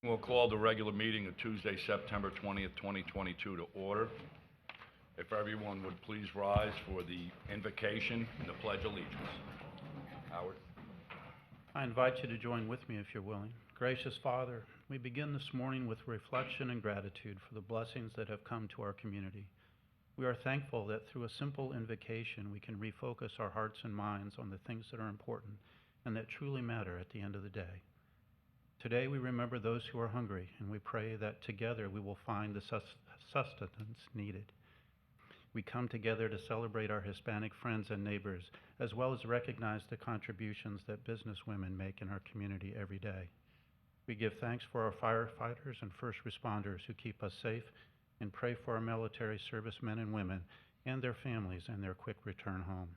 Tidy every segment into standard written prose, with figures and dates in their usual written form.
We'll call the regular meeting of Tuesday, September 20th, 2022 to order. If everyone would please rise for the invocation and the Pledge of Allegiance. Howard. I invite you to join with me if you're willing. Gracious Father, we begin this morning with reflection and gratitude for the blessings that have come to our community. We are thankful that through a simple invocation we can refocus our hearts and minds on the things that are important and that truly matter at the end of the day. Today we remember those who are hungry, and we pray that together we will find the sustenance needed. We come together to celebrate our Hispanic friends and neighbors, as well as recognize the contributions that business women make in our community every day. We give thanks for our firefighters and first responders who keep us safe, and pray for our military servicemen and women and their families and their quick return home.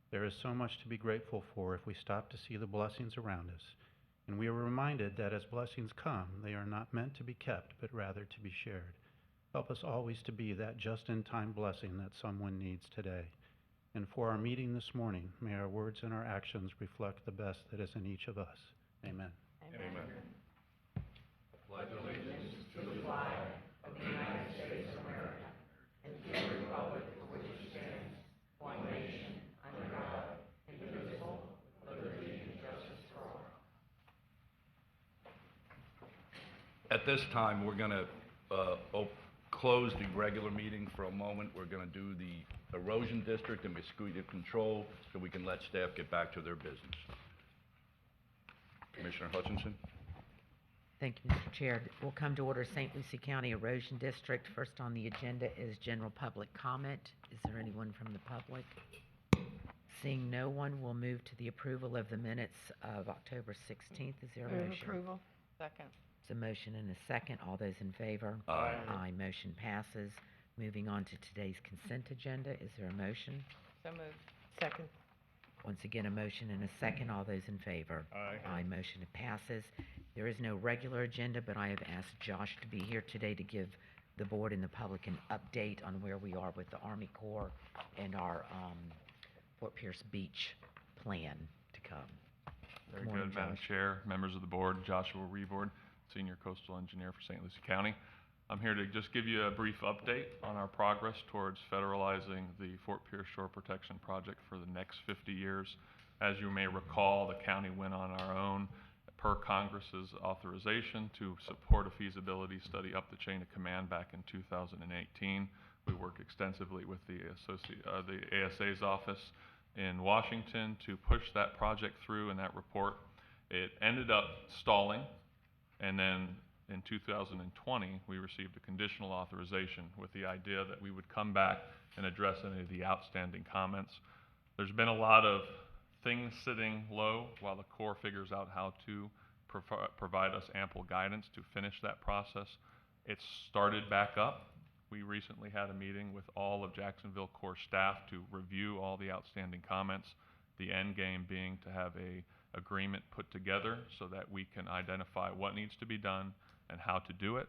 There is so much to be grateful for if we stop to see the blessings around us, and we are reminded that as blessings come, they are not meant to be kept, but rather to be shared. Help us always to be that just-in-time blessing that someone needs today. And for our meeting this morning, may our words and our actions reflect the best that is in each of us. Amen. Amen. Pledge allegiance to the flag of the United States of America and to the republic for which it stands, one nation, under God, indivisible, with liberty and justice for all. At this time, we're going to close the regular meeting for a moment. We're going to do the erosion district and mosquito control so we can let staff get back to their business. Commissioner Hutchinson. Thank you, Mr. Chair. We'll come to order St. Lucie County Erosion District. First on the agenda is general public comment. Is there anyone from the public? Seeing no one, we'll move to the approval of the minutes of October 16th. Is there a Move motion? approval. Second. It's a motion and a second. All those in favor? Aye. Aye. Motion passes. Moving on to today's consent agenda. Is there a motion? So moved. Second. Once again, a motion and a second. All those in favor? Aye. Aye. Motion passes. There is no regular agenda, but I have asked Josh to be here today to give the board and the public an update on where we are with the Army Corps and our Fort Pierce Beach plan to come. Very Good morning, good, Madam Josh. Chair, members of the board, Joshua Reboard, Senior Coastal Engineer for St. Lucie County. I'm here to just give you a brief update on our progress towards federalizing the Fort Pierce Shore Protection Project for the next 50 years. As you may recall, the county went on our own per Congress's authorization to support a feasibility study up the chain of command back in 2018. We worked extensively with the ASA's office in Washington to push that project through in that report. It ended up stalling, and then in 2020 we received a conditional authorization with the idea that we would come back and address any of the outstanding comments. There's been a lot of things sitting low while the Corps figures out how to provide us ample guidance to finish that process. It's started back up. We recently had a meeting with all of Jacksonville Corps staff to review all the outstanding comments, the end game being to have a agreement put together so that we can identify what needs to be done and how to do it,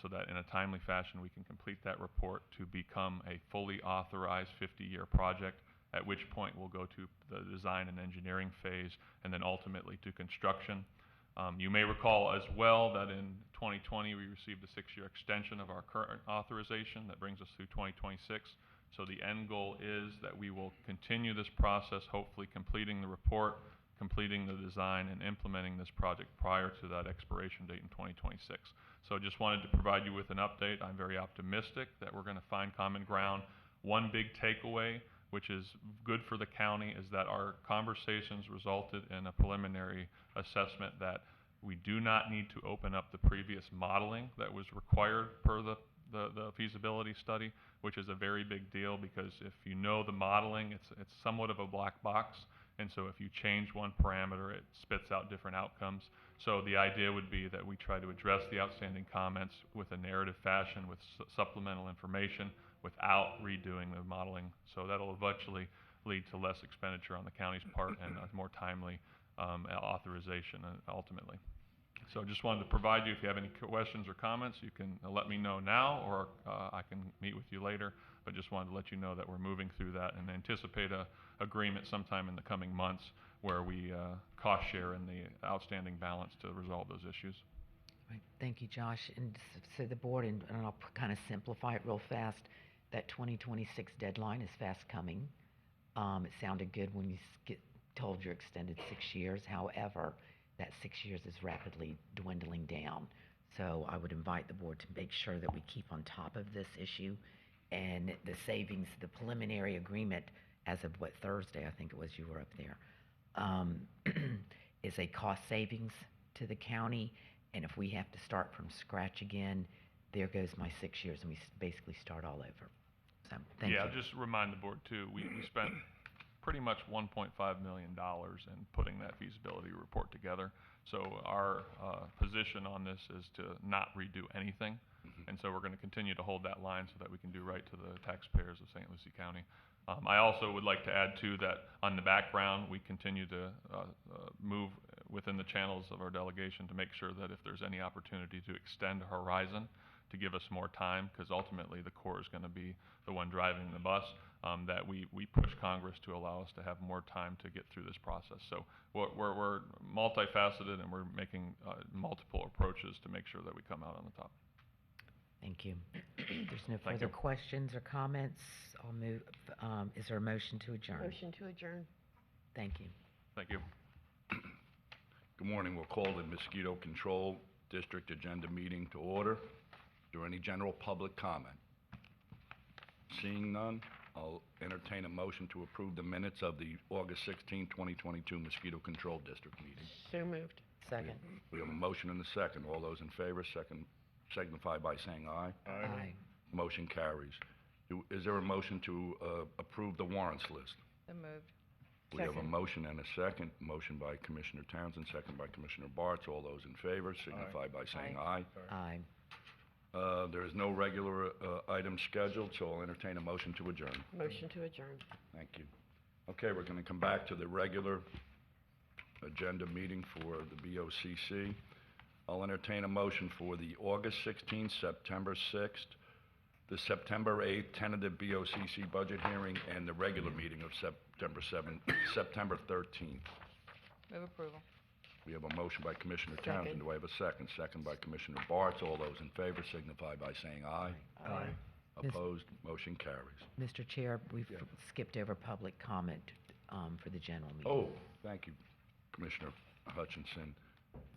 so that in a timely fashion we can complete that report to become a fully authorized 50-year project, at which point we'll go to the design and engineering phase and then ultimately to construction. You may recall as well that in 2020 we received a 6-year extension of our current authorization that brings us through 2026. So the end goal is that we will continue this process, hopefully completing the report, completing the design, and implementing this project prior to that expiration date in 2026. So just wanted to provide you with an update. I'm very optimistic that we're going to find common ground. One big takeaway, which is good for the county, is that our conversations resulted in a preliminary assessment that we do not need to open up the previous modeling that was required per the feasibility study, which is a very big deal because if you know the modeling, it's somewhat of a black box. And so if you change one parameter, it spits out different outcomes. So the idea would be that we try to address the outstanding comments with a narrative fashion with supplemental information without redoing the modeling. So that'll eventually lead to less expenditure on the county's part and a more timely authorization ultimately. So just wanted to provide you, if you have any questions or comments, you can let me know now, or I can meet with you later. But just wanted to let you know that we're moving through that and anticipate a agreement sometime in the coming months where we cost share in the outstanding balance to resolve those issues. Right, thank you, Josh. And so the board, and I'll kind of simplify it real fast, that 2026 deadline is fast coming. It sounded good when you get told you're extended 6 years. However, that 6 years is rapidly dwindling down. So I would invite the board to make sure that we keep on top of this issue. And the savings, the preliminary agreement, as of what, Thursday, I think it was, you were up there, is a cost savings to the county. And if we have to start from scratch again, there goes my 6 years, and we basically start all over. So, thank you. Yeah, just remind the board too, we spent pretty much $1.5 million in putting that feasibility report together. So our position on this is to not redo anything. And so we're going to continue to hold that line so that we can do right to the taxpayers of St. Lucie County. I also would like to add too that on the background, we continue to move within the channels of our delegation to make sure that if there's any opportunity to extend horizon, to give us more time, because ultimately the Corps is going to be the one driving the bus, that we push Congress to allow us to have more time to get through this process. So we're multifaceted, and we're making multiple approaches to make sure that we come out on the top. Thank you. If there's no Thank further you. questions or comments, I'll move, is there a motion to adjourn? Motion to adjourn. Thank you. Thank you. Good morning. We'll call the Mosquito Control District Agenda Meeting to order. Is there any general public comment? Seeing none, I'll entertain a motion to approve the minutes of the August 16, 2022 Mosquito Control District meeting. So moved. Second. We have a motion and a second. All those in favor, signify by saying aye. Aye. Motion carries. Is there a motion to approve the warrants list? So moved. We have a Second. motion and a second. Motion by Commissioner Townsend, second by Commissioner Bartz. All those in favor signify by saying aye. Aye. There is no regular item scheduled, so I'll entertain a motion to adjourn. Motion to adjourn. Thank you. Okay, we're going to come back to the regular agenda meeting for the BOCC. I'll entertain a motion for the August 16th, September 6th, the September 8th tentative BOCC budget hearing, and the regular meeting of September 7th, September 13th. Move approval. We have a motion by Commissioner Second. Townsend. Do I have a second? Second by Commissioner Bartz. All those in favor signify by saying aye. Aye. Yes. Opposed? Motion carries. Mr. Chair, we've Yeah. skipped over public comment for the general meeting. Oh, thank you, Commissioner Hutchinson.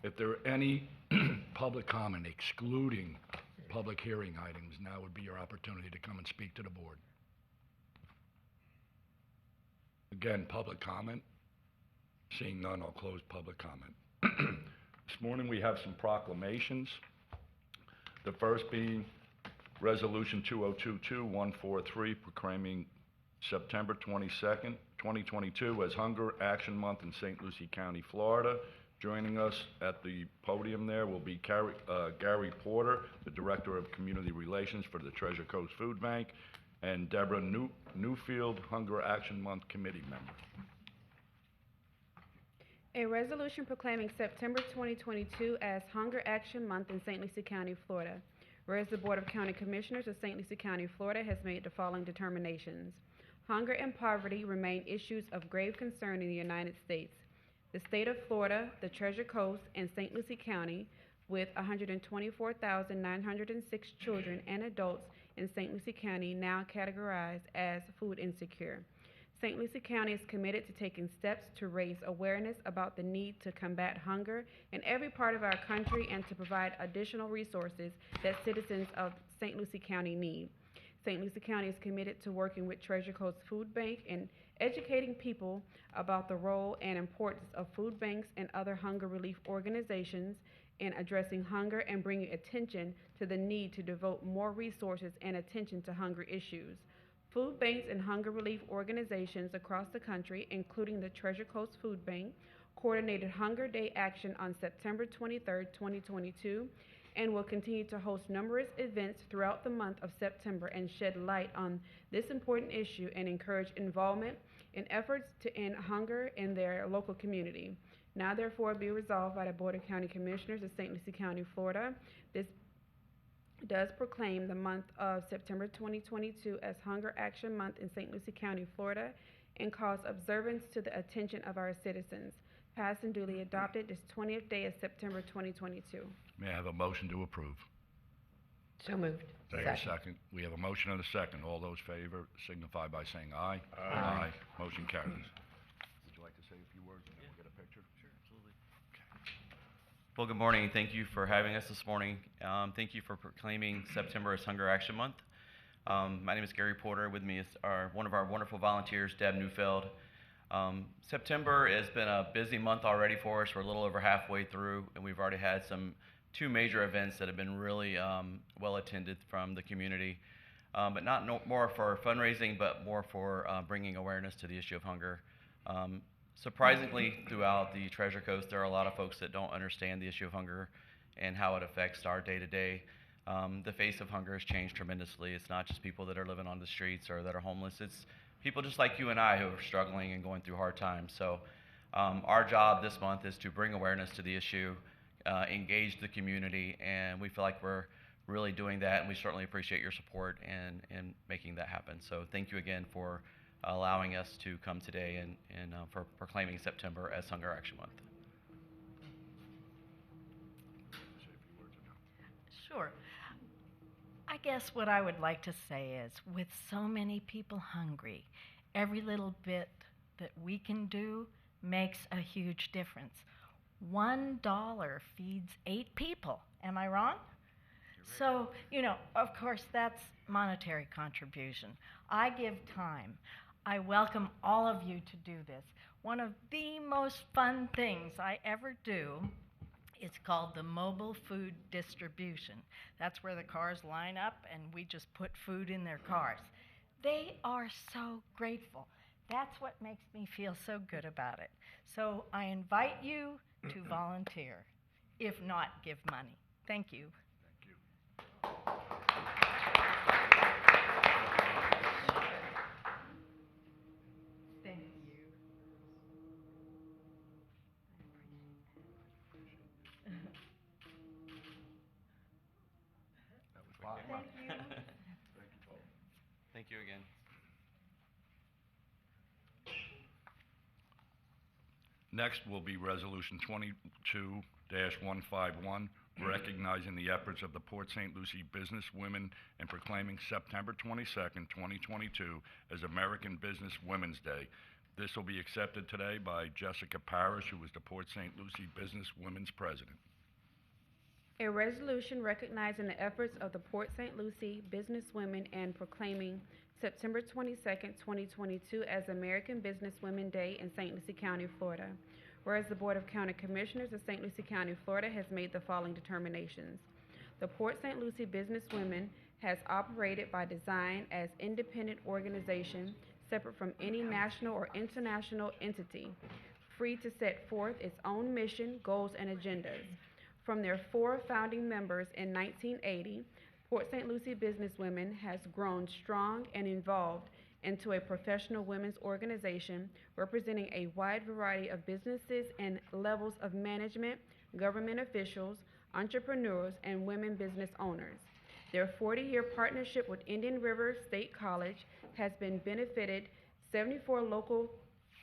If there are any public comment excluding public hearing items, now would be your opportunity to come and speak to the board. Again, public comment. Seeing none, I'll close public comment. This morning, we have some proclamations. The first being Resolution 2022-143, proclaiming September 22nd, 2022 as Hunger Action Month in St. Lucie County, Florida. Joining us at the podium there will be Gary Porter, the Director of Community Relations for the Treasure Coast Food Bank, and Deborah Newfield, Hunger Action Month Committee member. A resolution proclaiming September 2022 as Hunger Action Month in St. Lucie County, Florida. Whereas the Board of County Commissioners of St. Lucie County, Florida has made the following determinations. Hunger and poverty remain issues of grave concern in the United States. The state of Florida, the Treasure Coast, and St. Lucie County, with 124,906 children and adults in St. Lucie County now categorized as food insecure. St. Lucie County is committed to taking steps to raise awareness about the need to combat hunger in every part of our country and to provide additional resources that citizens of St. Lucie County need. St. Lucie County is committed to working with Treasure Coast Food Bank and educating people about the role and importance of food banks and other hunger relief organizations in addressing hunger and bringing attention to the need to devote more resources and attention to hunger issues. Food banks and hunger relief organizations across the country, including the Treasure Coast Food Bank, coordinated Hunger Day action on September 23, 2022, and will continue to host numerous events throughout the month of September and shed light on this important issue and encourage involvement in efforts to end hunger in their local community. Now therefore be resolved by the Board of County Commissioners of St. Lucie County, Florida. This does proclaim the month of September 2022 as Hunger Action Month in St. Lucie County, Florida, and calls observance to the attention of our citizens. Passed and duly adopted this 20th day of September 2022. May I have a motion to approve? So moved. May I have a second? We have a motion and a second. All those favor signify by saying aye. Aye. Motion carries. Would you like to say a few words and then we'll get a picture? Sure, absolutely. Well, good morning, and thank you for having us this morning. Thank you for proclaiming September as Hunger Action Month. My name is Gary Porter. With me is one of our wonderful volunteers, Deb Neufeld. September has been a busy month already for us. We're a little over halfway through, and we've already had two major events that have been really well attended from the community, but not more for fundraising, but more for bringing awareness to the issue of hunger. Surprisingly, throughout the Treasure Coast, there are a lot of folks that don't understand the issue of hunger and how it affects our day-to-day. The face of hunger has changed tremendously. It's not just people that are living on the streets or that are homeless. It's people just like you and I who are struggling and going through hard times. So our job this month is to bring awareness to the issue, engage the community, and we feel like we're really doing that, and we certainly appreciate your support in making that happen. So thank you again for allowing us to come today and for proclaiming September as Hunger Action Month. Sure. I guess what I would like to say is, with so many people hungry, every little bit that we can do makes a huge difference. $1 feeds 8 people. Am I wrong? So, of course, that's monetary contribution. I give time. I welcome all of you to do this. One of the most fun things I ever do is called the mobile food distribution. That's where the cars line up and we just put food in their cars. They are so grateful. That's what makes me feel so good about it. So I invite you to volunteer, if not give money. Thank you. Thank you. Thank you. Thank you again. Next will be Resolution 22-151, recognizing the efforts of the Port St. Lucie Business Women and proclaiming September 22nd, 2022 as American Business Women's Day. This will be accepted today by Jessica Parrish, who is the Port St. Lucie Business Women's President. A resolution recognizing the efforts of the Port St. Lucie businesswomen and proclaiming September 22nd, 2022 as American Business Women Day in St. Lucie County, Florida. Whereas the Board of County Commissioners of St. Lucie County, Florida has made the following determinations. The Port St. Lucie businesswomen has operated by design as independent organization separate from any national or international entity, free to set forth its own mission, goals, and agendas. From their 4 founding members in 1980, Port St. Lucie businesswomen has grown strong and evolved into a professional women's organization representing a wide variety of businesses and levels of management, government officials, entrepreneurs, and women business owners. Their 40-year partnership with Indian River State College has been benefited 74 local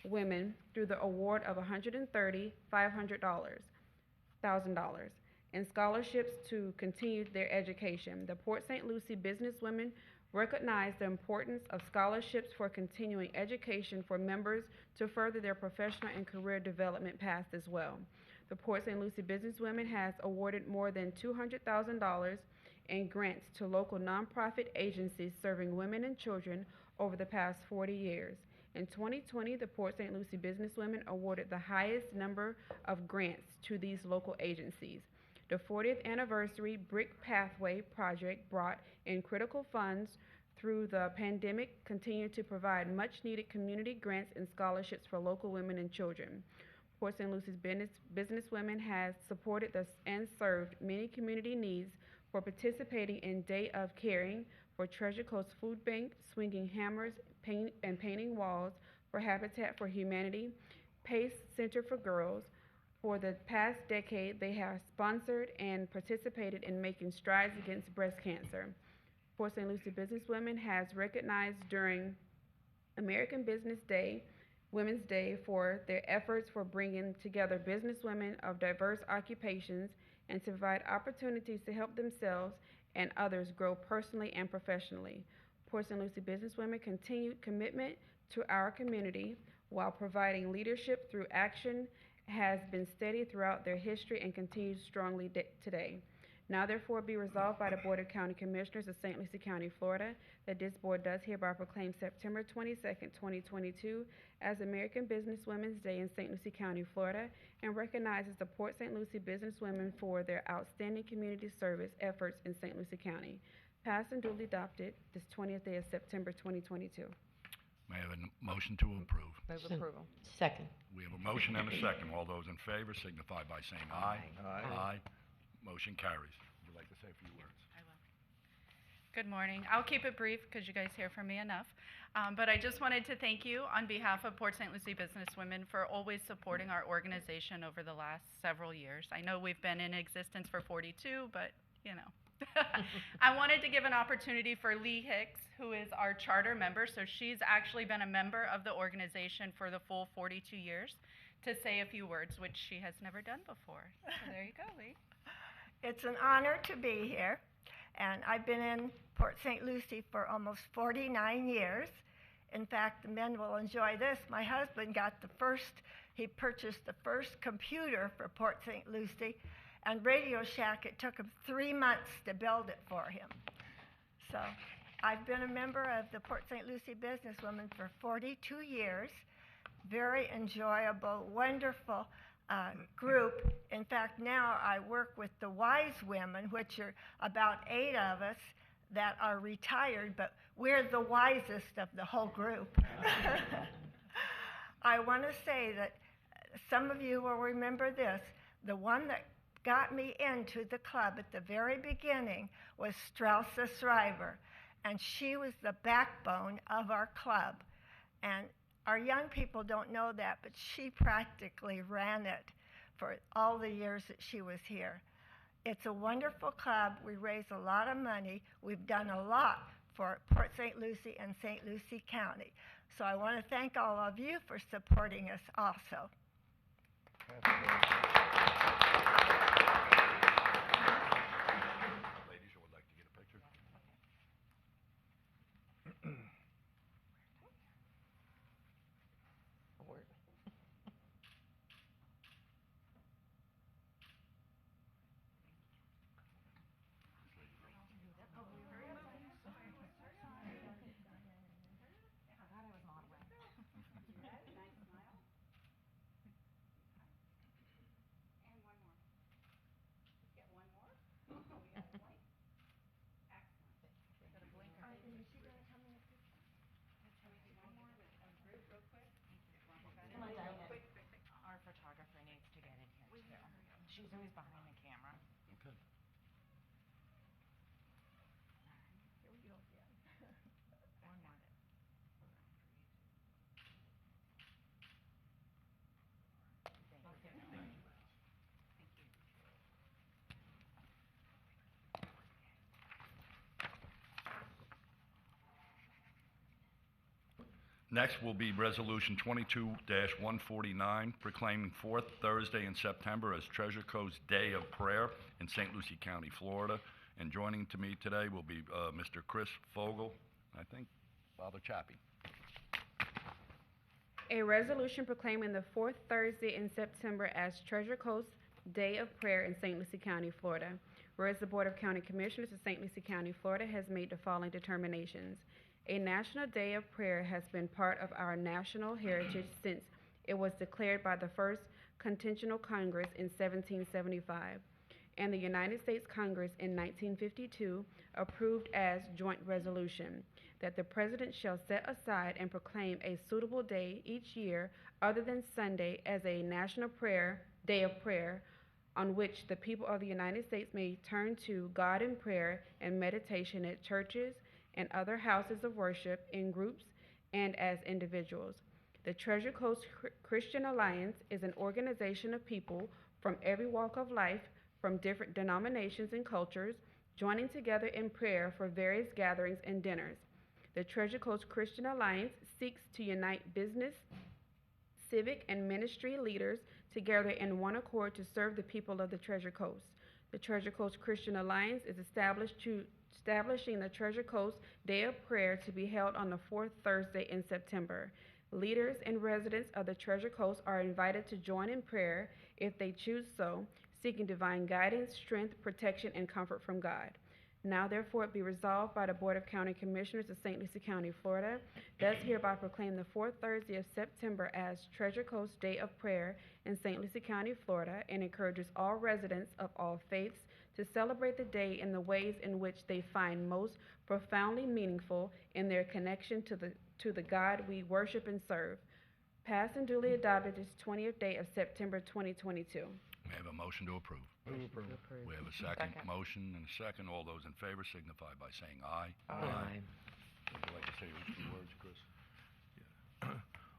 women through the award of $130,500 in scholarships to continue their education. The Port St. Lucie businesswomen recognize the importance of scholarships for continuing education for members to further their professional and career development paths as well. The Port St. Lucie businesswomen has awarded more than $200,000 in grants to local nonprofit agencies serving women and children over the past 40 years. In 2020, the Port St. Lucie businesswomen awarded the highest number of grants to these local agencies. The 40th anniversary Brick Pathway project brought in critical funds through the pandemic, continued to provide much-needed community grants and scholarships for local women and children. Port St. Lucie's businesswomen has supported and served many community needs for participating in Day of Caring for Treasure Coast Food Bank, Swinging Hammers, painting walls for Habitat for Humanity, PACE Center for Girls. For the past decade, they have sponsored and participated in making strides against breast cancer. Port St. Lucie businesswomen has recognized during American Business Day Women's Day for their efforts for bringing together businesswomen of diverse occupations and to provide opportunities to help themselves and others grow personally and professionally. Port St. Lucie businesswomen continued commitment to our community while providing leadership through action has been steady throughout their history and continues strongly today. Now therefore be resolved by the Board of County Commissioners of St. Lucie County, Florida, that this board does hereby proclaim September 22nd, 2022 as American Businesswomen's Day in St. Lucie County, Florida, and recognizes the Port St. Lucie businesswomen for their outstanding community service efforts in St. Lucie County. Passed and duly adopted this 20th day of September 2022. May I have a motion to approve? Move So- approval. Second. We have a motion and a second. All those in favor signify by saying aye. Aye. Motion carries. Would you like to say a few words? I will. Good morning. I'll keep it brief because you guys hear from me enough. But I just wanted to thank you on behalf of Port St. Lucie businesswomen for always supporting our organization over the last several years. I know we've been in existence for 42, but you know. I wanted to give an opportunity for Lee Hicks, who is our charter member. So she's actually been a member of the organization for the full 42 years, to say a few words, which she has never done before. So there you go, Lee. It's an honor to be here, and I've been in Port St. Lucie for almost 49 years. In fact, the men will enjoy this. My husband he purchased the first computer for Port St. Lucie, and Radio Shack, it took him 3 months to build it for him. So I've been a member of the Port St. Lucie businesswomen for 42 years. Very enjoyable, wonderful group. In fact, now I work with the Wise Women, which are about 8 of us that are retired, but we're the wisest of the whole group. I want to say that some of you will remember this. The one that got me into the club at the very beginning was Straussa Shriver, and she was the backbone of our club. And our young people don't know that, but she practically ran it for all the years that she was here. It's a wonderful club. We raise a lot of money. We've done a lot for Port St. Lucie and St. Lucie County. So I want to thank all of you for supporting us also. Ladies, who would like to get a picture? Our photographer needs to get in here too. She's always behind the camera. Okay. One more. Next will be Resolution 22-149, proclaiming fourth Thursday in September as Treasure Coast Day of Prayer in St. Lucie County, Florida. And joining to me today will be Mr. Chris Fogel, I think Father Chappie. A resolution proclaiming the fourth Thursday in September as Treasure Coast Day of Prayer in St. Lucie County, Florida. Whereas the Board of County Commissioners of St. Lucie County, Florida has made the following determinations. A National Day of Prayer has been part of our national heritage since it was declared by the First Continental Congress in 1775, and the United States Congress in 1952 approved as joint resolution that the President shall set aside and proclaim a suitable day each year other than Sunday as a National Day of Prayer, on which the people of the United States may turn to God in prayer and meditation at churches and other houses of worship in groups and as individuals. The Treasure Coast Christian Alliance is an organization of people from every walk of life, from different denominations and cultures, joining together in prayer for various gatherings and dinners. The Treasure Coast Christian Alliance seeks to unite business civic, and ministry leaders together in one accord to serve the people of the Treasure Coast. The Treasure Coast Christian Alliance is establishing the Treasure Coast Day of Prayer to be held on the fourth Thursday in September. Leaders and residents of the Treasure Coast are invited to join in prayer if they choose so, seeking divine guidance, strength, protection, and comfort from God. Now therefore it be resolved by the Board of County Commissioners of St. Lucie County, Florida, does hereby proclaim the fourth Thursday of September as Treasure Coast Day of Prayer in St. Lucie County, Florida, and encourages all residents of all faiths to celebrate the day in the ways in which they find most profoundly meaningful in their connection to the God we worship and serve. Passed and duly adopted this 20th day of September 2022. May I have a motion to approve? Approve. We have a second motion and a second. All those in favor signify by saying aye. Aye. Would you like to say a few words, Chris?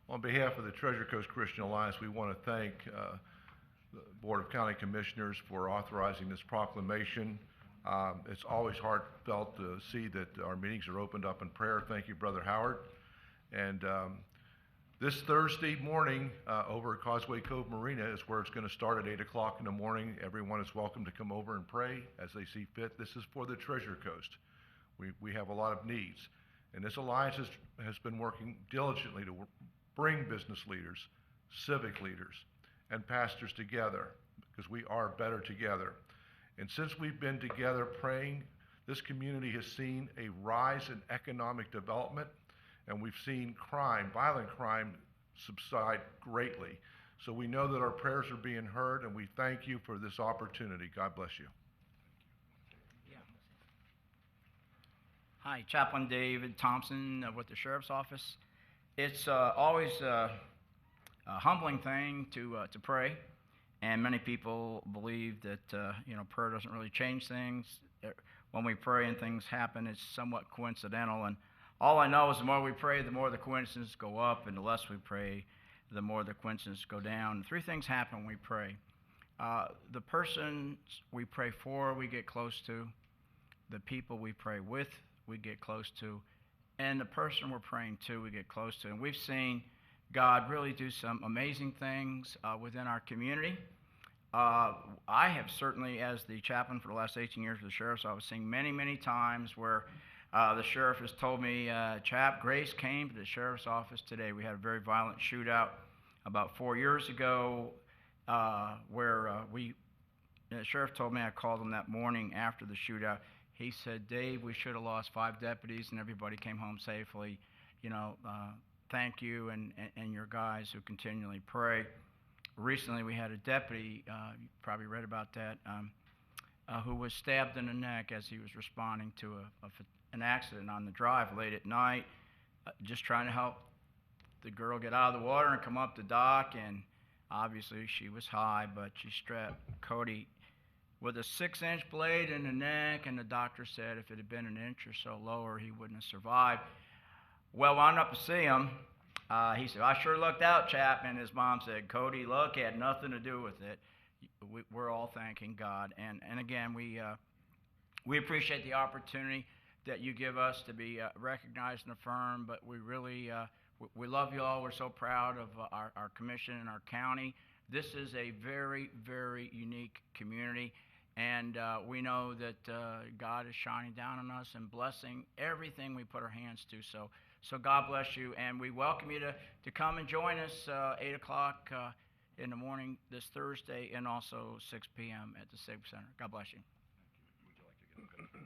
On behalf of the Treasure Coast Christian Alliance, we want to thank the Board of County Commissioners for authorizing this proclamation. It's always heartfelt to see that our meetings are opened up in prayer. Thank you, Brother Howard. And this Thursday morning over at Causeway Cove Marina is where it's going to start at 8 o'clock in the morning. Everyone is welcome to come over and pray as they see fit. This is for the Treasure Coast. We have a lot of needs. And this alliance has been working diligently to bring business leaders, civic leaders, and pastors together because we are better together. And since we've been together praying, this community has seen a rise in economic development, and we've seen crime, violent crime, subside greatly. So we know that our prayers are being heard, and we thank you for this opportunity. God bless you. Hi, Chaplain David Thompson with the Sheriff's Office. It's always a humbling thing to pray, and many people believe that prayer doesn't really change things. When we pray and things happen, it's somewhat coincidental. And all I know is the more we pray, the more the coincidences go up, and the less we pray, the more the coincidences go down. Three things happen when we pray. The persons we pray for, we get close to. The people we pray with, we get close to. And the person we're praying to, we get close to. And we've seen God really do some amazing things within our community. I have certainly, as the chaplain for the last 18 years of the Sheriff's Office, seen many, many times where the sheriff has told me, Chap, Grace came to the Sheriff's Office today. We had a very violent shootout about 4 years ago where the sheriff told me, I called him that morning after the shootout. He said, Dave, we should have lost 5 deputies and everybody came home safely. Thank you and your guys who continually pray. Recently, we had a deputy, you probably read about that, who was stabbed in the neck as he was responding to an accident on the drive late at night, just trying to help the girl get out of the water and come up the dock. And obviously, she was high, but she strapped Cody with a 6-inch blade in the neck, and the doctor said if it had been an inch or so lower, he wouldn't have survived. Well, wound up to see him. He said, I sure looked out, Chap. And his mom said, Cody, look, it had nothing to do with it. We're all thanking God. And again, we appreciate the opportunity that you give us to be recognized and affirmed, but we really, we love you all. We're so proud of our commission and our county. This is a very, very unique community. And we know that God is shining down on us and blessing everything we put our hands to. So God bless you, and we welcome you to come and join us 8 o'clock in the morning this Thursday, and also 6 p.m. at the Civic Center. God bless you. Would you like to get up, please?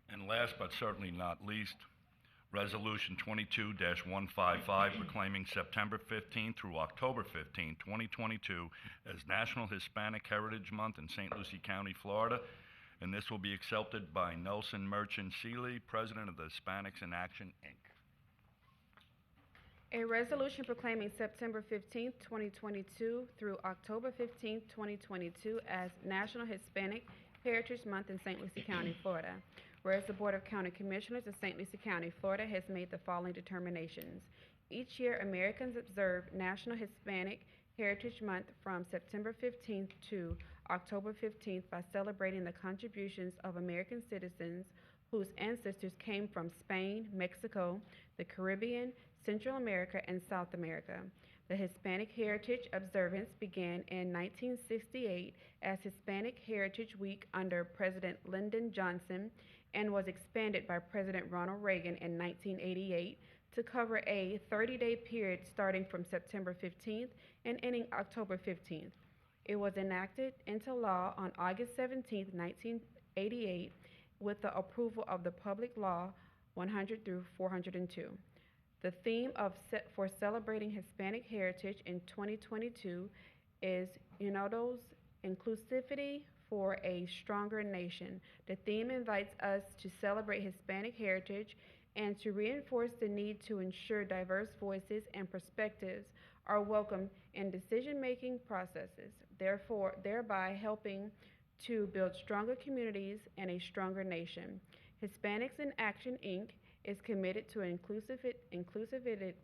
And last but certainly not least, Resolution 22-155 proclaiming September 15 through October 15, 2022 as National Hispanic Heritage Month in St. Lucie County, Florida. And this will be accepted by Nelson Merchant Seeley, President of the Hispanics in Action, Inc. A resolution proclaiming September 15, 2022 through October 15, 2022 as National Hispanic Heritage Month in St. Lucie County, Florida. Whereas the Board of County Commissioners of St. Lucie County, Florida has made the following determinations. Each year, Americans observe National Hispanic Heritage Month from September 15th to October 15th by celebrating the contributions of American citizens whose ancestors came from Spain, Mexico, the Caribbean, Central America, and South America. The Hispanic Heritage Observance began in 1968 as Hispanic Heritage Week under President Lyndon Johnson and was expanded by President Ronald Reagan in 1988 to cover a 30-day period starting from September 15th and ending October 15th. It was enacted into law on August 17, 1988, with the approval of the Public Law 100 through 402. The theme for celebrating Hispanic heritage in 2022 is Unidos Inclusivity for a Stronger Nation. The theme invites us to celebrate Hispanic heritage and to reinforce the need to ensure diverse voices and perspectives are welcome in decision-making processes, thereby helping to build stronger communities and a stronger nation. Hispanics in Action, Inc. is committed to inclusivity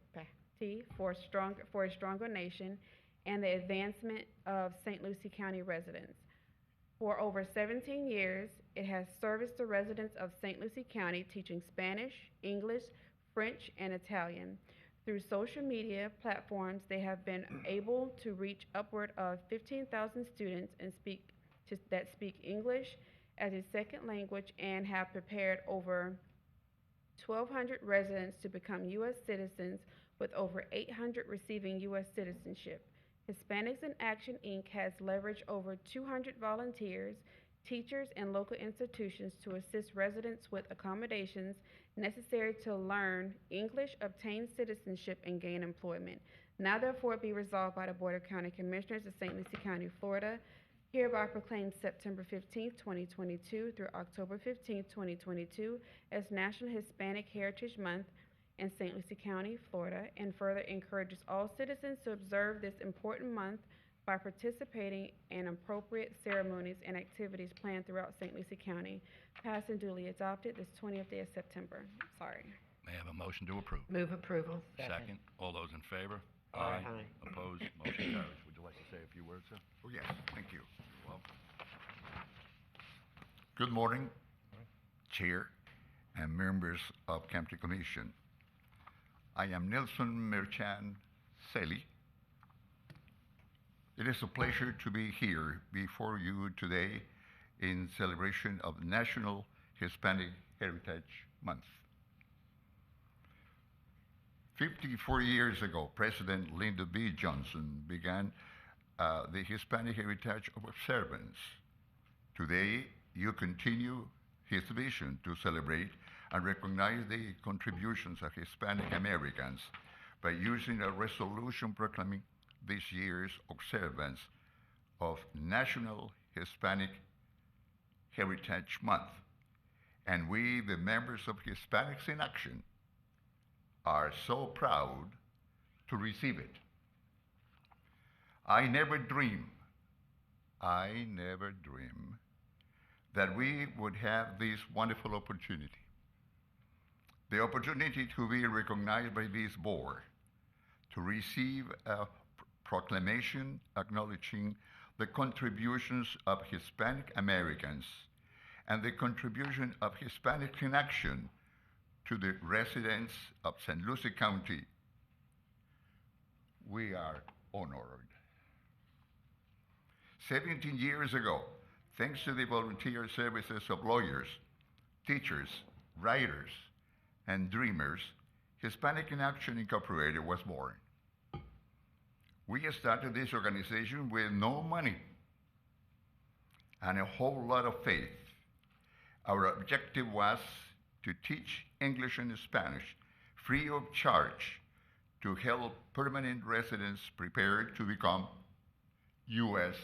for a stronger nation and the advancement of St. Lucie County residents. For over 17 years, it has serviced the residents of St. Lucie County teaching Spanish, English, French, and Italian. Through social media platforms, they have been able to reach upward of 15,000 students that speak English as a second language and have prepared over 1,200 residents to become U.S. citizens, with over 800 receiving U.S. citizenship. Hispanics in Action, Inc. has leveraged over 200 volunteers, teachers, and local institutions to assist residents with accommodations necessary to learn English, obtain citizenship, and gain employment. Now therefore be resolved by the Board of County Commissioners of St. Lucie County, Florida, hereby proclaims September 15, 2022 through October 15, 2022 as National Hispanic Heritage Month in St. Lucie County, Florida, and further encourages all citizens to observe this important month by participating in appropriate ceremonies and activities planned throughout St. Lucie County. Passed and duly adopted this 20th day of September. Sorry. May I have a motion to approve? Move approval. Second. All those in favor? Aye. Opposed? Motion carries. Would you like to say a few words, sir? Oh, yes, thank you. You're welcome. Good morning, Chair and members of County Commission. I am Nelson Merchan Seli. It is a pleasure to be here before you today in celebration of National Hispanic Heritage Month. 54 years ago, President Lyndon B. Johnson began the Hispanic Heritage Observance. Today, you continue his vision to celebrate and recognize the contributions of Hispanic Americans by using a resolution proclaiming this year's observance of National Hispanic Heritage Month. And we, the members of Hispanics in Action, are so proud to receive it. I never dreamed that we would have this wonderful opportunity. The opportunity to be recognized by this board, to receive a proclamation acknowledging the contributions of Hispanic Americans and the contribution of Hispanic in Action to the residents of St. Lucie County. We are honored. 17 years ago, thanks to the volunteer services of lawyers, teachers, writers, and dreamers, Hispanic in Action Incorporated was born. We started this organization with no money and a whole lot of faith. Our objective was to teach English and Spanish free of charge to help permanent residents prepare to become U.S.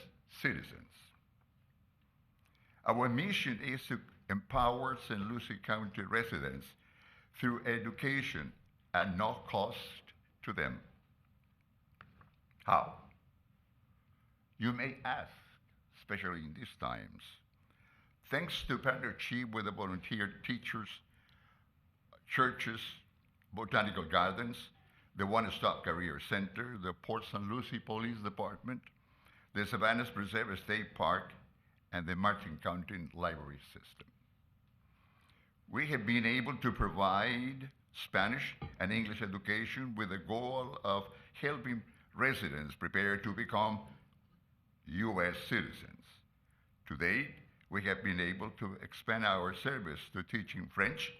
citizens. Our mission is to empower St. Lucie County residents through education at no cost to them. How? You may ask, especially in these times. Thanks to partnership with the volunteer teachers, churches, botanical gardens, the One Stop Career Center, the Port St. Lucie Police Department, the Savannah's Preserve State Park, and the Martin County Library System. We have been able to provide Spanish and English education with the goal of helping residents prepare to become U.S. citizens. Today, we have been able to expand our service to teaching French,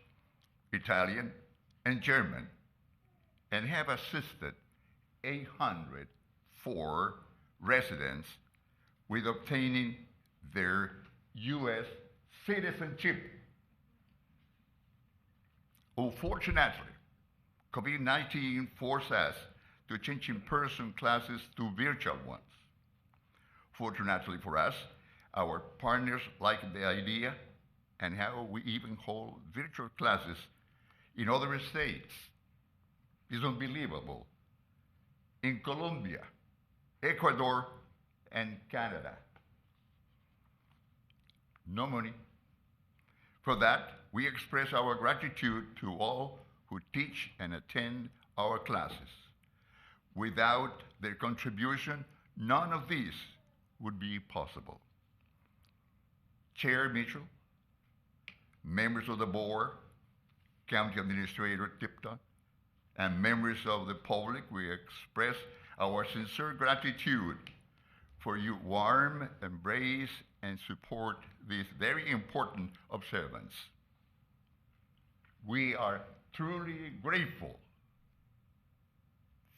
Italian, and German, and have assisted 804 residents with obtaining their U.S. citizenship. Unfortunately, COVID-19 forced us to change in-person classes to virtual ones. Fortunately for us, our partners like the idea and how we even hold virtual classes in other states. It's unbelievable. In Colombia, Ecuador, and Canada. No money. For that, we express our gratitude to all who teach and attend our classes. Without their contribution, none of this would be possible. Chair Mitchell, members of the board, County Administrator Tipton, and members of the public, we express our sincere gratitude for your warm embrace and support this very important observance. We are truly grateful.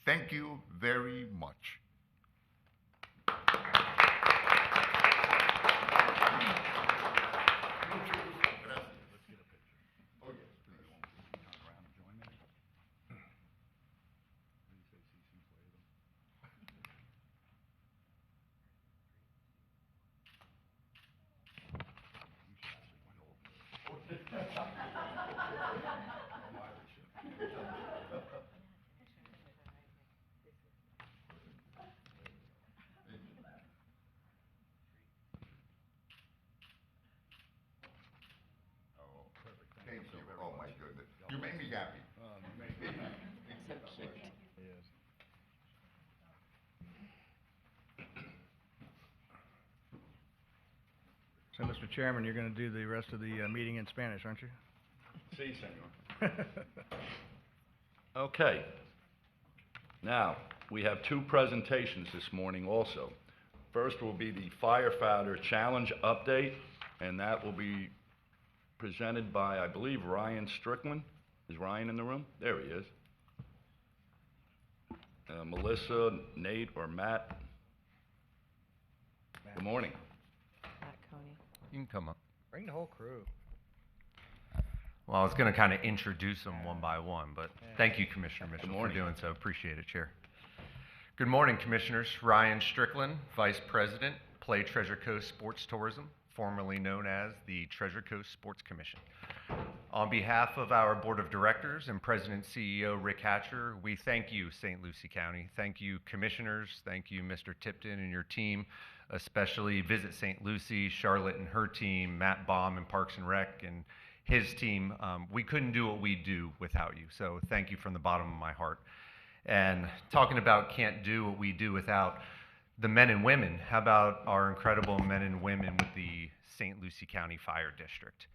Thank you very much. Thank you. Oh my goodness. You make me happy. So cute. So, Mr. Chairman, you're going to do the rest of the meeting in Spanish, aren't you? Si, senor. Okay. Now, we have two presentations this morning also. First will be the firefighter challenge update, and that will be presented by, I believe, Ryan Strickland. Is Ryan in the room? There he is. Melissa, Nate, or Matt? Good morning. Matt Coney. You can come up. Bring the whole crew. Well, I was going to kind of introduce them one by one, but thank you, Commissioner Mitchell, for doing so. Appreciate it, Chair. Good morning, Commissioners. Ryan Strickland, Vice President, Play Treasure Coast Sports Tourism, formerly known as the Treasure Coast Sports Commission. On behalf of our Board of Directors and President CEO Rick Hatcher, we thank you, St. Lucie County. Thank you, Commissioners. Thank you, Mr. Tipton and your team, especially Visit St. Lucie, Charlotte and her team, Matt Baum and Parks and Rec and his team. We couldn't do what we do without you, so thank you from the bottom of my heart. And talking about can't do what we do without the men and women, how about our incredible men and women with the St. Lucie County Fire District?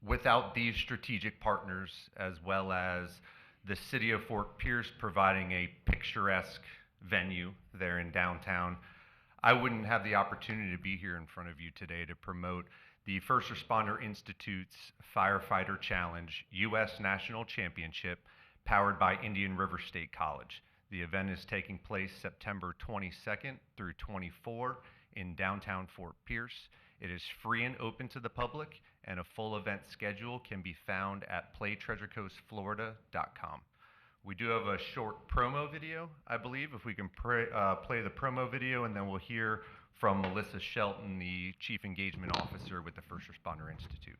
Without these strategic partners, as well as the City of Fort Pierce providing a picturesque venue there in downtown, I wouldn't have the opportunity to be here in front of you today to promote the First Responder Institute's Firefighter Challenge U.S. National Championship, powered by Indian River State College. The event is taking place September 22nd through 24 in downtown Fort Pierce. It is free and open to the public, and a full event schedule can be found at playtreasurecoastflorida.com. We do have a short promo video, I believe, if we can play the promo video, and then we'll hear from Melissa Shelton, the Chief Engagement Officer with the First Responder Institute.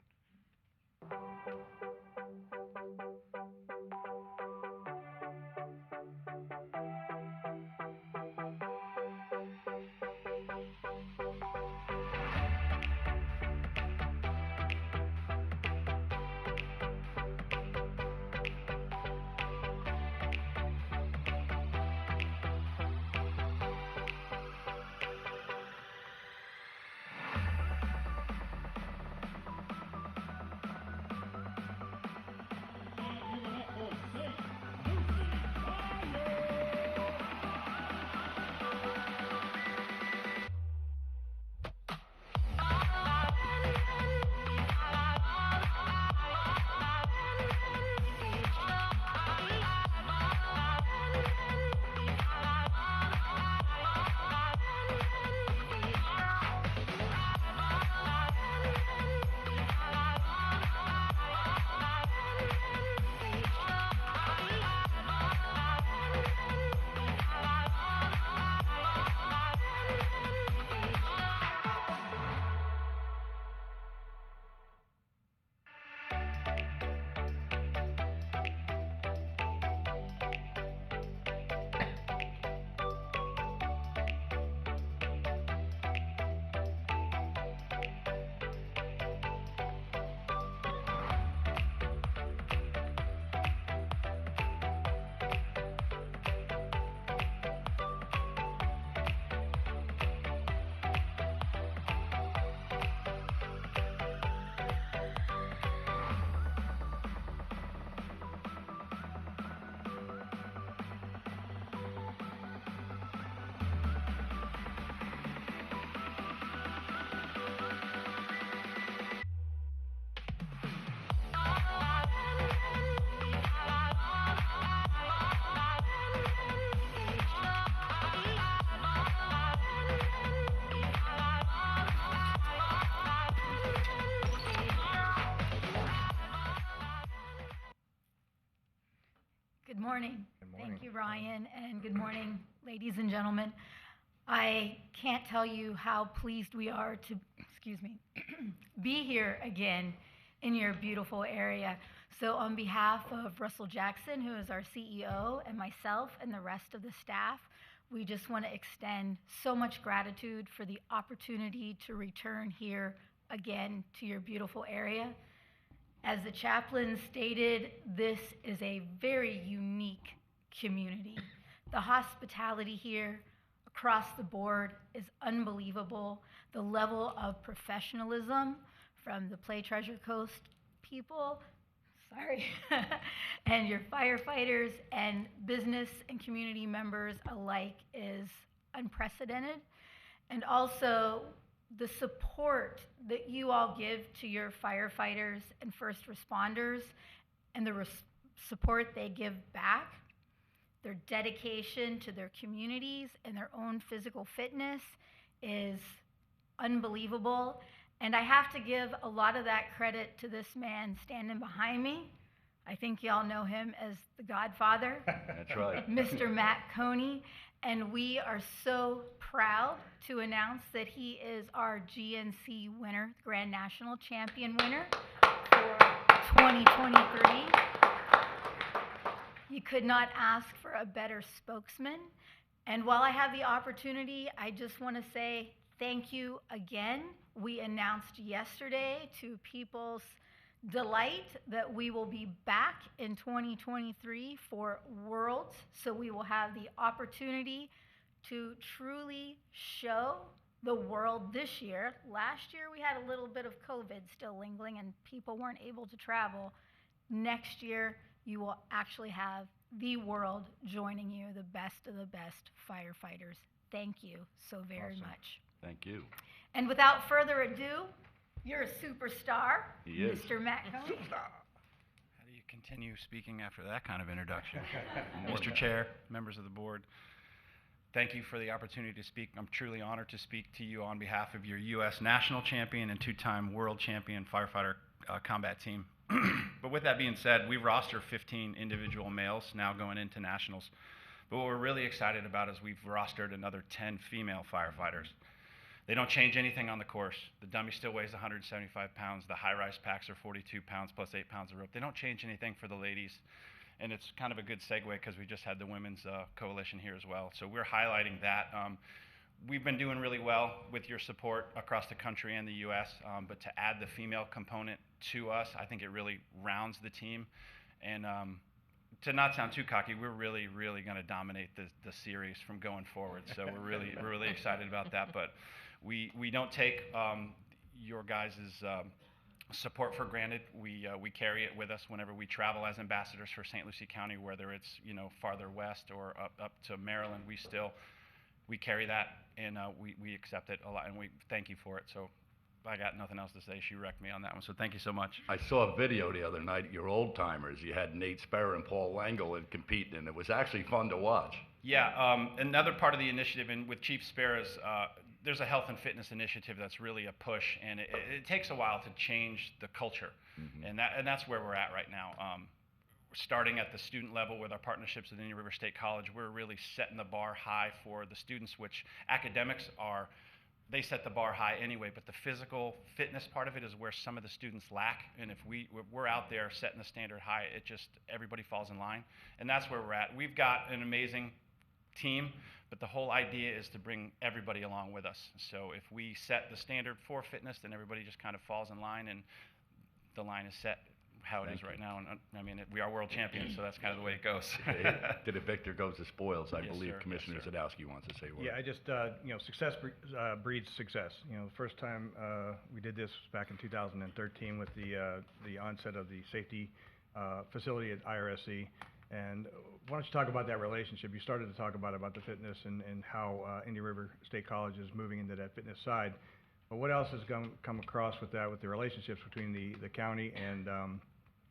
morning. Good morning. Thank you, Ryan, and good morning, ladies and gentlemen. I can't tell you how pleased we are to, be here again in your beautiful area. So on behalf of Russell Jackson, who is our CEO, and myself and the rest of the staff, we just want to extend so much gratitude for the opportunity to return here again to your beautiful area. As the chaplain stated, this is a very unique community. The hospitality here across the board is unbelievable. The level of professionalism from the Play Treasure Coast people, and your firefighters and business and community members alike is unprecedented. And also, the support that you all give to your firefighters and first responders and the support they give back, their dedication to their communities and their own physical fitness is unbelievable. And I have to give a lot of that credit to this man standing behind me. I think y'all know him as the Godfather. That's right. Mr. Matt Coney. And we are so proud to announce that he is our GNC winner, Grand National Champion winner for 2023. You could not ask for a better spokesman. And while I have the opportunity, I just want to say thank you again. We announced yesterday to people's delight that we will be back in 2023 for Worlds. So we will have the opportunity to truly show the world this year. Last year we had a little bit of COVID still lingering and people weren't able to travel. Next year you will actually have the world joining you, the best of the best firefighters. Thank you so very much. Thank you. And without further ado, you're a superstar, He is. Mr. Matt Coney. How do you continue speaking after that kind of introduction? Mr. Chair, members of the board, thank you for the opportunity to speak. I'm truly honored to speak to you on behalf of your U.S. national champion and two-time world champion firefighter combat team. But with that being said, we roster 15 individual males now going into nationals. But what we're really excited about is we've rostered another 10 female firefighters. They don't change anything on the course. The dummy still weighs 175 pounds. The high-rise packs are 42 pounds plus 8 pounds of rope. They don't change anything for the ladies. And it's kind of a good segue because we just had the Women's Coalition here as well. So we're highlighting that. We've been doing really well with your support across the country and the U.S., but to add the female component to us, I think it really rounds the team. And to not sound too cocky, we're really, really going to dominate the series from going forward. So we're really excited about that. But we don't take your guys' support for granted. We carry it with us whenever we travel as ambassadors for St. Lucie County, whether it's farther west or up to Maryland. We carry that, and we accept it a lot, and we thank you for it. So I got nothing else to say. She wrecked me on that one, so thank you so much. I saw a video the other night, your old timers. You had Nate Sparrow and Paul Langle competing, and it was actually fun to watch. Yeah, another part of the initiative, and with Chief Sparrow's, there's a health and fitness initiative that's really a push, and it takes a while to change the culture, and that's where we're at right now. Starting at the student level with our partnerships with Indian River State College, we're really setting the bar high for the students, which academics are, they set the bar high anyway, but the physical fitness part of it is where some of the students lack, and if we're out there setting the standard high, it just, everybody falls in line, and that's where we're at. We've got an amazing team, but the whole idea is to bring everybody along with us. So if we set the standard for fitness, then everybody just kind of falls in line, and the line is set how it is right now. And I mean, we are world champions, so that's kind of the way it goes. To the victor goes the spoils. I Yes, believe sir. Commissioner Yes, sir. Zadowski wants to say a word. Yeah, I just, success breeds success. The first time we did this was back in 2013 with the onset of the safety facility at IRSC. And why don't you talk about that relationship? You started to talk about the fitness and how Indian River State College is moving into that fitness side. But what else has come across with that, with the relationships between the county and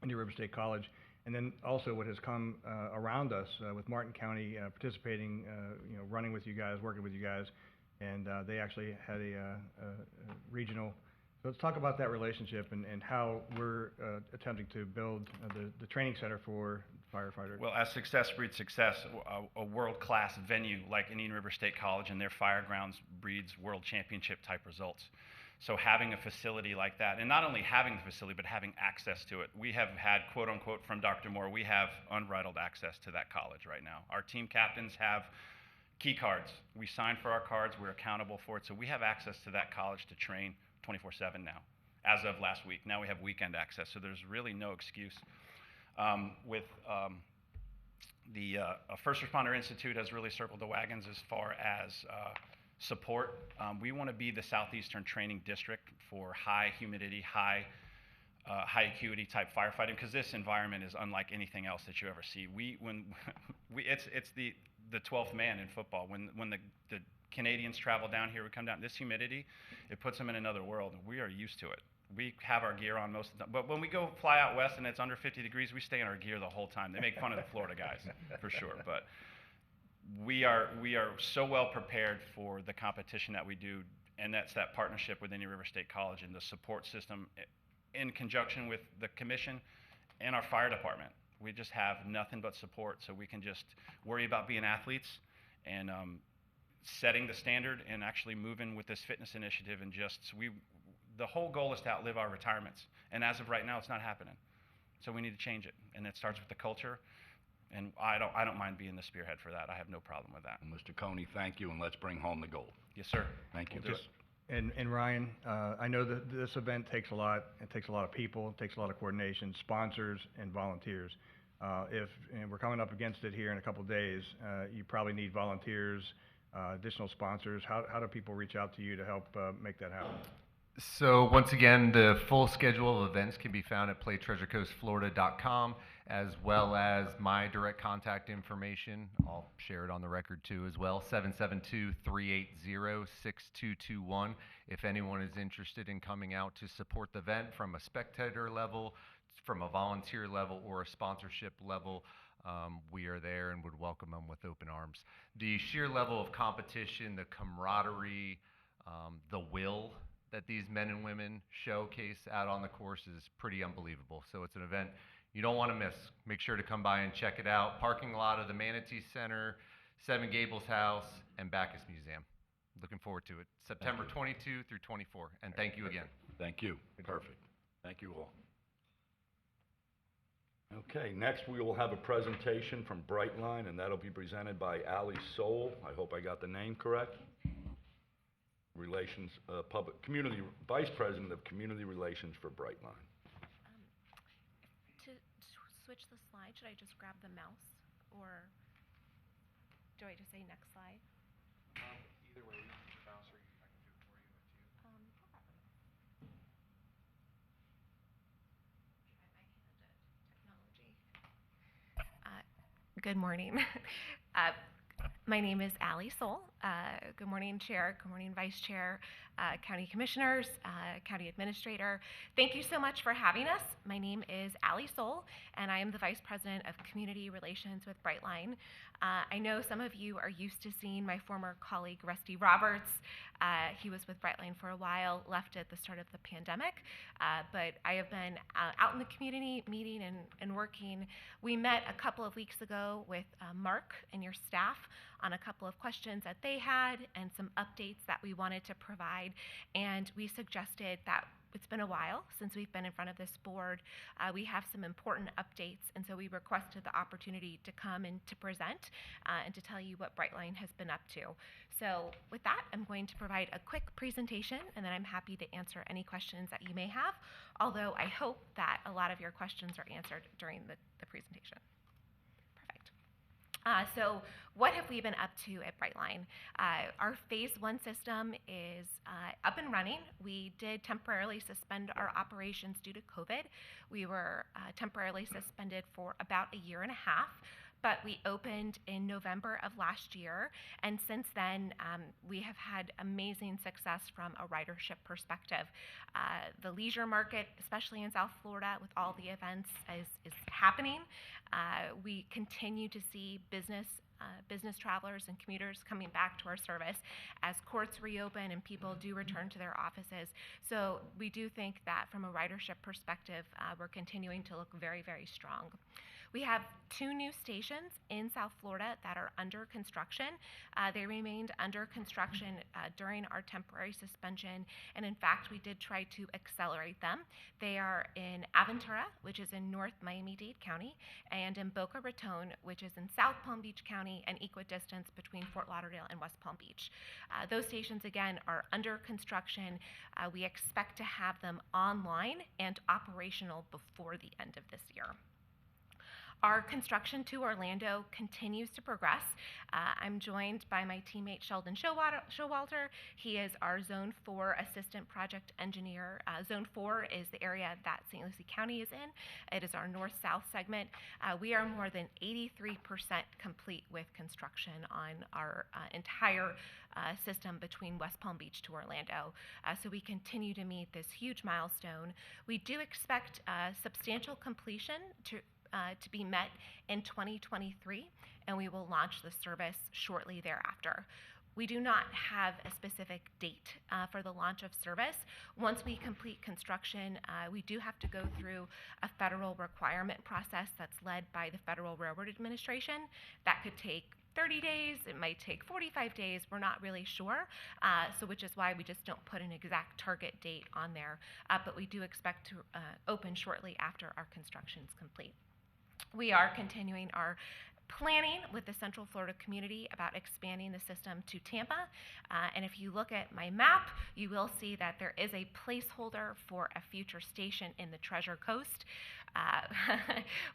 Indian River State College, and then also what has come around us with Martin County participating, running with you guys, working with you guys, and they actually had a regional Let's talk about that relationship and how we're attempting to build the training center for firefighters. Well, as success breeds success, a world-class venue like Indian River State College and their firegrounds breeds world championship type results. So having a facility like that, and not only having the facility, but having access to it. We have had, quote unquote, from Dr. Moore, we have unbridled access to that college right now. Our team captains have key cards. We sign for our cards, we're accountable for it, so we have access to that college to train 24/7 now, as of last week. Now we have weekend access, so there's really no excuse. The First Responder Institute has really circled the wagons as far as support. We want to be the Southeastern Training District for high humidity, high acuity type firefighting, because this environment is unlike anything else that you ever see. It's the 12th man in football. When the Canadians travel down here, we come down, this humidity, it puts them in another world, and we are used to it. We have our gear on most of the time, but when we go fly out west and it's under 50 degrees, we stay in our gear the whole time. They make fun of the Florida guys, for sure, but we are so well prepared for the competition that we do, and that's that partnership with Indian River State College and the support system in conjunction with the commission and our fire department. We just have nothing but support, so we can just worry about being athletes and setting the standard and actually moving with this fitness initiative, and the whole goal is to outlive our retirements, and as of right now, it's not happening. So we need to change it, and it starts with the culture, and I don't mind being the spearhead for that. I have no problem with that. And Mr. Coney, thank you, and let's bring home the gold. Yes, sir. Thank you. We'll do it. And Ryan, I know that this event takes a lot. It takes a lot of people. It takes a lot of coordination, sponsors, and volunteers. And we're coming up against it here in a couple of days, you probably need volunteers, additional sponsors. How do people reach out to you to help make that happen? So once again, the full schedule of events can be found at playtreasurecoastflorida.com, as well as my direct contact information. I'll share it on the record too as well, 772-380-6221. If anyone is interested in coming out to support the event from a spectator level, from a volunteer level, or a sponsorship level, we are there and would welcome them with open arms. The sheer level of competition, the camaraderie, the will that these men and women showcase out on the course is pretty unbelievable. So it's an event you don't want to miss. Make sure to come by and check it out. Parking lot of the Manatee Center, Seven Gables House, and Bacchus Museum. Looking forward to it. September 22 through 24. And thank you again. Thank you. Perfect. Thank you all. Okay, next we will have a presentation from Brightline, and that'll be presented by Ali Soul. I hope I got the name correct. Vice President of Community Relations for Brightline. To switch the slide, should I just grab the mouse, or do I just say next slide? Either way, you can mouse or I can do it for you. Good morning. My name is Ali Soul. Good morning, Chair. Good morning, Vice Chair, County Commissioners, County Administrator. Thank you so much for having us. My name is Ali Soul, and I am the Vice President of Community Relations with Brightline. I know some of you are used to seeing my former colleague, Rusty Roberts. He was with Brightline for a while, left at the start of the pandemic, but I have been out in the community meeting and working. We met a couple of weeks ago with Mark and your staff on a couple of questions that they had and some updates that we wanted to provide, and we suggested that it's been a while since we've been in front of this board. We have some important updates, and so we requested the opportunity to come and to present and to tell you what Brightline has been up to. So with that, I'm going to provide a quick presentation, and then I'm happy to answer any questions that you may have, although I hope that a lot of your questions are answered during the presentation. So what have we been up to at Brightline? Our phase 1 system is up and running. We did temporarily suspend our operations due to COVID. We were temporarily suspended for about a year and a half, but we opened in November of last year, and since then we have had amazing success from a ridership perspective. The leisure market, especially in South Florida with all the events, is happening. We continue to see business business travelers and commuters coming back to our service as courts reopen and people do return to their offices. So we do think that from a ridership perspective, we're continuing to look very, very strong. We have 2 new stations in South Florida that are under construction. They remained under construction during our temporary suspension, and in fact, we did try to accelerate them. They are in Aventura, which is in North Miami-Dade County, and in Boca Raton, which is in South Palm Beach County and equidistant between Fort Lauderdale and West Palm Beach. Those stations, again, are under construction. We expect to have them online and operational before the end of this year. Our construction to Orlando continues to progress. I'm joined by my teammate Sheldon Showalter. He is our Zone 4 Assistant Project Engineer. Zone 4 is the area that St. Lucie County is in. It is our north-south segment. We are more than 83% complete with construction on our entire system between West Palm Beach to Orlando. So we continue to meet this huge milestone. We do expect substantial completion to be met in 2023, and we will launch the service shortly thereafter. We do not have a specific date for the launch of service. Once we complete construction, we do have to go through a federal requirement process that's led by the Federal Railroad Administration. That could take 30 days, it might take 45 days, we're not really sure, so which is why we just don't put an exact target date on there, but we do expect to open shortly after our construction is complete. We are continuing our planning with the Central Florida community about expanding the system to Tampa. And if you look at my map, you will see that there is a placeholder for a future station in the Treasure Coast.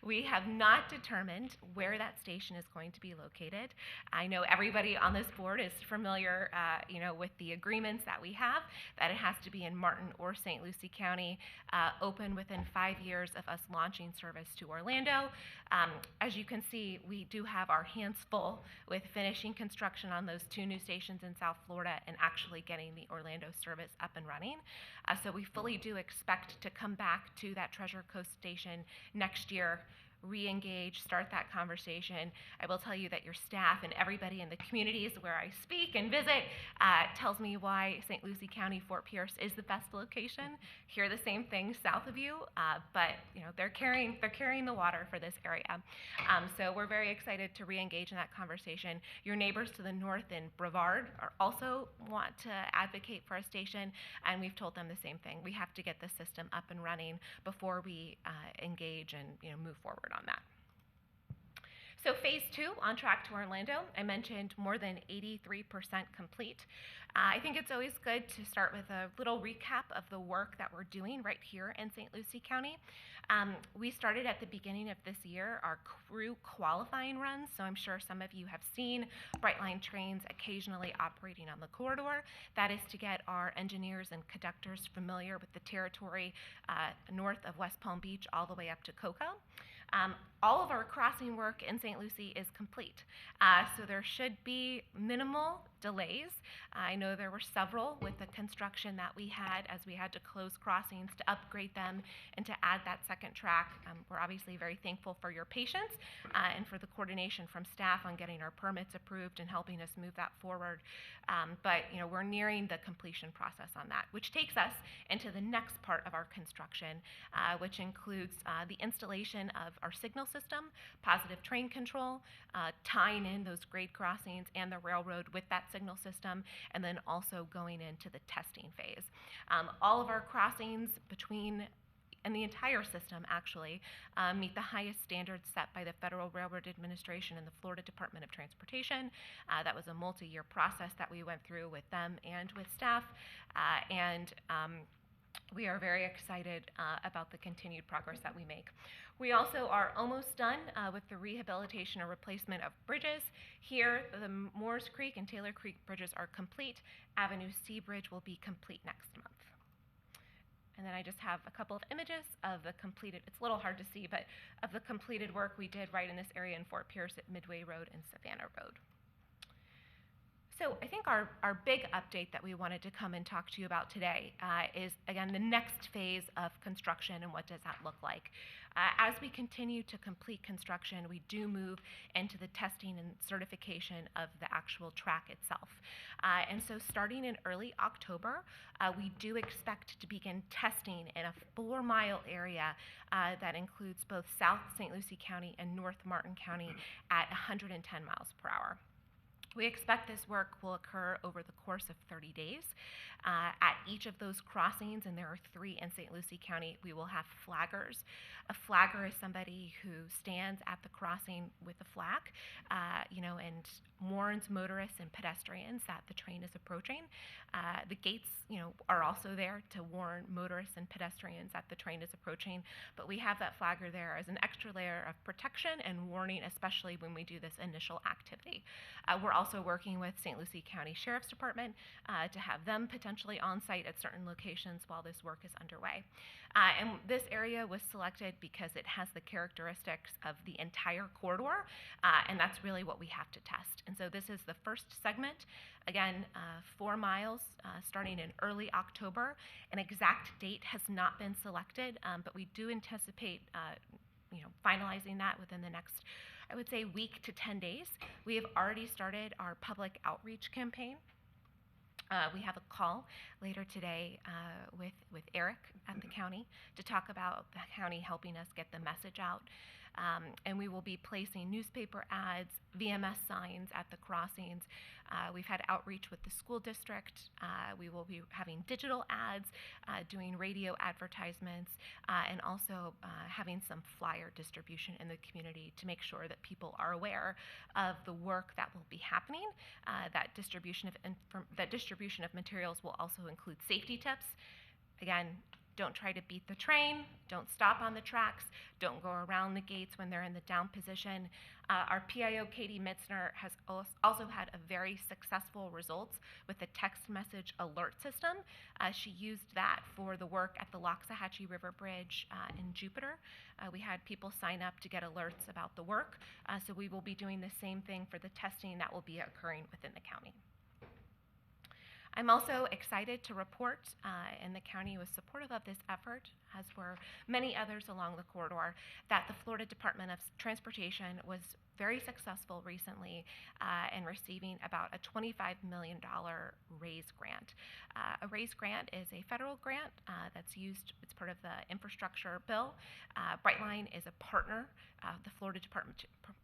We have not determined where that station is going to be located. I know everybody on this board is familiar, with the agreements that we have, that it has to be in Martin or St. Lucie County, open within 5 years of us launching service to Orlando. As you can see, we do have our hands full with finishing construction on those 2 new stations in South Florida and actually getting the Orlando service up and running. So we fully do expect to come back to that Treasure Coast station next year, re-engage, start that conversation. I will tell you that your staff and everybody in the communities where I speak and visit tells me why St. Lucie County, Fort Pierce is the best location. Hear the same thing south of you, but they're carrying the water for this area. So we're very excited to re-engage in that conversation. Your neighbors to the north in Brevard also want to advocate for a station, and we've told them the same thing. We have to get the system up and running before we engage and move forward on that. So phase 2, on track to Orlando. I mentioned more than 83% complete. I think it's always good to start with a little recap of the work that we're doing right here in St. Lucie County. We started at the beginning of this year our crew qualifying runs, so I'm sure some of you have seen Brightline trains occasionally operating on the corridor. That is to get our engineers and conductors familiar with the territory north of West Palm Beach all the way up to Cocoa. All of our crossing work in St. Lucie is complete, so there should be minimal delays. I know there were several with the construction that we had as we had to close crossings to upgrade them and to add that second track. We're obviously very thankful for your patience and for the coordination from staff on getting our permits approved and helping us move that forward. But we're nearing the completion process on that, which takes us into the next part of our construction, which includes the installation of our signal system, positive train control, tying in those grade crossings and the railroad with that signal system, and then also going into the testing phase. All of our crossings and the entire system actually meet the highest standards set by the Federal Railroad Administration and the Florida Department of Transportation. That was a multi-year process that we went through with them and with staff, and we are very excited about the continued progress that we make. We also are almost done with the rehabilitation or replacement of bridges. Here, the Moores Creek and Taylor Creek bridges are complete. Avenue C Bridge will be complete next month. And then I just have a couple of images of the completed, it's a little hard to see, but of the completed work we did right in this area in Fort Pierce at Midway Road and Savannah Road. So I think our big update that we wanted to come and talk to you about today is, again, the next phase of construction and what does that look like. As we continue to complete construction, we do move into the testing and certification of the actual track itself. And so starting in early October, we do expect to begin testing in a 4-mile area that includes both South St. Lucie County and North Martin County at 110 miles per hour. We expect this work will occur over the course of 30 days. At each of those crossings, and there are 3 in St. Lucie County, we will have flaggers. A flagger is somebody who stands at the crossing with a flag, and warns motorists and pedestrians that the train is approaching. The gates, are also there to warn motorists and pedestrians that the train is approaching, but we have that flagger there as an extra layer of protection and warning, especially when we do this initial activity. We're also working with St. Lucie County Sheriff's Department to have them potentially on site at certain locations while this work is underway. And this area was selected because it has the characteristics of the entire corridor, and that's really what we have to test. And so this is the first segment. Again, 4 miles starting in early October. An exact date has not been selected, but we do anticipate finalizing that within the next, I would say, week to 10 days. We have already started our public outreach campaign. We have a call later today with Eric at the county to talk about the county helping us get the message out. And we will be placing newspaper ads, VMS signs at the crossings. We've had outreach with the school district. We will be having digital ads, doing radio advertisements, and also having some flyer distribution in the community to make sure that people are aware of the work that will be happening. That distribution of materials will also include safety tips. Again, don't try to beat the train. Don't stop on the tracks. Don't go around the gates when they're in the down position. Our PIO, Katie Mitzner, has also had a very successful results with the text message alert system. She used that for the work at the Loxahatchee River Bridge in Jupiter. We had people sign up to get alerts about the work. So we will be doing the same thing for the testing that will be occurring within the county. I'm also excited to report, and the county was supportive of this effort, as were many others along the corridor, that the Florida Department of Transportation was very successful recently in receiving about a $25 million RAISE grant. A RAISE grant is a federal grant that's used, it's part of the infrastructure bill. Brightline is a partner. The Florida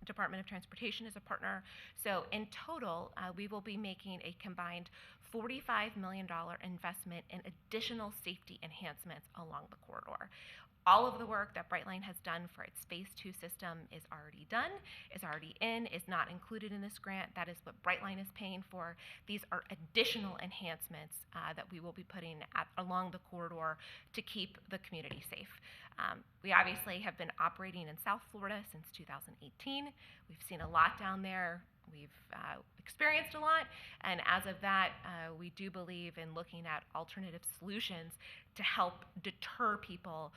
Department of Transportation is a partner. So in total, we will be making a combined $45 million investment in additional safety enhancements along the corridor. All of the work that Brightline has done for its Phase 2 system is already done, is already in, is not included in this grant. That is what Brightline is paying for. These are additional enhancements that we will be putting along the corridor to keep the community safe. We obviously have been operating in South Florida since 2018. We've seen a lot down there. We've experienced a lot, and as of that, we do believe in looking at alternative solutions to help deter people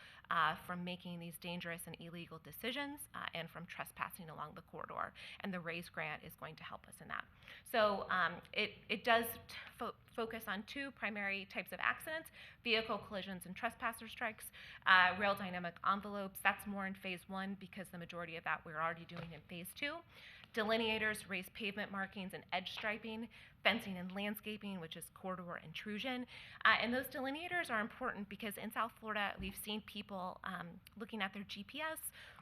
from making these dangerous and illegal decisions and from trespassing along the corridor. And the RAISE grant is going to help us in that. So it does focus on 2 primary types of accidents: vehicle collisions and trespasser strikes. Rail dynamic envelopes, that's more in Phase 1 because the majority of that we're already doing in Phase 2. Delineators, raised pavement markings, and edge striping, fencing and landscaping, which is corridor intrusion. And those delineators are important because in South Florida, we've seen people looking at their GPS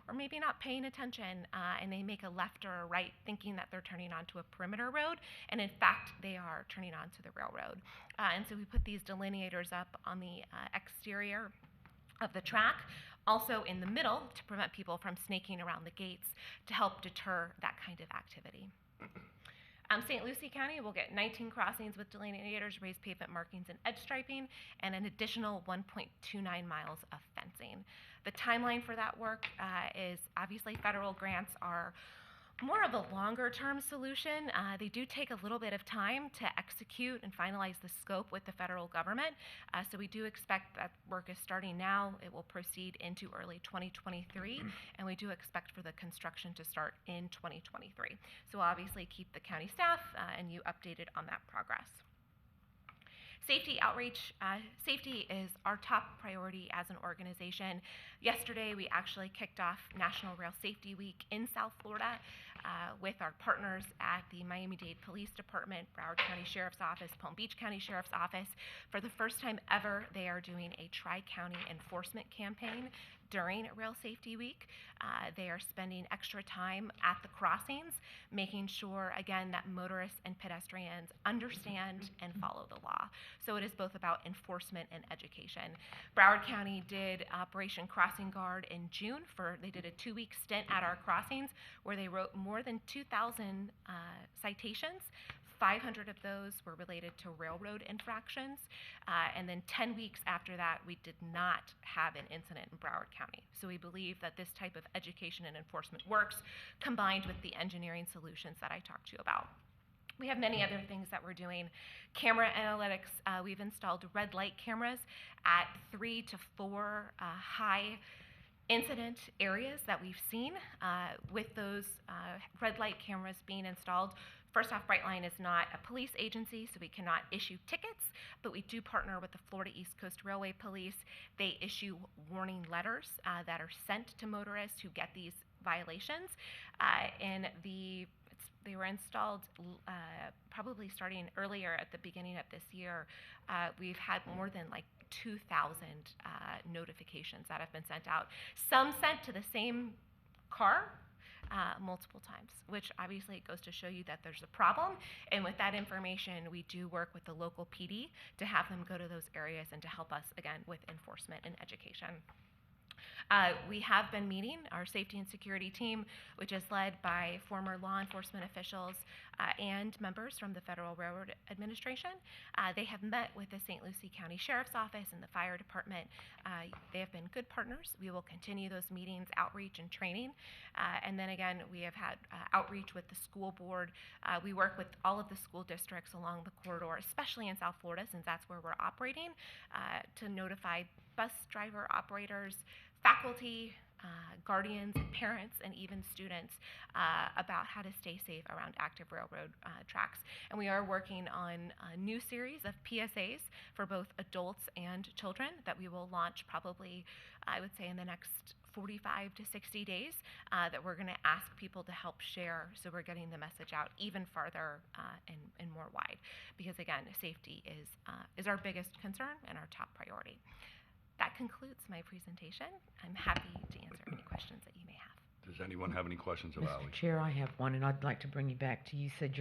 or maybe not paying attention, and they make a left or a right thinking that they're turning onto a perimeter road, and in fact, they are turning onto the railroad. And so we put these delineators up on the exterior of the track, also in the middle to prevent people from snaking around the gates to help deter that kind of activity. St. Lucie County will get 19 crossings with delineators, raised pavement markings, and edge striping, and an additional 1.29 miles of fencing. The timeline for that work is obviously federal grants are more of a longer-term solution. They do take a little bit of time to execute and finalize the scope with the federal government. So we do expect that work is starting now. It will proceed into early 2023, and we do expect for the construction to start in 2023. So we'll obviously keep the county staff and you updated on that progress. Safety outreach. Safety is our top priority as an organization. Yesterday, we actually kicked off National Rail Safety Week in South Florida with our partners at the Miami-Dade Police Department, Broward County Sheriff's Office, Palm Beach County Sheriff's Office. For the first time ever, they are doing a tri-county enforcement campaign during Rail Safety Week. They are spending extra time at the crossings, making sure, again, that motorists and pedestrians understand and follow the law. So it is both about enforcement and education. Broward County did Operation Crossing Guard in June. They did a 2-week stint at our crossings where they wrote more than 2,000 citations. 500 of those were related to railroad infractions, and then 10 weeks after that, we did not have an incident in Broward County. So we believe that this type of education and enforcement works, combined with the engineering solutions that I talked to you about. We have many other things that we're doing. Camera analytics, we've installed red light cameras at 3 to 4 high incident areas that we've seen. With those red light cameras being installed, first off, Brightline is not a police agency, so we cannot issue tickets, but we do partner with the Florida East Coast Railway Police. They issue warning letters that are sent to motorists who get these violations. They were installed probably starting earlier at the beginning of this year. We've had more than 2,000 notifications that have been sent out. Some sent to the same car multiple times, which obviously goes to show you that there's a problem. And with that information, we do work with the local PD to have them go to those areas and to help us, again, with enforcement and education. We have been meeting our safety and security team, which is led by former law enforcement officials and members from the Federal Railroad Administration. They have met with the St. Lucie County Sheriff's Office and the Fire Department. They have been good partners. We will continue those meetings, outreach, and training. And then again, we have had outreach with the school board. We work with all of the school districts along the corridor, especially in South Florida, since that's where we're operating, to notify bus driver operators, faculty, guardians, parents, and even students about how to stay safe around active railroad tracks. And we are working on a new series of PSAs for both adults and children that we will launch probably, I would say, in the next 45 to 60 days that we're going to ask people to help share, so we're getting the message out even farther and more wide. Because again, safety is our biggest concern and our top priority. That concludes my presentation. I'm happy to answer any questions that you may have. Does anyone have any questions of Ally? Mr. Chair, I have one, and I'd like to bring you back to, you said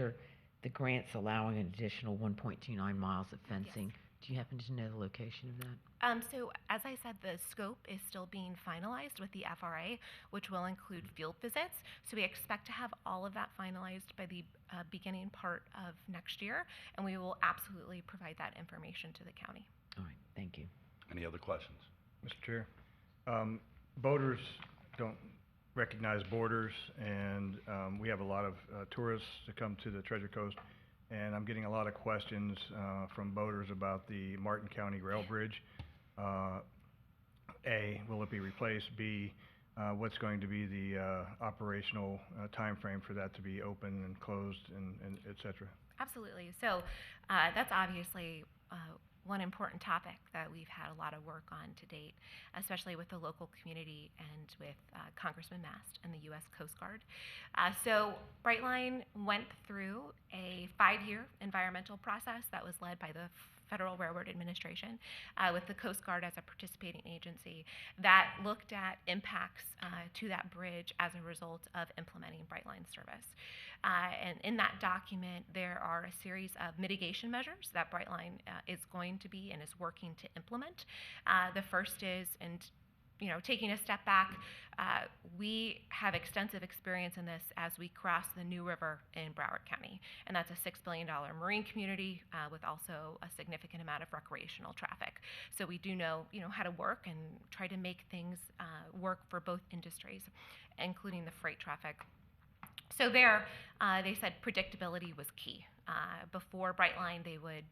the grant's allowing an additional 1.29 miles of fencing. Yes. Do you happen to know the location of that? So as I said, the scope is still being finalized with the FRA, which will include field visits. So we expect to have all of that finalized by the beginning part of next year, and we will absolutely provide that information to the county. All right, thank you. Any other questions? Mr. Chair, boaters don't recognize borders, and we have a lot of tourists that come to the Treasure Coast, and I'm getting a lot of questions from boaters about the Martin County Rail Bridge. A, will it be replaced? B, what's going to be the operational time frame for that to be open and closed, and et cetera? Absolutely. So that's obviously one important topic that we've had a lot of work on to date, especially with the local community and with Congressman Mast and the U.S. Coast Guard. So Brightline went through a 5-year environmental process that was led by the Federal Railroad Administration with the Coast Guard as a participating agency that looked at impacts to that bridge as a result of implementing Brightline service. And in that document, there are a series of mitigation measures that Brightline is going to be and is working to implement. The first is, and taking a step back, we have extensive experience in this as we cross the New River in Broward County, and that's a $6 billion marine community with also a significant amount of recreational traffic. So we do know, how to work and try to make things work for both industries, including the freight traffic. So there, they said predictability was key. Before Brightline, they would,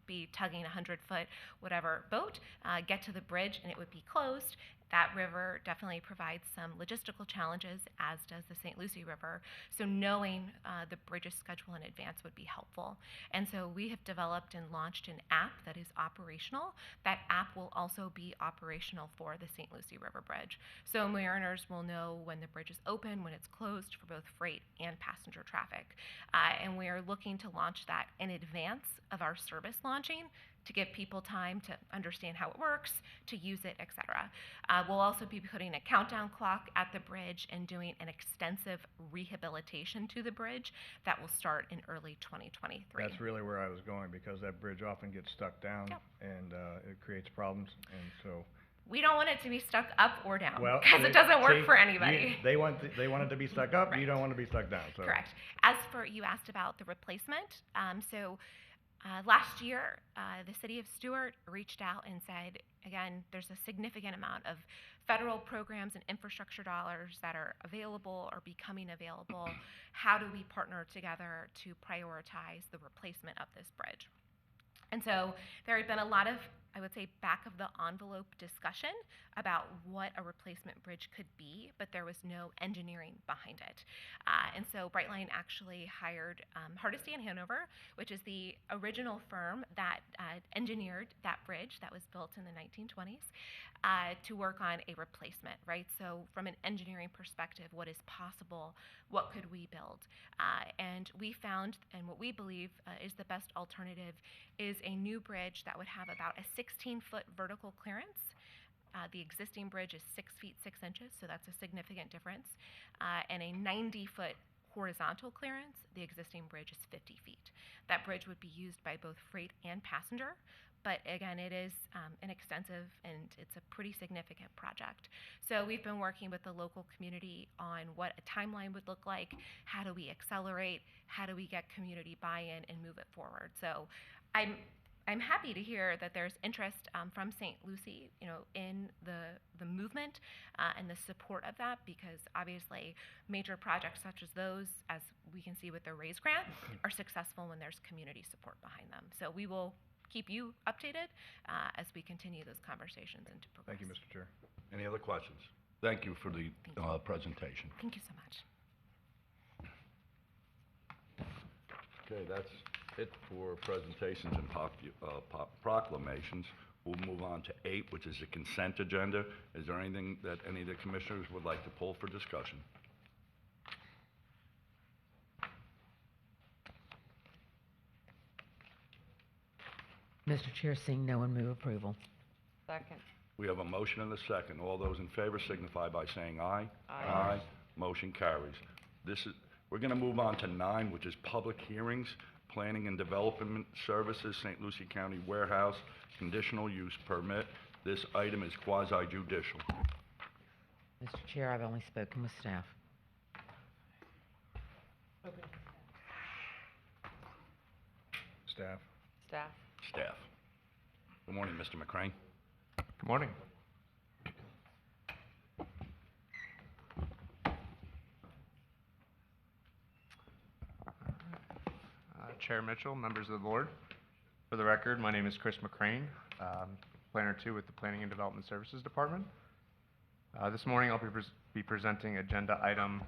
be tugging a 100-foot whatever boat, get to the bridge, and it would be closed. That river definitely provides some logistical challenges, as does the St. Lucie River. So knowing the bridge's schedule in advance would be helpful. And so we have developed and launched an app that is operational. That app will also be operational for the St. Lucie River Bridge. So mariners will know when the bridge is open, when it's closed for both freight and passenger traffic. And we are looking to launch that in advance of our service launching, to give people time to understand how it works, to use it, etc. We'll also be putting a countdown clock at the bridge and doing an extensive rehabilitation to the bridge that will start in early 2023. That's really where I was going, because that bridge often gets stuck down, and it creates problems, and so. We don't want it to be stuck up or down, Well, because it doesn't work for anybody. They want it to be stuck up. You don't want to be stuck down. So. Correct. As for, you asked about the replacement. Last year, the city of Stuart reached out and said, again, there's a significant amount of federal programs and infrastructure dollars that are available or becoming available. How do we partner together to prioritize the replacement of this bridge? And so there had been a lot of, I would say, back of the envelope discussion about what a replacement bridge could be, but there was no engineering behind it. And so Brightline actually hired Hardesty and Hanover, which is the original firm that engineered that bridge that was built in the 1920s, to work on a replacement, right? So from an engineering perspective, what is possible? What could we build? And we found, and what we believe is the best alternative, is a new bridge that would have about a 16-foot vertical clearance. The existing bridge is 6 feet 6 inches, so that's a significant difference, and a 90-foot horizontal clearance. The existing bridge is 50 feet. That bridge would be used by both freight and passenger, but again, it is an extensive and it's a pretty significant project. So we've been working with the local community on what a timeline would look like, how do we accelerate, how do we get community buy-in and move it forward. So I'm happy to hear that there's interest from St. Lucie, in the movement and the support of that, because obviously major projects such as those, as we can see with the RAISE grant, are successful when there's community support behind them. So we will keep you updated as we continue those conversations and to progress. Thank you, Mr. Chair. Any other questions? Thank you for the presentation. Thank you so much. Okay, that's it for presentations and proclamations. We'll move on to 8, which is the consent agenda. Is there anything that any of the commissioners would like to pull for discussion? Mr. Chair, seeing no one, move approval. Second. We have a motion and a second. All those in favor signify by saying aye. Aye. Motion carries. We're going to move on to 9, which is public hearings, planning and development services, St. Lucie County Warehouse, conditional use permit. This item is quasi-judicial. Mr. Chair, I've only spoken with staff. Staff. Staff. Staff. Good morning, Mr. McCrane. Good morning. Chair Mitchell, members of the board. For the record, my name is Chris McCrane, Planner 2 with the Planning and Development Services Department. This morning I'll be presenting agenda item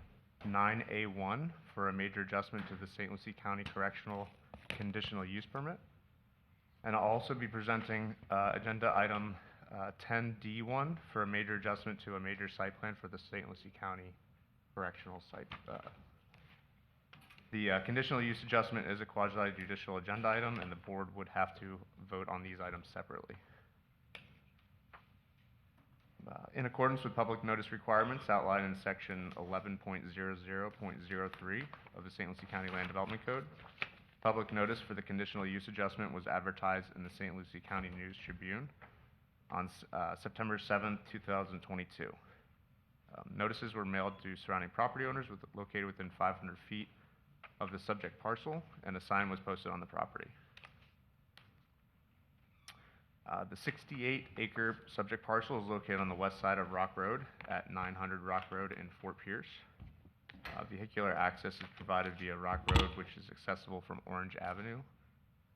9A1 for a major adjustment to the St. Lucie County Correctional Conditional Use Permit. And I'll also be presenting agenda item 10D1 for a major adjustment to a major site plan for the St. Lucie County Correctional Site. The conditional use adjustment is a quasi-judicial agenda item, and the board would have to vote on these items separately. In accordance with public notice requirements outlined in section 11.00.03 of the St. Lucie County Land Development Code, public notice for the conditional use adjustment was advertised in the St. Lucie County News Tribune on September 7th, 2022. Notices were mailed to surrounding property owners located within 500 feet of the subject parcel, and a sign was posted on the property. The 68-acre subject parcel is located on the west side of Rock Road at 900 Rock Road in Fort Pierce. Vehicular access is provided via Rock Road, which is accessible from Orange Avenue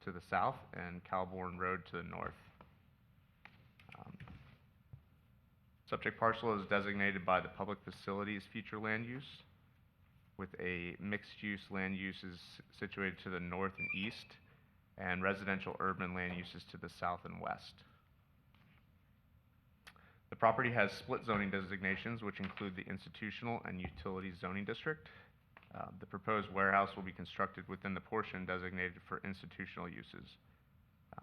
to the south and Calbourne Road to the north. Subject parcel is designated by the public facilities future land use, with a mixed-use land uses situated to the north and east, and residential urban land uses to the south and west. The property has split zoning designations, which include the institutional and utility zoning district. The proposed warehouse will be constructed within the portion designated for institutional uses.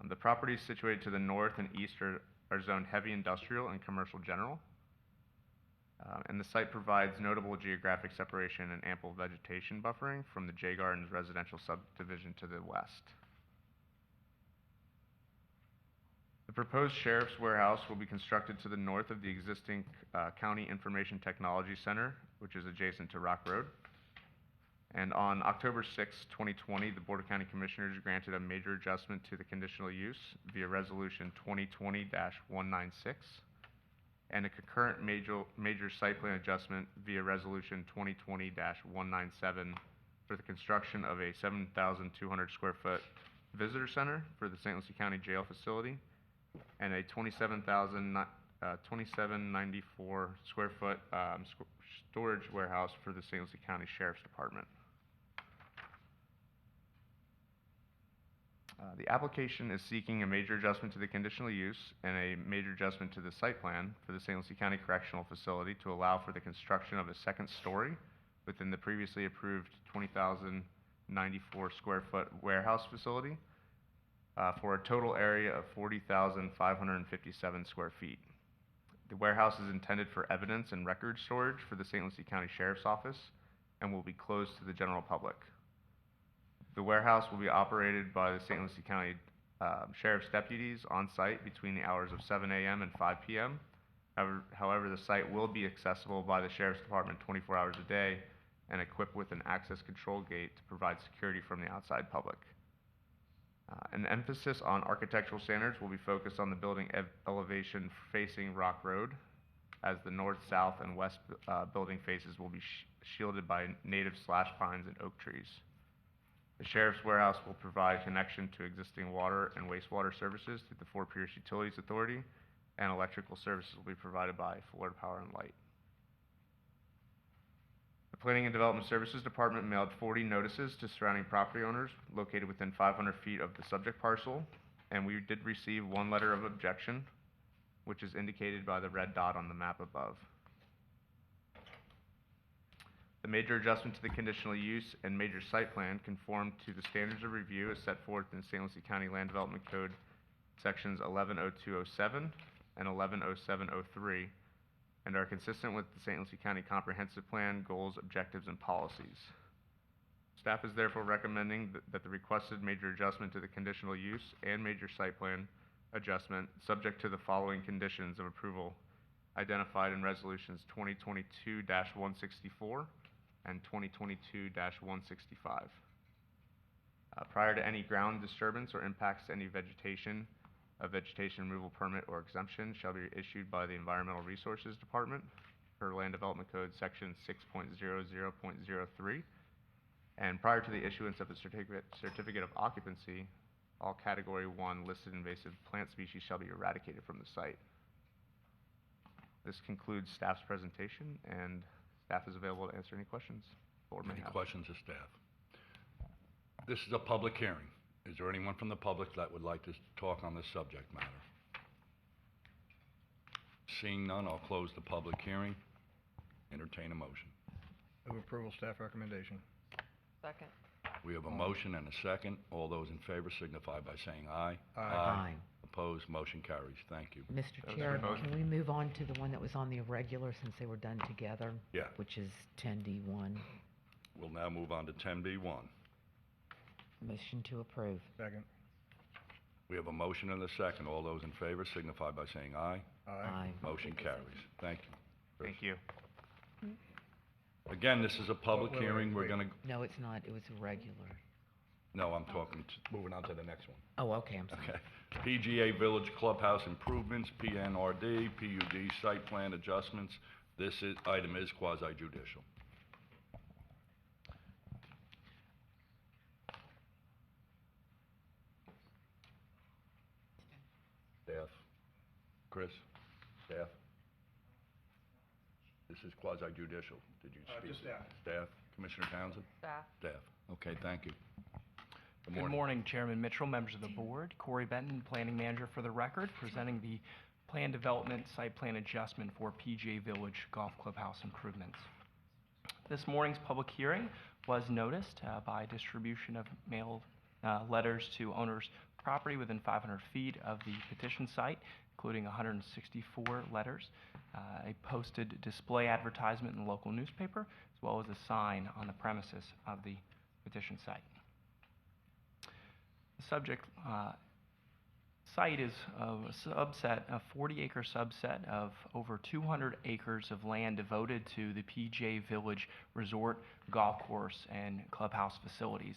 The properties situated to the north and east are zoned heavy industrial and commercial general. And the site provides notable geographic separation and ample vegetation buffering from the J Gardens residential subdivision to the west. The proposed sheriff's warehouse will be constructed to the north of the existing County Information Technology Center, which is adjacent to Rock Road. And on October 6, 2020, the Board of County Commissioners granted a major adjustment to the conditional use via Resolution 2020-196 and a concurrent major site plan adjustment via Resolution 2020-197 for the construction of a 7,200 square foot visitor center for the St. Lucie County Jail facility and a 2794 square foot storage warehouse for the St. Lucie County Sheriff's Department. The application is seeking a major adjustment to the conditional use and a major adjustment to the site plan for the St. Lucie County Correctional Facility to allow for the construction of a second story within the previously approved 20,094 square foot warehouse facility for a total area of 40,557 square feet. The warehouse is intended for evidence and record storage for the St. Lucie County Sheriff's Office and will be closed to the general public. The warehouse will be operated by the St. Lucie County Sheriff's deputies on site between the hours of 7 a.m. and 5 p.m. However, the site will be accessible by the Sheriff's Department 24 hours a day and equipped with an access control gate to provide security from the outside public. An emphasis on architectural standards will be focused on the building elevation facing Rock Road, as the north, south, and west building faces will be shielded by native slash pines and oak trees. The Sheriff's Warehouse will provide connection to existing water and wastewater services through the Fort Pierce Utilities Authority, and electrical services will be provided by Florida Power and Light. The Planning and Development Services Department mailed 40 notices to surrounding property owners located within 500 feet of the subject parcel, and we did receive one letter of objection, which is indicated by the red dot on the map above. The major adjustment to the conditional use and major site plan conform to the standards of review as set forth in St. Lucie County Land Development Code sections 110207 and 110703, and are consistent with the St. Lucie County Comprehensive Plan, goals, objectives, and policies. Staff is therefore recommending that the requested major adjustment to the conditional use and major site plan adjustment, subject to the following conditions of approval identified in resolutions 2022-164 and 2022-165. Prior to any ground disturbance or impacts to any vegetation, a vegetation removal permit or exemption shall be issued by the Environmental Resources Department per Land Development Code section 6.00.03. And prior to the issuance of the certificate of occupancy, all Category 1 listed invasive plant species shall be eradicated from the site. This concludes staff's presentation, and staff is available to answer any questions the board may have. Any questions of staff? This is a public hearing. Is there anyone from the public that would like to talk on this subject matter? Seeing none, I'll close the public hearing. Entertain a motion. Move approval, staff recommendation. Second. We have a motion and a second. All those in favor signify by saying aye. Aye. Opposed, motion carries. Thank you. Mr. Chair, can we move on to the one that was on the irregular since they were done together? Yeah. Which is 10D1. We'll now move on to 10B1. Motion to approve. Second. We have a motion and a second. All those in favor signify by saying aye. Aye. Motion carries. Thank you. Thank you. Again, this is a public Wait, hearing. We're going to, No, it's not. It was irregular. no, I'm talking, moving on to the next one. Oh, okay, I'm sorry. Okay. PGA Village Clubhouse Improvements, PNRD, PUD Site Plan Adjustments. This item is quasi judicial. Chris? Staff? This is quasi judicial. Did you speak? Just staff. Staff? Commissioner Townsend? Staff. Staff. Okay, thank you. Good morning, Chairman Mitchell, members of the board. Corey Benton, Planning Manager for the record, presenting the Plan Development Site Plan Adjustment for PGA Village Golf Clubhouse improvements. This morning's public hearing was noticed by distribution of mailed letters to owners' property within 500 feet of the petition site, including 164 letters, a posted display advertisement in the local newspaper, as well as a sign on the premises of the petition site. The subject site is a 40-acre subset of over 200 acres of land devoted to the PGA Village Resort Golf Course and Clubhouse facilities.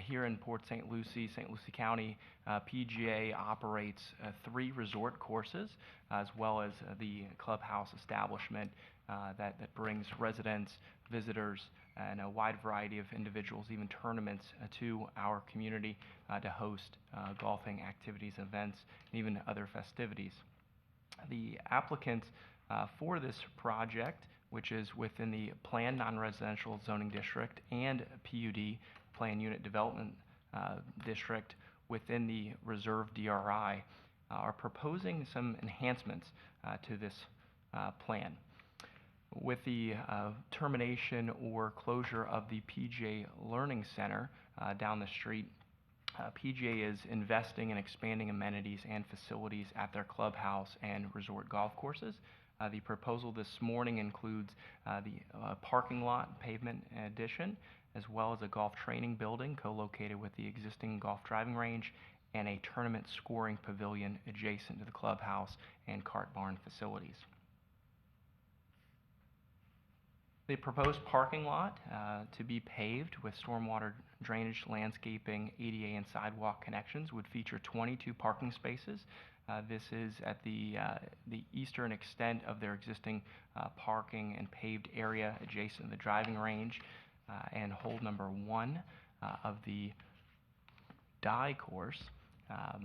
Here in Port St. Lucie County, PGA operates 3 resort courses, as well as the clubhouse establishment that brings residents, visitors, and a wide variety of individuals, even tournaments, to our community to host golfing activities, events, and even other festivities. The applicant for this project, which is within the Planned Non-Residential Zoning District and PUD, Planned Unit Development District within the Reserve DRI, are proposing some enhancements to this plan. With the termination or closure of the PGA Learning Center down the street, PGA is investing in expanding amenities and facilities at their clubhouse and resort golf courses. The proposal this morning includes the parking lot pavement addition, as well as a golf training building co-located with the existing golf driving range and a tournament scoring pavilion adjacent to the clubhouse and cart barn facilities. The proposed parking lot to be paved with stormwater drainage, landscaping, ADA, and sidewalk connections would feature 22 parking spaces. This is at the eastern extent of their existing parking and paved area adjacent to the driving range, and hole number 1 of the die course. I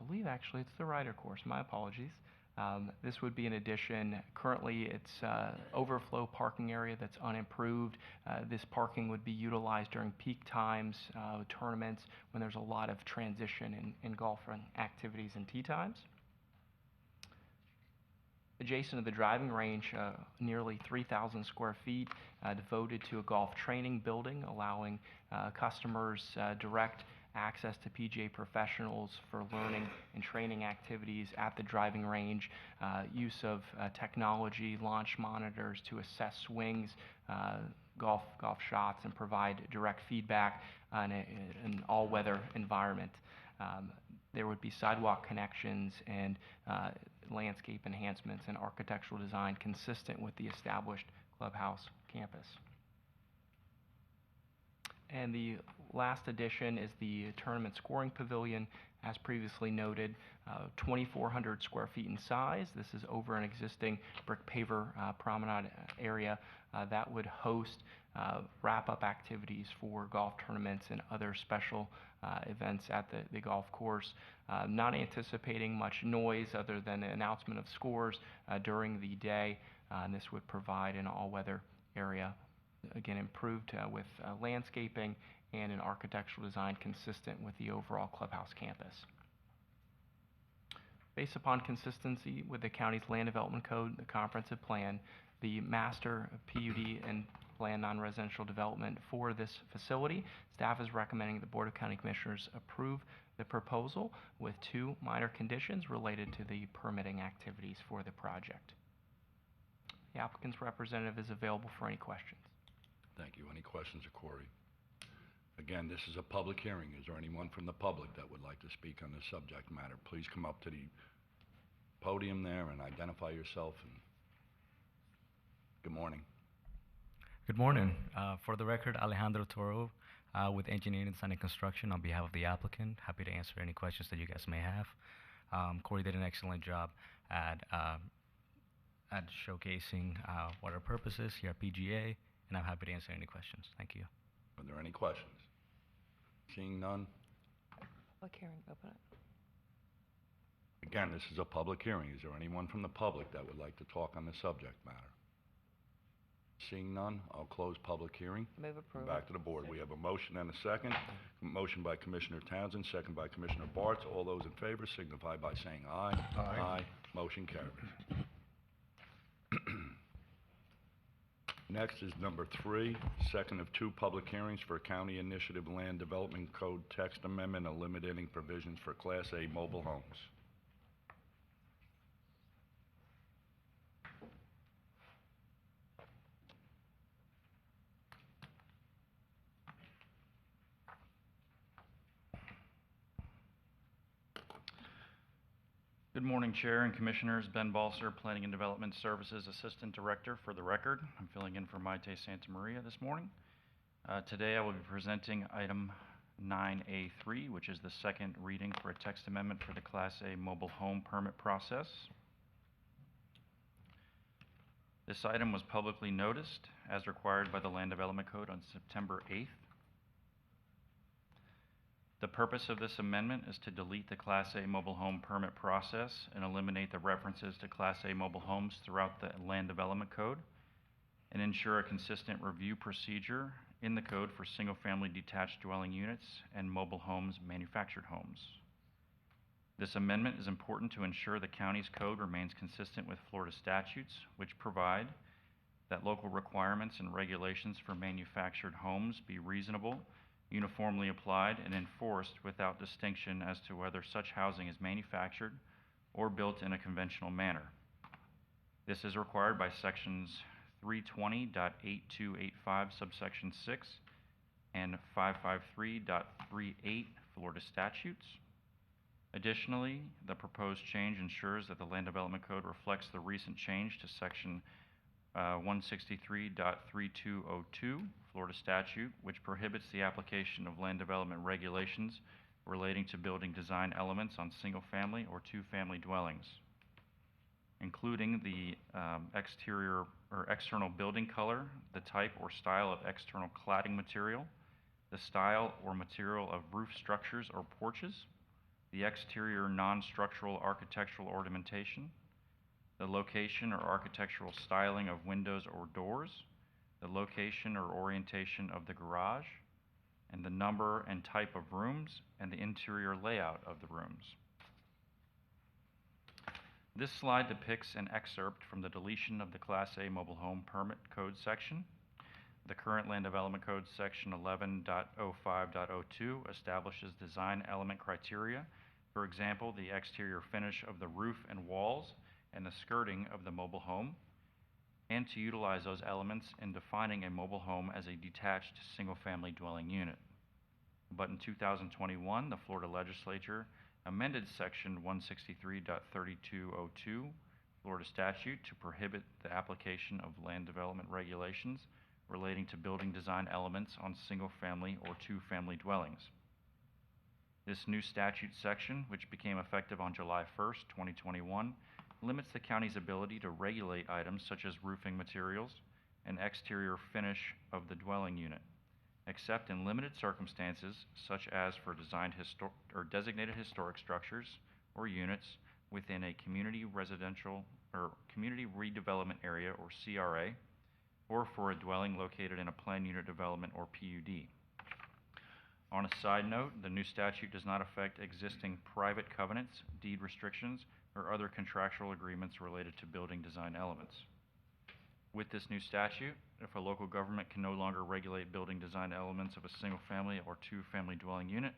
believe actually it's the Ryder course, my apologies. This would be an addition. Currently, it's overflow parking area that's unimproved. This parking would be utilized during peak times, tournaments, when there's a lot of transition in golf activities and tee times. Adjacent to the driving range, nearly 3,000 square feet devoted to a golf training building, allowing customers direct access to PGA professionals for learning and training activities at the driving range, use of technology, launch monitors to assess swings, golf shots, and provide direct feedback in an all-weather environment. There would be sidewalk connections and landscape enhancements and architectural design consistent with the established clubhouse campus. And the last addition is the tournament scoring pavilion, as previously noted, 2,400 square feet in size. This is over an existing brick paver promenade area that would host wrap-up activities for golf tournaments and other special events at the golf course. Not anticipating much noise other than the announcement of scores during the day, and this would provide an all-weather area, again improved with landscaping and an architectural design consistent with the overall clubhouse campus. Based upon consistency with the county's land development code, the comprehensive plan, the master PUD and planned non-residential development for this facility, staff is recommending the Board of County Commissioners approve the proposal with 2 minor conditions related to the permitting activities for the project. The applicant's representative is available for any questions. Thank you. Any questions of Corey? Again, this is a public hearing. Is there anyone from the public that would like to speak on this subject matter? Please come up to the podium there and identify yourself. And good morning. Good morning. For the record, Alejandro Toro with Engineering, Design, and Construction on behalf of the applicant. Happy to answer any questions that you guys may have. Corey did an excellent job at showcasing what our purpose is here at PGA, and I'm happy to answer any questions. Thank you. Are there any questions? Seeing none? Public hearing, open it. Again, this is a public hearing. Is there anyone from the public that would like to talk on the subject matter? Seeing none, I'll close public hearing. Move approval. Back to the board. We have a motion and a second. Motion by Commissioner Townsend, second by Commissioner Bartz. All those in favor signify by saying aye. Aye. Motion carries. Next is number 3, second of 2 public hearings for County Initiative Land Development Code text amendment eliminating provisions for Class A mobile homes. Good morning, Chair and Commissioners. Ben Balser, Planning and Development Services Assistant Director. For the record, I'm filling in for Maite Santa Maria this morning. Today I will be presenting item 9A3, which is the second reading for a text amendment for the Class A mobile home permit process. This item was publicly noticed as required by the Land Development Code on September 8th. The purpose of this amendment is to delete the Class A mobile home permit process and eliminate the references to Class A mobile homes throughout the Land Development Code and ensure a consistent review procedure in the code for single-family detached dwelling units and mobile homes, manufactured homes. This amendment is important to ensure the county's code remains consistent with Florida statutes, which provide that local requirements and regulations for manufactured homes be reasonable, uniformly applied, and enforced without distinction as to whether such housing is manufactured or built in a conventional manner. This is required by sections 320.8285 subsection 6 and 553.38 Florida statutes. Additionally, the proposed change ensures that the Land Development Code reflects the recent change to section 163.3202 Florida statute, which prohibits the application of land development regulations relating to building design elements on single-family or two-family dwellings, including the exterior or external building color, the type or style of external cladding material, the style or material of roof structures or porches, the exterior non-structural architectural ornamentation, the location or architectural styling of windows or doors, the location or orientation of the garage, and the number and type of rooms and the interior layout of the rooms. This slide depicts an excerpt from the deletion of the Class A mobile home permit code section. The current Land Development Code section 11.05.02 establishes design element criteria. For example, the exterior finish of the roof and walls and the skirting of the mobile home, and to utilize those elements in defining a mobile home as a detached single-family dwelling unit. But in 2021, the Florida Legislature amended section 163.3202 Florida statute to prohibit the application of land development regulations relating to building design elements on single-family or two-family dwellings. This new statute section, which became effective on July 1st, 2021, limits the county's ability to regulate items such as roofing materials and exterior finish of the dwelling unit, except in limited circumstances such as for designated historic structures or units within a community residential or community redevelopment area or CRA, or for a dwelling located in a planned unit development or PUD. On a side note, the new statute does not affect existing private covenants, deed restrictions, or other contractual agreements related to building design elements. With this new statute, if a local government can no longer regulate building design elements of a single-family or two-family dwelling unit,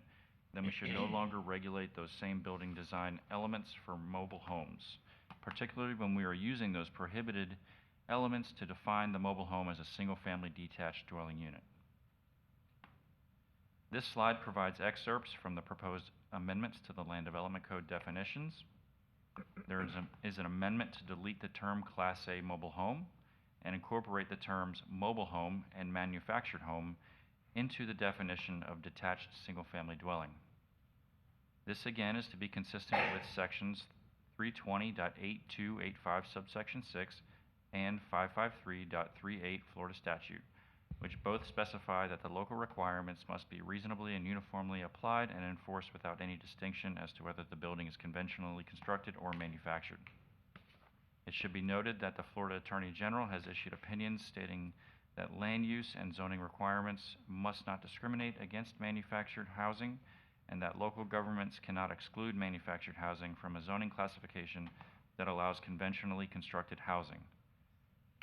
then we should no longer regulate those same building design elements for mobile homes, particularly when we are using those prohibited elements to define the mobile home as a single-family detached dwelling unit. This slide provides excerpts from the proposed amendments to the Land Development Code definitions. There is an amendment to delete the term Class A mobile home and incorporate the terms mobile home and manufactured home into the definition of detached single-family dwelling. This again is to be consistent with sections 320.8285 subsection 6 and 553.38 Florida statute, which both specify that the local requirements must be reasonably and uniformly applied and enforced without any distinction as to whether the building is conventionally constructed or manufactured. It should be noted that the Florida Attorney General has issued opinions stating that land use and zoning requirements must not discriminate against manufactured housing, and that local governments cannot exclude manufactured housing from a zoning classification that allows conventionally constructed housing.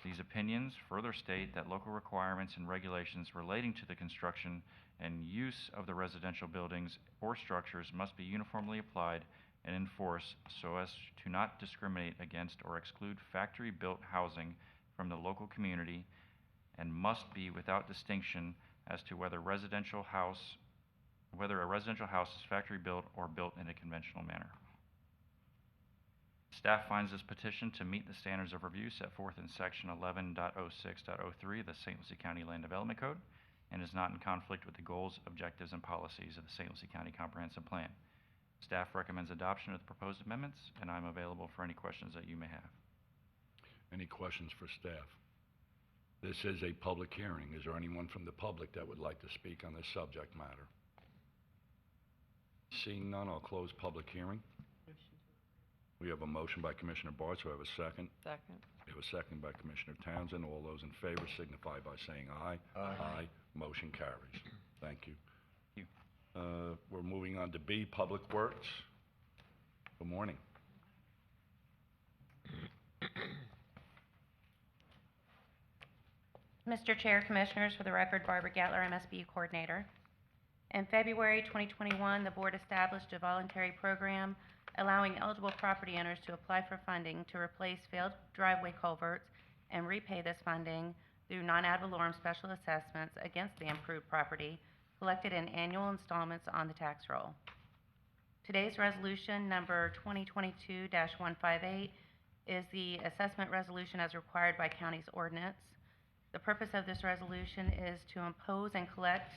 These opinions further state that local requirements and regulations relating to the construction and use of the residential buildings or structures must be uniformly applied and enforced so as to not discriminate against or exclude factory-built housing from the local community, and must be without distinction as to whether a residential house is factory-built or built in a conventional manner. Staff finds this petition to meet the standards of review set forth in Section 11.06.03 of the St. Lucie County Land Development Code and is not in conflict with the goals, objectives, and policies of the St. Lucie County Comprehensive Plan. Staff recommends adoption of the proposed amendments, and I'm available for any questions that you may have. Any questions for staff? This is a public hearing. Is there anyone from the public that would like to speak on this subject matter? Seeing none, I'll close public hearing. We have a motion by Commissioner Bartz. Do I have a second? Second. We have a second by Commissioner Townsend. All those in favor signify by saying aye. Aye. Motion carries. Thank you. Thank We're moving on to B, Public Works. Good morning. Mr. Chair, Commissioners, for the record, Barbara Gatler, MSBU Coordinator. In February 2021, the Board established a voluntary program allowing eligible property owners to apply for funding to replace failed driveway culverts and repay this funding through non-ad valorem special assessments against the improved property collected in annual installments on the tax roll. Today's resolution, number 2022-158, is the assessment resolution as required by county's ordinance. The purpose of this resolution is to impose and collect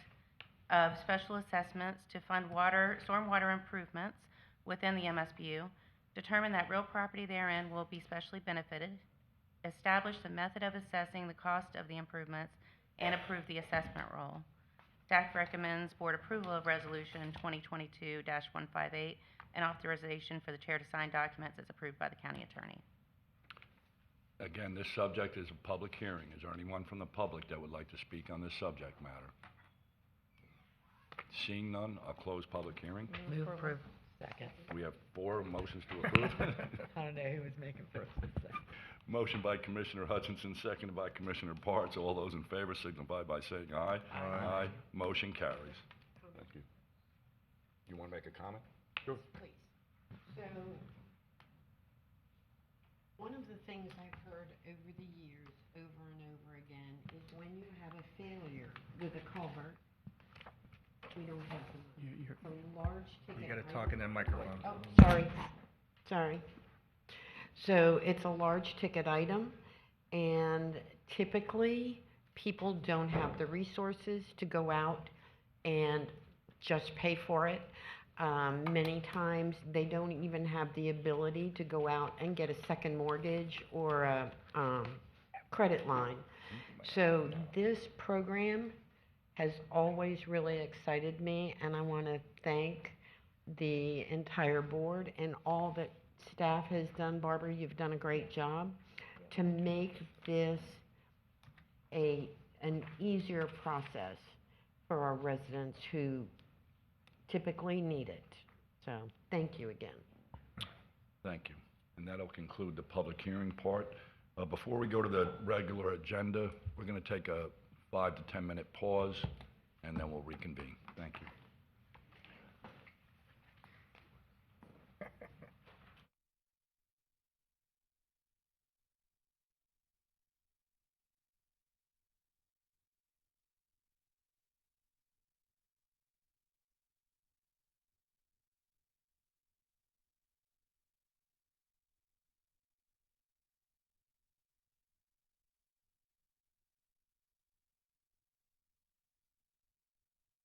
of special assessments to fund stormwater improvements within the MSBU, determine that real property therein will be specially benefited, establish the method of assessing the cost of the improvements, and approve the assessment roll. Staff recommends board approval of resolution 2022-158 and authorization for the chair to sign documents as approved by the county attorney. Again, this subject is a public hearing. Is there anyone from the public that would like to speak on this subject matter? Seeing none, I'll close public hearing. Move approve. Second. We have 4 motions to approve. I don't know who was making first and second. Motion by Commissioner Hutchinson, seconded by Commissioner Parts. All those in favor signify by saying aye. Aye. Motion carries. Thank you. You want to make a comment? Sure. Please. So, one of the things I've heard over the years, over and over again, is when you have a failure with a culvert, we don't have the money. From large ticket. You gotta talk in that microphone. Oh, sorry. So it's a large ticket item, and typically, people don't have the resources to go out and just pay for it. Many times, they don't even have the ability to go out and get a second mortgage or a credit line. So this program has always really excited me, and I want to thank the entire board and all that staff has done. Barbara, you've done a great job to make this an easier process for our residents who typically need it. So, thank you again. Thank you. And that'll conclude the public hearing part. Before we go to the regular agenda, we're going to take a 5 to 10 minute pause, and then we'll reconvene. Thank you.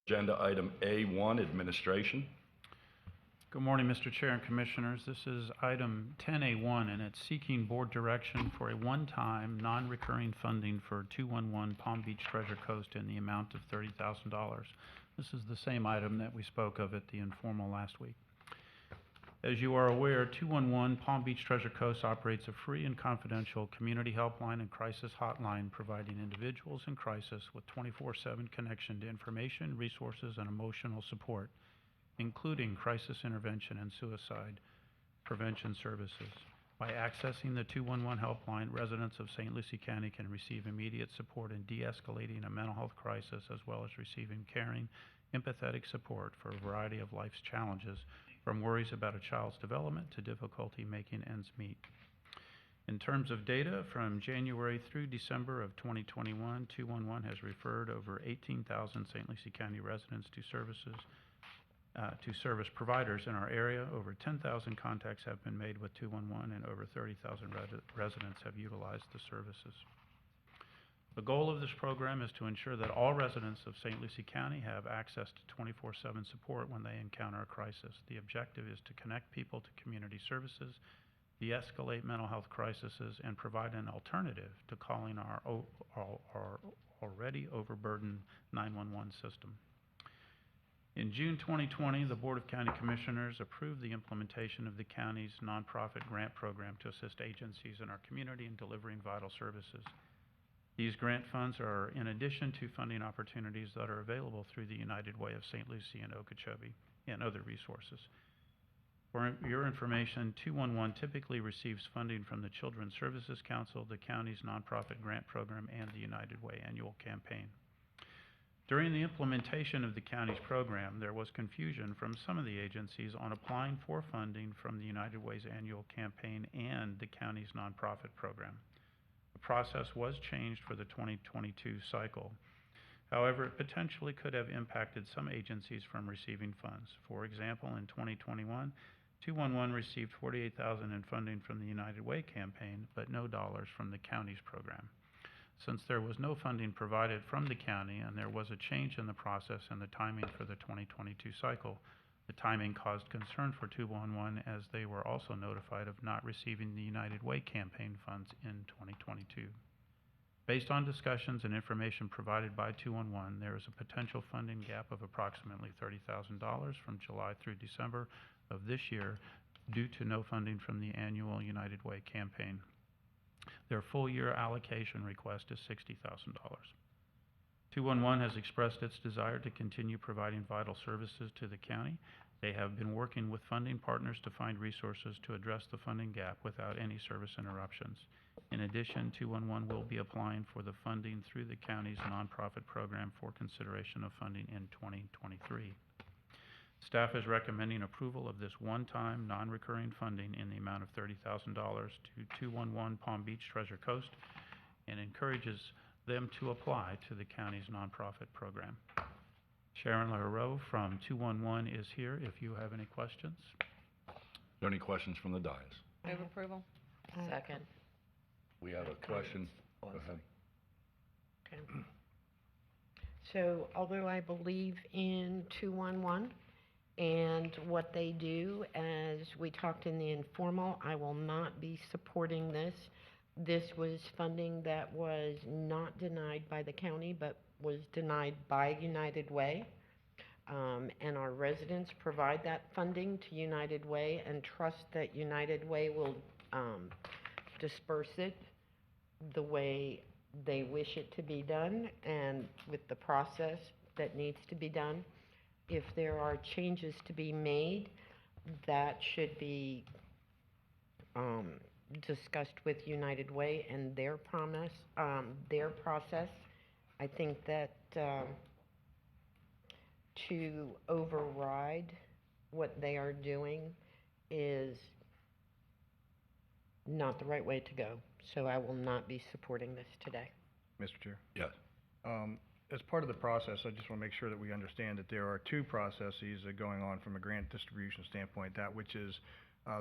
Agenda item A1, administration. Good morning, Mr. Chair and Commissioners. This is item 10A1, and it's seeking board direction for a one-time, non-recurring funding for 211 Palm Beach Treasure Coast in the amount of $30,000. This is the same item that we spoke of at the informal last week. As you are aware, 211 Palm Beach Treasure Coast operates a free and confidential community helpline and crisis hotline, providing individuals in crisis with 24/7 connection to information, resources, and emotional support, including crisis intervention and suicide prevention services. By accessing the 211 helpline, residents of St. Lucie County can receive immediate support in de-escalating a mental health crisis, as well as receiving caring, empathetic support for a variety of life's challenges, from worries about a child's development to difficulty making ends meet. In terms of data, from January through December of 2021, 211 has referred over 18,000 St. Lucie County residents to service providers in our area. Over 10,000 contacts have been made with 211, and over 30,000 residents have utilized the services. The goal of this program is to ensure that all residents of St. Lucie County have access to 24/7 support when they encounter a crisis. The objective is to connect people to community services, de-escalate mental health crises, and provide an alternative to calling our already overburdened 911 system. In June 2020, the Board of County Commissioners approved the implementation of the county's nonprofit grant program to assist agencies in our community in delivering vital services. These grant funds are in addition to funding opportunities that are available through the United Way of St. Lucie and Okeechobee and other resources. For your information, 211 typically receives funding from the Children's Services Council, the county's nonprofit grant program, and the United Way annual campaign. During the implementation of the county's program, there was confusion from some of the agencies on applying for funding from the United Way's annual campaign and the county's nonprofit program. The process was changed for the 2022 cycle. However, it potentially could have impacted some agencies from receiving funds. For example, in 2021, 211 received $48,000 in funding from the United Way campaign, but no dollars from the county's program. Since there was no funding provided from the county and there was a change in the process and the timing for the 2022 cycle, the timing caused concern for 211, as they were also notified of not receiving the United Way campaign funds in 2022. Based on discussions and information provided by 211, there is a potential funding gap of approximately $30,000 from July through December of this year due to no funding from the annual United Way campaign. Their full-year allocation request is $60,000. 211 has expressed its desire to continue providing vital services to the county. They have been working with funding partners to find resources to address the funding gap without any service interruptions. In addition, 211 will be applying for the funding through the county's nonprofit program for consideration of funding in 2023. Staff is recommending approval of this one-time, non-recurring funding in the amount of $30,000 to 211 Palm Beach Treasure Coast and encourages them to apply to the county's nonprofit program. Sharon LaRoe from 211 is here if you have any questions. Are there any questions from the dais? Move approval. Second. We have a question. Go ahead. Okay. So although I believe in 211 and what they do, as we talked in the informal, I will not be supporting this. This was funding that was not denied by the county, but was denied by United Way. And our residents provide that funding to United Way and trust that United Way will disperse it the way they wish it to be done and with the process that needs to be done. If there are changes to be made, that should be discussed with United Way and their process. I think that to override what they are doing is not the right way to go. So I will not be supporting this today. Mr. Chair? Yes. As part of the process, I just want to make sure that we understand that there are two processes that are going on from a grant distribution standpoint. That which is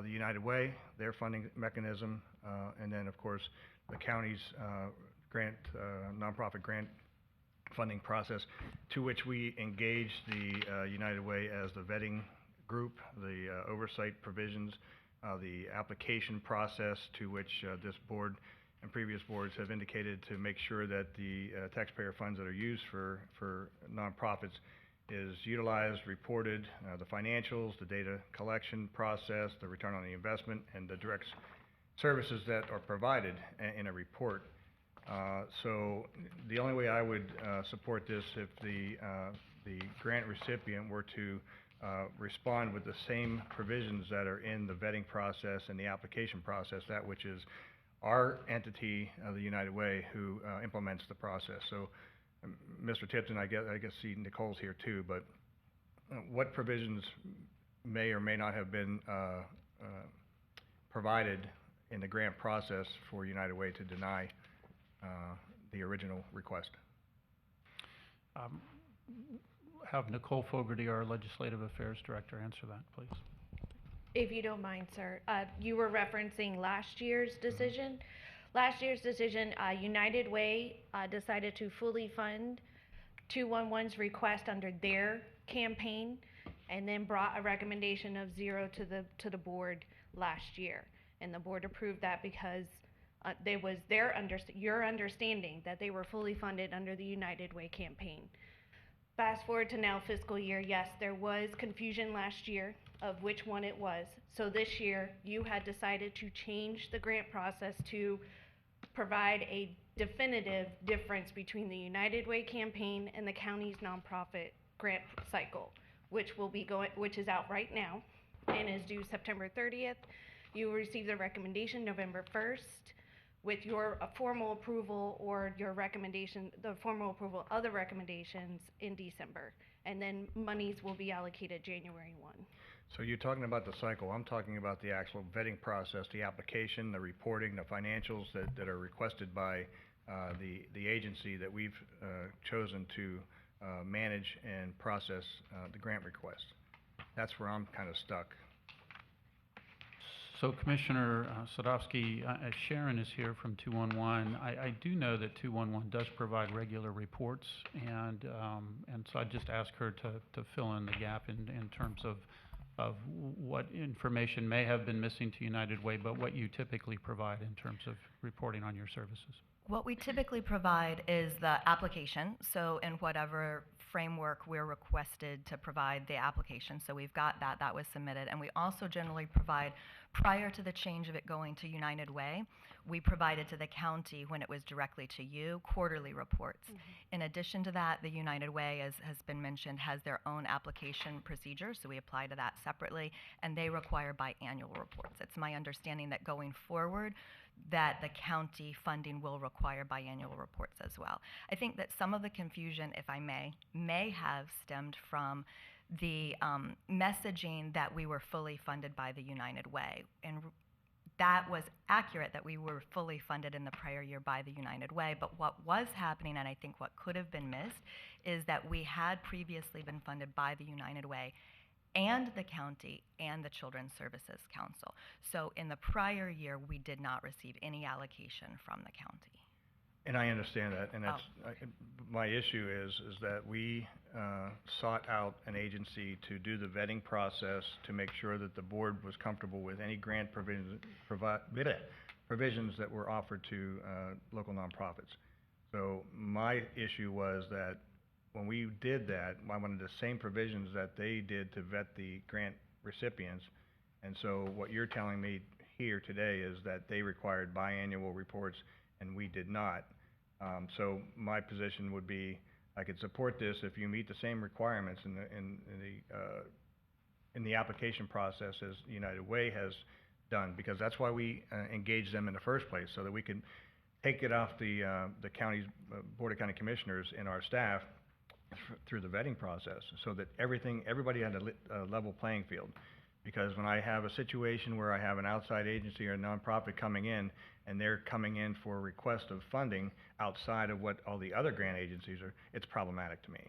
the United Way, their funding mechanism, and then, of course, the county's nonprofit grant funding process, to which we engage the United Way as the vetting group, the oversight provisions, the application process to which this board and previous boards have indicated to make sure that the taxpayer funds that are used for nonprofits is utilized, reported, the financials, the data collection process, the return on the investment, and the direct services that are provided in a report. So the only way I would support this, if the grant recipient were to respond with the same provisions that are in the vetting process and the application process, that which is our entity, the United Way, who implements the process. So, Mr. Tipton, I guess see Nicole's here too, but what provisions may or may not have been provided in the grant process for United Way to deny the original request? Have Nicole Fogarty, our Legislative Affairs Director, answer that, please. If you don't mind, sir, you were referencing last year's decision. Last year's decision, United Way decided to fully fund 211's request under their campaign, and then brought a recommendation of 0 to the board last year, and the board approved that because there was your understanding that they were fully funded under the United Way campaign. Fast forward to now fiscal year, yes, there was confusion last year of which one it was. So this year, you had decided to change the grant process to provide a definitive difference between the United Way campaign and the county's nonprofit grant cycle, which is out right now and is due September 30th. You will receive the recommendation November 1st with your formal approval or your recommendation, the formal approval of the recommendations in December. And then monies will be allocated January 1. So you're talking about the cycle. I'm talking about the actual vetting process, the application, the reporting, the financials that are requested by the agency that we've chosen to manage and process the grant request. That's where I'm kind of stuck. So Commissioner Sadowski, Sharon is here from 211. I do know that 211 does provide regular reports, and so I'd just ask her to fill in the gap in terms of what information may have been missing to United Way, but what you typically provide in terms of reporting on your services. What we typically provide is the application, so in whatever framework we're requested to provide the application. So we've got that was submitted, and we also generally provide, prior to the change of it going to United Way, we provided to the county when it was directly to you, quarterly reports. In addition to that, the United Way, as has been mentioned, has their own application procedure, so we apply to that separately, and they require biannual reports. It's my understanding that going forward, that the county funding will require biannual reports as well. I think that some of the confusion, if I may have stemmed from the messaging that we were fully funded by the United Way. And that was accurate, that we were fully funded in the prior year by the United Way. But what was happening, and I think what could have been missed, is that we had previously been funded by the United Way and the county and the Children's Services Council. So in the prior year, we did not receive any allocation from the county. And I understand that, and that's my issue is that we sought out an agency to do the vetting process to make sure that the board was comfortable with any grant provisions that were offered to local nonprofits. So my issue was that when we did that, I wanted the same provisions that they did to vet the grant recipients. And so what you're telling me here today is that they required biannual reports and we did not. So my position would be, I could support this if you meet the same requirements in the application process as United Way has done, because that's why we engaged them in the first place, so that we could take it off the county's Board of County Commissioners and our staff through the vetting process, so that everybody had a level playing field. Because when I have a situation where I have an outside agency or a nonprofit coming in, and they're coming in for a request of funding outside of what all the other grant agencies are, it's problematic to me.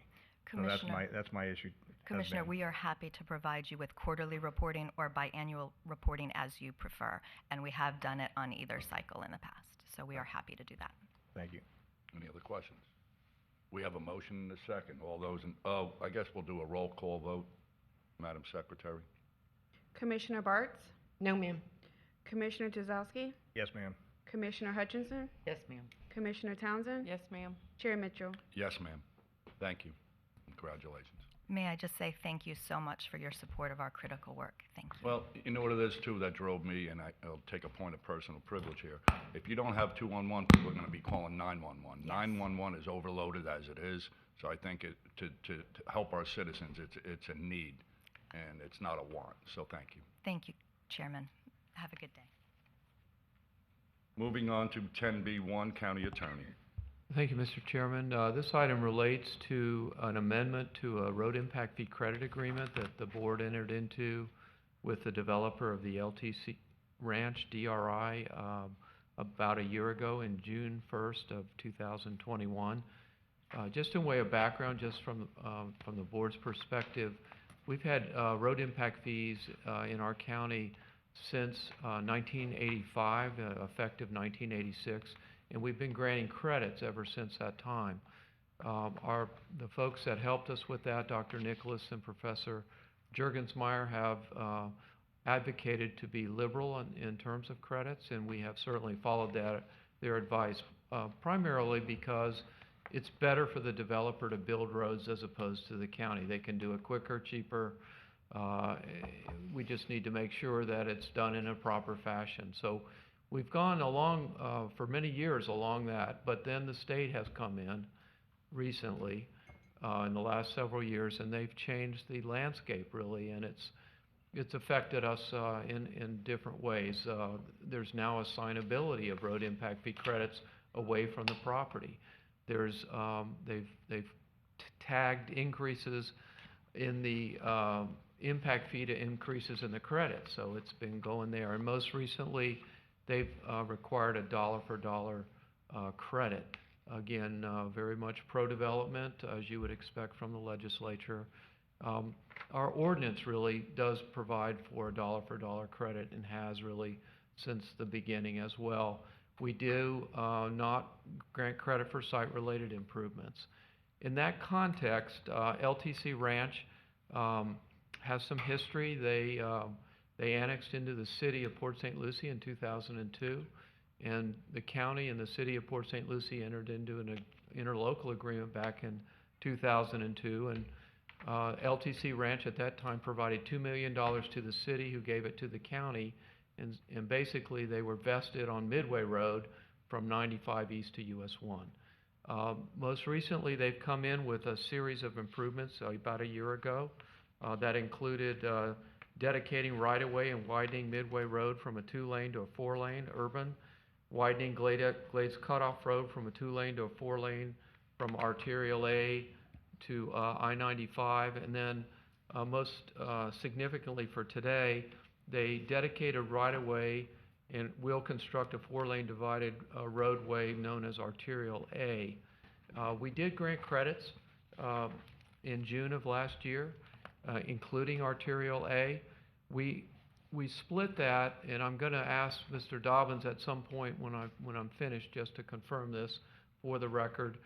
Commissioner, so that's my issue. Commissioner, we are happy to provide you with quarterly reporting or biannual reporting as you prefer, and we have done it on either cycle in the past. So we are happy to do that. Thank you. Any other questions? We have a motion and a second. All those I guess we'll do a roll call vote, Madam Secretary. Commissioner Bartz? No, ma'am. Commissioner Tazowski? Yes, ma'am. Commissioner Hutchinson? Yes, ma'am. Commissioner Townsend? Yes, ma'am. Chair Mitchell? Yes, ma'am. Thank you. Congratulations. May I just say thank you so much for your support of our critical work. Thank you. Well, you know what it is too that drove me, and I'll take a point of personal privilege here. If you don't have 211, people are going to be calling 911. 911 is overloaded as it is, so I think to help our citizens, it's a need, and it's not a want. So thank you. Thank you, Chairman. Have a good day. Moving on to 10B1, County Attorney. Thank you, Mr. Chairman. This item relates to an amendment to a road impact fee credit agreement that the board entered into with the developer of the LTC Ranch, DRI, about a year ago in June 1st of 2021. Just in way of background, just from the board's perspective, we've had road impact fees in our county since 1985, effective 1986. And we've been granting credits ever since that time. The folks that helped us with that, Dr. Nicholas and Professor Juergensmeyer, have advocated to be liberal in terms of credits, and we have certainly followed their advice, primarily because it's better for the developer to build roads as opposed to the county. They can do it quicker, cheaper. We just need to make sure that it's done in a proper fashion. So we've gone along for many years along that, but then the state has come in recently in the last several years, and they've changed the landscape really, and it's affected us in different ways. There's now assignability of road impact fee credits away from the property. They've tagged increases in the impact fee to increases in the credit, so it's been going there. And most recently, they've required a dollar-for-dollar credit. Again, very much pro-development, as you would expect from the legislature. Our ordinance really does provide for a dollar-for-dollar credit and has really since the beginning as well. We do not grant credit for site-related improvements. In that context, LTC Ranch has some history. They annexed into the city of Port St. Lucie in 2002, and the county and the city of Port St. Lucie entered into an interlocal agreement back in 2002, and LTC Ranch at that time provided $2 million to the city, who gave it to the county, and basically they were vested on Midway Road from 95 East to US 1. Most recently, they've come in with a series of improvements about a year ago that included dedicating right-of-way and widening Midway Road from a 2-lane to a 4-lane urban, widening Glades Cutoff Road from a 2-lane to a 4-lane from Arterial A to I-95, and then most significantly for today, they dedicated right-of-way and will construct a 4-lane divided roadway known as Arterial A. We did grant credits in June of last year, including Arterial A. We split that, and I'm going to ask Mr. Dobbins at some point when I'm finished just to confirm this for the record.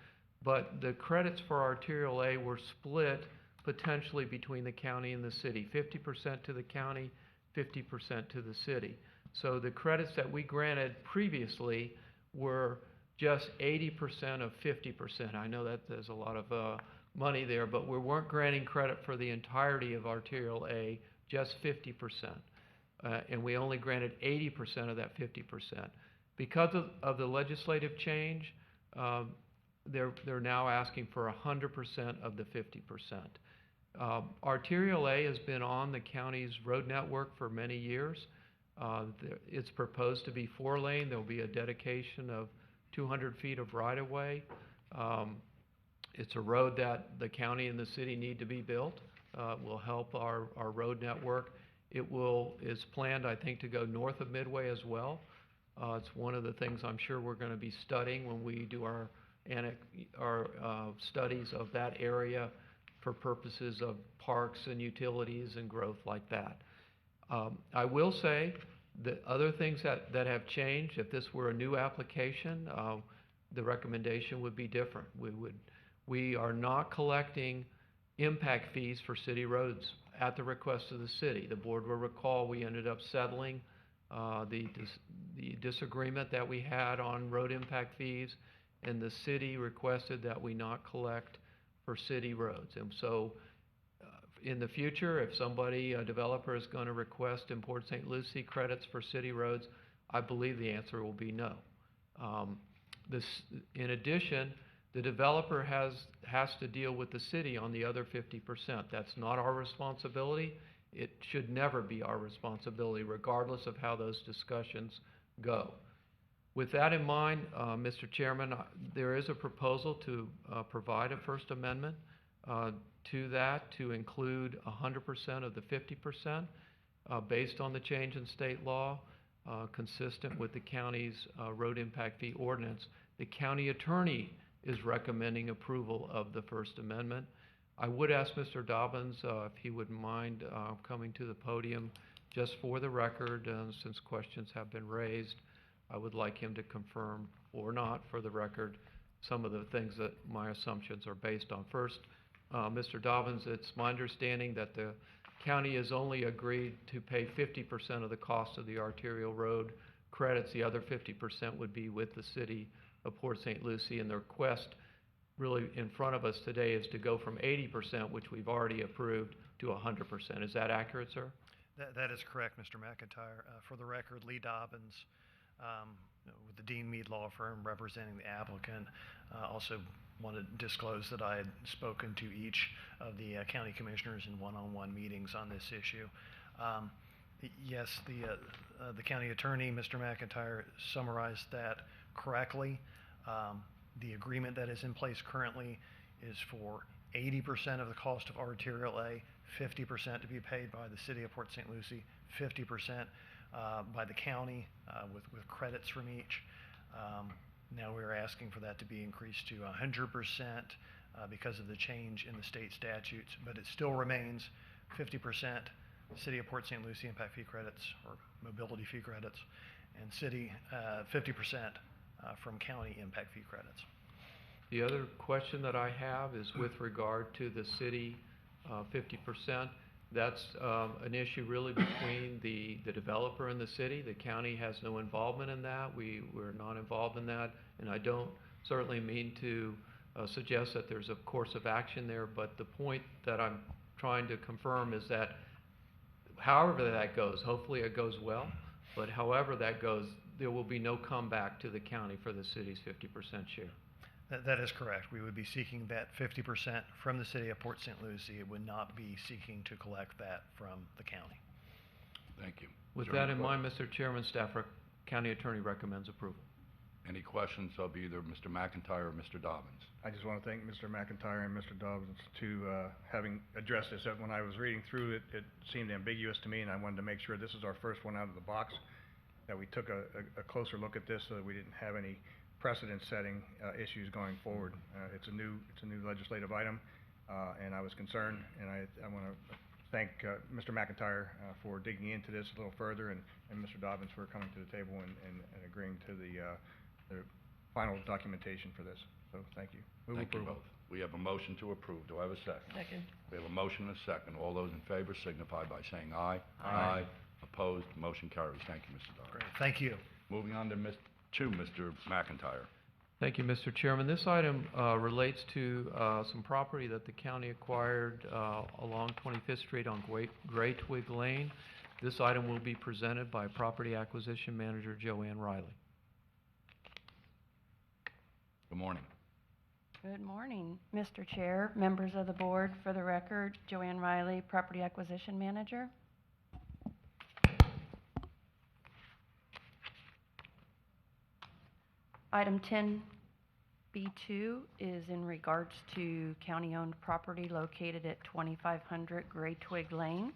But the credits for Arterial A were split potentially between the county and the city, 50% to the county, 50% to the city. So the credits that we granted previously were just 80% of 50%. I know that there's a lot of money there, but we weren't granting credit for the entirety of Arterial A, just 50%. And we only granted 80% of that 50%. Because of the legislative change, they're now asking for 100% of the 50%. Arterial A has been on the county's road network for many years. It's proposed to be 4-lane. There'll be a dedication of 200 feet of right-of-way. It's a road that the county and the city need to be built. Will help our road network. It is planned, I think, to go north of Midway as well. It's one of the things I'm sure we're going to be studying when we do our studies of that area for purposes of parks and utilities and growth like that. I will say that other things that have changed, if this were a new application, the recommendation would be different. We are not collecting impact fees for city roads at the request of the city. The board will recall we ended up settling the disagreement that we had on road impact fees, and the city requested that we not collect for city roads. And so in the future, if somebody, a developer, is going to request in Port St. Lucie credits for city roads, I believe the answer will be no. In addition, the developer has to deal with the city on the other 50%. That's not our responsibility. It should never be our responsibility, regardless of how those discussions go. With that in mind, Mr. Chairman, there is a proposal to provide a First Amendment to that, to include 100% of the 50% based on the change in state law, consistent with the county's road impact fee ordinance. The county attorney is recommending approval of the First Amendment. I would ask Mr. Dobbins if he wouldn't mind coming to the podium just for the record, since questions have been raised. I would like him to confirm or not for the record some of the things that my assumptions are based on. First, Mr. Dobbins, it's my understanding that the county has only agreed to pay 50% of the cost of the arterial road credits. The other 50% would be with the city of Port St. Lucie, and the request really in front of us today is to go from 80%, which we've already approved, to 100%. Is that accurate, sir? That is correct, Mr. McIntyre. For the record, Lee Dobbins, with the Dean Mead Law Firm representing the applicant, also want to disclose that I had spoken to each of the county commissioners in one-on-one meetings on this issue. Yes, the county attorney, Mr. McIntyre, summarized that correctly. The agreement that is in place currently is for 80% of the cost of Arterial A, 50% to be paid by the city of Port St. Lucie, 50% by the county with credits from each. Now we're asking for that to be increased to 100% because of the change in the state statutes, but it still remains 50% city of Port St. Lucie impact fee credits or mobility fee credits, and city 50% from county impact fee credits. The other question that I have is with regard to the city 50%. That's an issue really between the developer and the city. The county has no involvement in that. We're not involved in that, and I don't certainly mean to suggest that there's a course of action there, but the point that I'm trying to confirm is that however that goes, hopefully it goes well, but however that goes, there will be no comeback to the county for the city's 50% share. That is correct. We would be seeking that 50% from the city of Port St. Lucie. It would not be seeking to collect that from the county. Thank you. With that in mind, Mr. Chairman, county attorney recommends approval. Any questions of either Mr. McIntyre or Mr. Dobbins? I just want to thank Mr. McIntyre and Mr. Dobbins to having addressed this. When I was reading through it, it seemed ambiguous to me, and I wanted to make sure this is our first one out of the box, that we took a closer look at this so that we didn't have any precedent-setting issues going forward. It's a new legislative item, and I was concerned, and I want to thank Mr. McIntyre for digging into this a little further, and Mr. Dobbins for coming to the table and agreeing to the final documentation for this. So thank you. Move Thank you approval. both. We have a motion to approve. Do I have a second? Second. We have a motion and a second. All those in favor signify by saying aye. Aye. Opposed? Motion carries. Thank you, Mr. Dobbins. Great. Thank you. Moving on to Mr. McIntyre. Thank you, Mr. Chairman. This item relates to some property that the county acquired along 25th Street on Gray Twig Lane. This item will be presented by Property Acquisition Manager Joanne Riley. Good morning. Good morning, Mr. Chair, members of the board. For the record, Joanne Riley, Property Acquisition Manager. Item 10B2 is in regards to county-owned property located at 2500 Gray Twig Lane.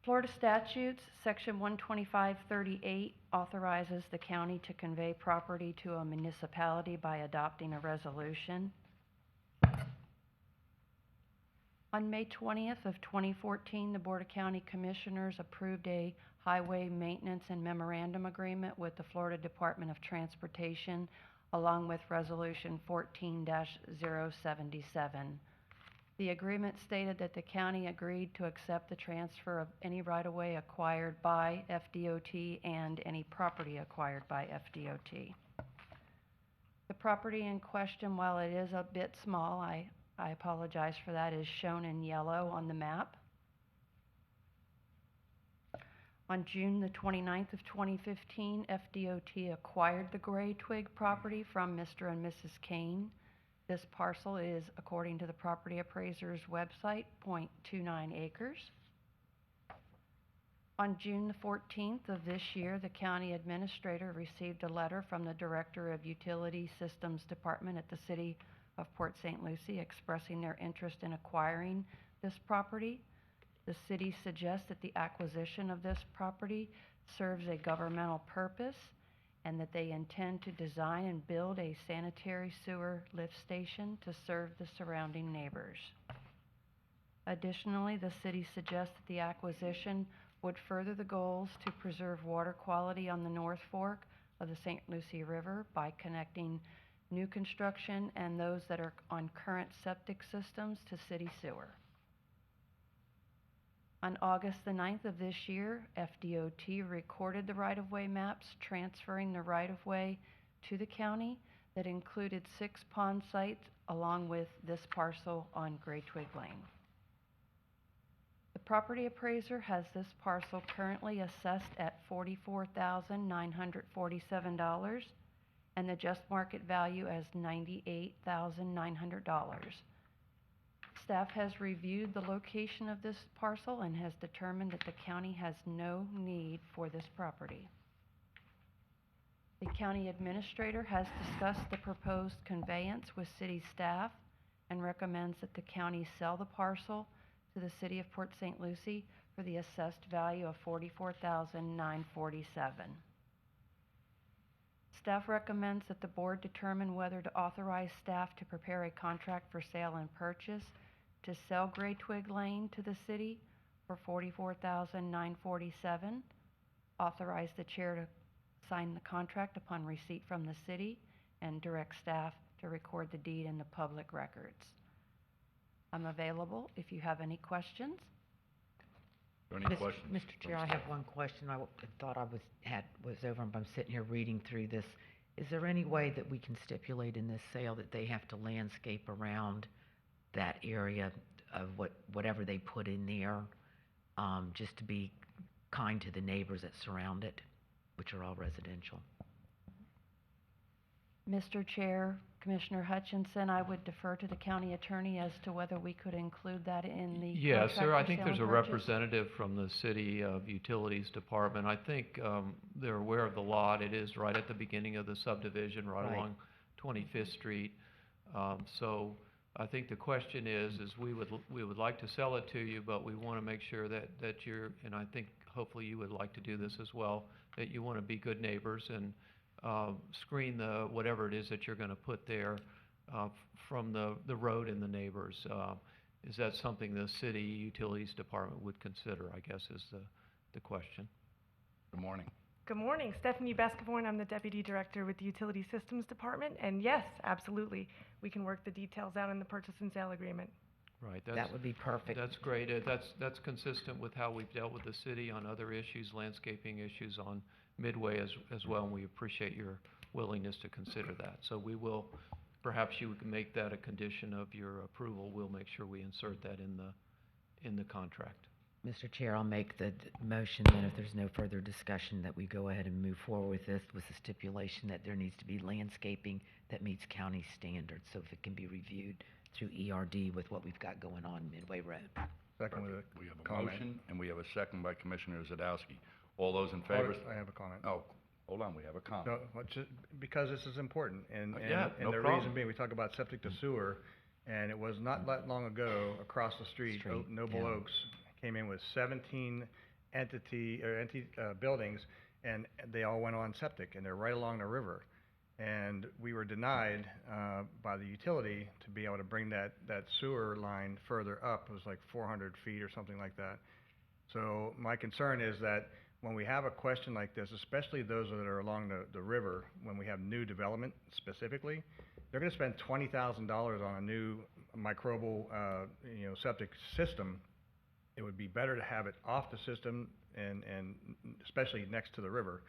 Florida statutes, section 12538 authorizes the county to convey property to a municipality by adopting a resolution. On May 20th of 2014, the Board of County Commissioners approved a highway maintenance and memorandum agreement with the Florida Department of Transportation, along with Resolution 14-077. The agreement stated that the county agreed to accept the transfer of any right-of-way acquired by FDOT and any property acquired by FDOT. The property in question, while it is a bit small, I apologize for that, is shown in yellow on the map. On June the 29th of 2015, FDOT acquired the Gray Twig property from Mr. and Mrs. Kane. This parcel is, according to the property appraiser's website, .29 acres. On June the 14th of this year, the county administrator received a letter from the Director of Utility Systems Department at the City of Port St. Lucie expressing their interest in acquiring this property. The city suggests that the acquisition of this property serves a governmental purpose and that they intend to design and build a sanitary sewer lift station to serve the surrounding neighbors. Additionally, the city suggests that the acquisition would further the goals to preserve water quality on the North Fork of the St. Lucie River by connecting new construction and those that are on current septic systems to city sewer. On August the 9th of this year, FDOT recorded the right-of-way maps transferring the right-of-way to the county that included 6 pond sites along with this parcel on Gray Twig Lane. The property appraiser has this parcel currently assessed at $44,947 and the just market value as $98,900. Staff has reviewed the location of this parcel and has determined that the county has no need for this property. The county administrator has discussed the proposed conveyance with city staff and recommends that the county sell the parcel to the City of Port St. Lucie for the assessed value of $44,947. Staff recommends that the board determine whether to authorize staff to prepare a contract for sale and purchase to sell Gray Twig Lane to the city for $44,947, authorize the chair to sign the contract upon receipt from the city, and direct staff to record the deed in the public records. I'm available if you have any questions. Any Mr. questions? Mr. Chair, I have one question. I thought I was over, but I'm sitting here reading through this. Is there any way that we can stipulate in this sale that they have to landscape around that area of whatever they put in there, just to be kind to the neighbors that surround it, which are all residential? Mr. Chair, Commissioner Hutchinson, I would defer to the county attorney as to whether we could include that in the Yes, contract sir, I for think sale there's a and purchase. representative from the City of Utilities Department. I think they're aware of the lot. It is right at the beginning of the subdivision, right Right. along 25th Street. So I think the question is we would like to sell it to you, but we want to make sure that you're, and I think hopefully you would like to do this as well, that you want to be good neighbors and screen whatever it is that you're going to put there from the road and the neighbors. Is that something the City Utilities Department would consider, I guess, is the question. Good morning. Good morning, Stephanie Bascavorn. I'm the Deputy Director with the Utility Systems Department, and yes, absolutely, we can work the details out in the purchase and sale agreement. Right. That would be perfect. That's great. That's consistent with how we've dealt with the city on other issues, landscaping issues on Midway as well, and we appreciate your willingness to consider that. So we will, perhaps you can make that a condition of your approval. We'll make sure we insert that in the contract. Mr. Chair, I'll make the motion that if there's no further discussion, that we go ahead and move forward with this with the stipulation that there needs to be landscaping that meets county standards, so if it can be reviewed through ERD with what we've got going on Midway Road. Second with a We have a comment. motion, and we have a second by Commissioner Zadowski. All those in favor? I have a comment. Oh, hold on, we have a comment. No, because this is important, and Yeah, no the problem. reason being, we talk about septic to sewer, and it was not that long ago, across the street, Noble yeah. Oaks came in with 17 buildings, and they all went on septic, and they're right along the river. And we were denied by the utility to be able to bring that sewer line further up. It was like 400 feet or something like that. So my concern is that when we have a question like this, especially those that are along the river, when we have new development specifically, they're going to spend $20,000 on a new microbial, septic system, it would be better to have it off the system and especially next to the river.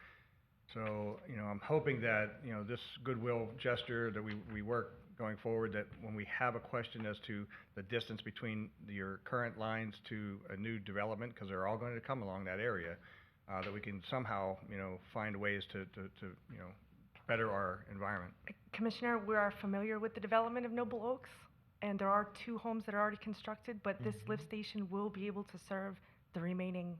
So, I'm hoping that, this goodwill gesture that we work going forward, that when we have a question as to the distance between your current lines to a new development, because they're all going to come along that area, that we can somehow, find ways to better our environment. Commissioner, we are familiar with the development of Noble Oaks, and there are 2 homes that are already constructed, but this lift station will be able to serve the remaining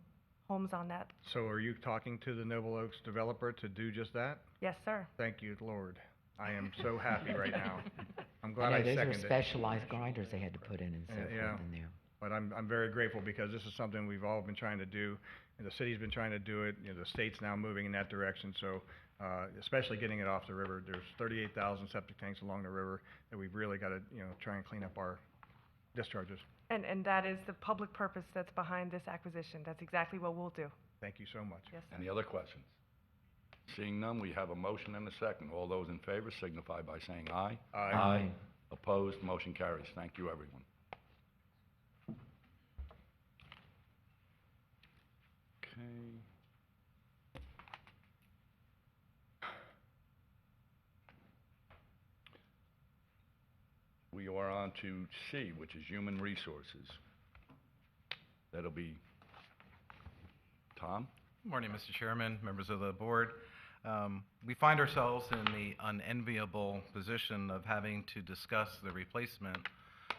homes on that. So are you talking to the Noble Oaks developer to do just that? Yes, sir. Thank you, Lord. I am so happy right now. I'm glad I I know those seconded are it. specialized grinders they had to put in and so Yeah. forth in there. But I'm very grateful because this is something we've all been trying to do, and the city's been trying to do it, the state's now moving in that direction, so, especially getting it off the river. There's 38,000 septic tanks along the river that we've really got to, try and clean up our discharges. And that is the public purpose that's behind this acquisition. That's exactly what we'll do. Thank you so much. Yes, sir. Any other questions? Seeing none, we have a motion and a second. All those in favor signify by saying aye. Aye. Opposed, motion carries. Thank you, everyone. Okay. We are on to C, which is Human Resources. That'll be Tom? Good morning, Mr. Chairman, members of the board. We find ourselves in the unenviable position of having to discuss the replacement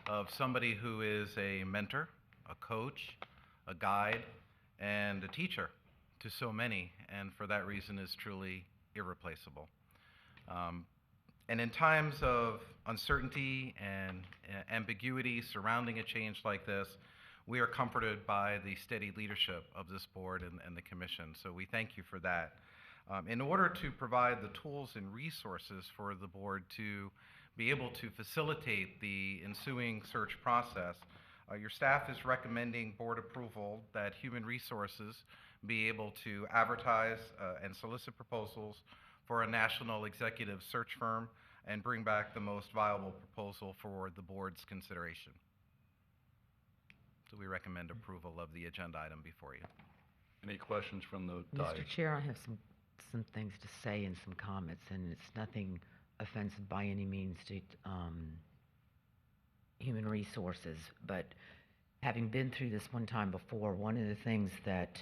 of somebody who is a mentor, a coach, a guide, and a teacher to so many, and for that reason is truly irreplaceable. And in times of uncertainty and ambiguity surrounding a change like this, we are comforted by the steady leadership of this board and the commission, so we thank you for that. In order to provide the tools and resources for the board to be able to facilitate the ensuing search process, your staff is recommending board approval that Human Resources be able to advertise and solicit proposals for a national executive search firm and bring back the most viable proposal for the board's consideration. So we recommend approval of the agenda item before you. Any questions from the Mr. dais? Chair, I have some things to say and some comments, and it's nothing offensive by any means to Human Resources, but having been through this one time before, one of the things that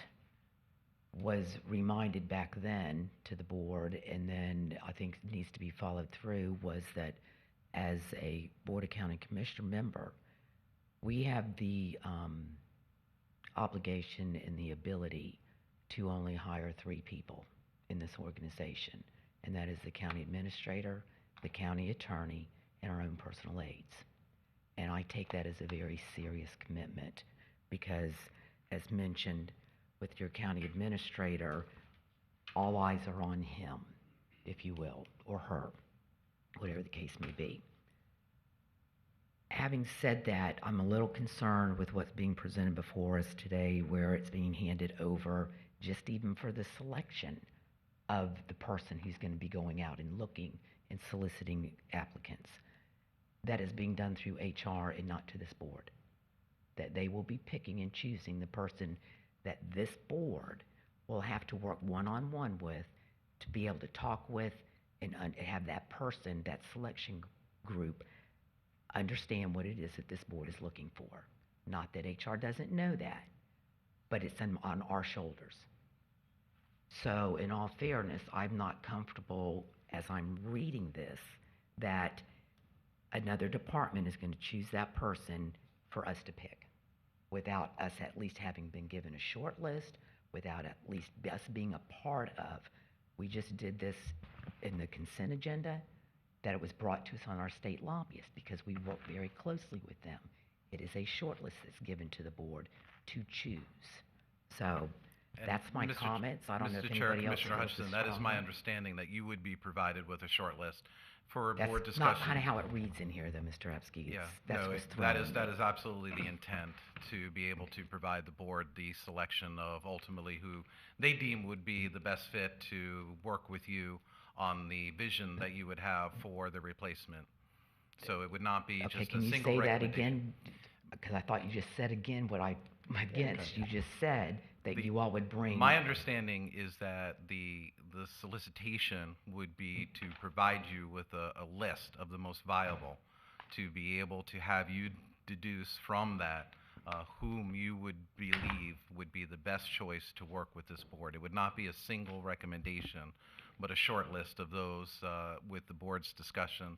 was reminded back then to the board, and then I think needs to be followed through, was that as a Board of County Commissioner member, we have the obligation and the ability to only hire 3 people in this organization, and that is the county administrator, the county attorney, and our own personal aides. And I take that as a very serious commitment because, as mentioned, with your county administrator, all eyes are on him, if you will, or her, whatever the case may be. Having said that, I'm a little concerned with what's being presented before us today, where it's being handed over just even for the selection of the person who's going to be going out and looking and soliciting applicants. That is being done through HR and not to this board. That they will be picking and choosing the person that this board will have to work one-on-one with to be able to talk with and have that person, that selection group, understand what it is that this board is looking for. Not that HR doesn't know that, but it's on our shoulders. So in all fairness, I'm not comfortable as I'm reading this that another department is going to choose that person for us to pick without us at least having been given a short list, without at least us being a part of. We just did this in the consent agenda, that it was brought to us on our state lobbyists because we work very closely with them. It is a short list that's given to the board to choose. So that's my comments. I don't know if Mr. Chair, anybody else Commissioner feels Hutchinson, this that is my strongly. understanding that you would be provided with a short list for That's board not discussion. kind of how it reads in here, though, Mr. Epsky. Yeah, That's no, what's that thrown is in. that is absolutely the intent, to be able to provide the board the selection of ultimately who they deem would be the best fit to work with you on the vision that you would have for the replacement. So it would not be Okay, just a can you single say that recommendation. again? Because I thought you just said again what I'm against. You just said that you all would bring. My understanding is that the solicitation would be to provide you with a list of the most viable, to be able to have you deduce from that whom you would believe would be the best choice to work with this board. It would not be a single recommendation, but a short list of those with the board's discussion.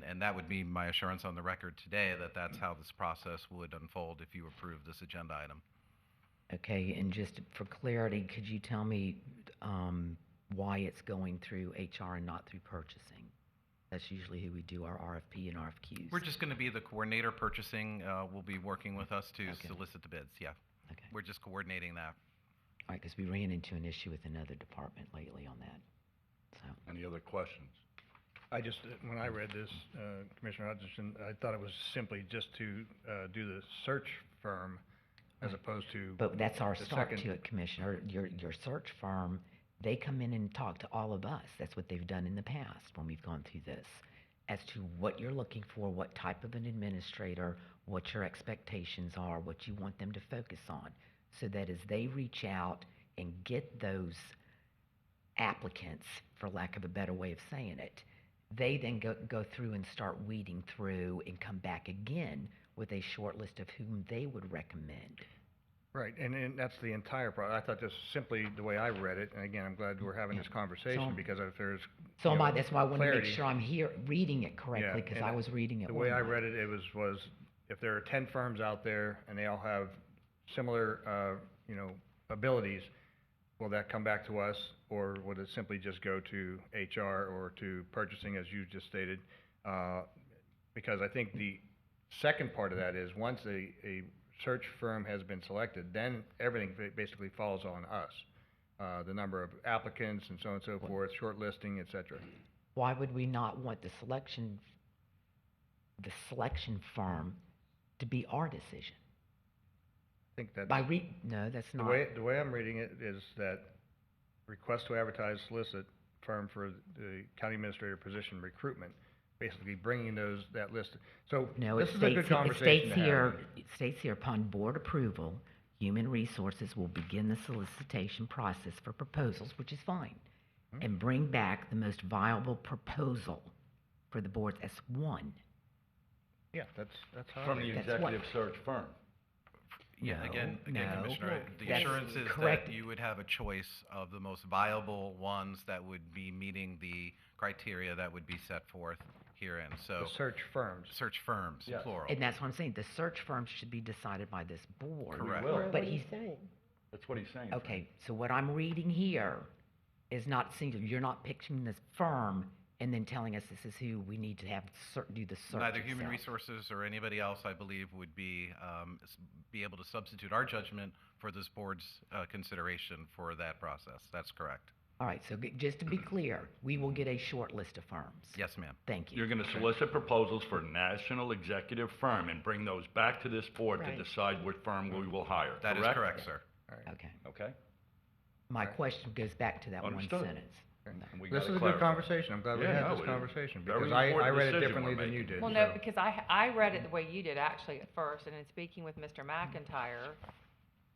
And that would be my assurance on the record today that that's how this process would unfold if you approve this agenda item. Okay, and just for clarity, could you tell me why it's going through HR and not through purchasing? That's usually who we do our RFP and RFQs. We're just going to be the coordinator. Purchasing will be working with us to solicit the bids, yeah. Okay. We're just coordinating that. All right, because we ran into an issue with another department lately on that. So. Any other questions? I just, when I read this, Commissioner Hutchinson, I thought it was simply just to do the search firm as opposed to. But that's our the start second- to it, Commissioner. Your search firm, they come in and talk to all of us. That's what they've done in the past when we've gone through this. As to what you're looking for, what type of an administrator, what your expectations are, what you want them to focus on. So that as they reach out and get those applicants, for lack of a better way of saying it, they then go through and start weeding through and come back again with a short list of whom they would recommend. Right, and that's the entire I thought just simply the way I read it, and again, I'm glad we're having this conversation So- because if there's. So you am I, know, that's why I want to make clarity- sure I'm here, reading it correctly, Yeah, because and I was reading it The way I one way. read it, it was if there are 10 firms out there and they all have similar, abilities, will that come back to us, or would it simply just go to HR or to purchasing, as you just stated? Because I think the second part of that is, once a search firm has been selected, then everything basically falls on us. The number of applicants and so on and so forth, shortlisting, et cetera. Why would we not want the selection firm to be our decision? I think that's. No, that's The not. way I'm reading it is that request to advertise solicit firm for the county administrator position recruitment, basically bringing that list. So No, this it is a good states, conversation to have. it states here, upon board approval, Human Resources will begin the solicitation process for proposals, which is fine, and bring back the most viable proposal for the board as one. Yeah, that's how. I From read the it. executive search firm. Yeah, No, again, no. Commissioner, the That's assurance is correct. that you would have a choice of the most viable ones that would be meeting the criteria that would be set forth herein, so. The search firms. Search firms, Yes. plural. And that's what I'm saying, the search firms should be decided by this board. Correct. will. But he's, That's what he's saying. okay, so what I'm reading here is not singular. You're not picturing this firm and then telling us this is who we need to have do the search Neither Human itself. Resources or anybody else, I believe, would be able to substitute our judgment for this board's consideration for that process. That's correct. All right, so just to be clear, we will get a short list of firms. Yes, ma'am. Thank you. You're going to solicit proposals for national executive firm and bring those back to this board Right. to decide what firm we will hire, That is correct, sir. Okay. Okay? My question goes back to that one Understood. sentence. And we This gotta is a good clarify. conversation. I'm glad we Yeah, had no, this it- conversation, very because I important read it decision differently we're than you making. did. Well, no, so. because I read it the way you did actually at first, and in speaking with Mr. McIntyre,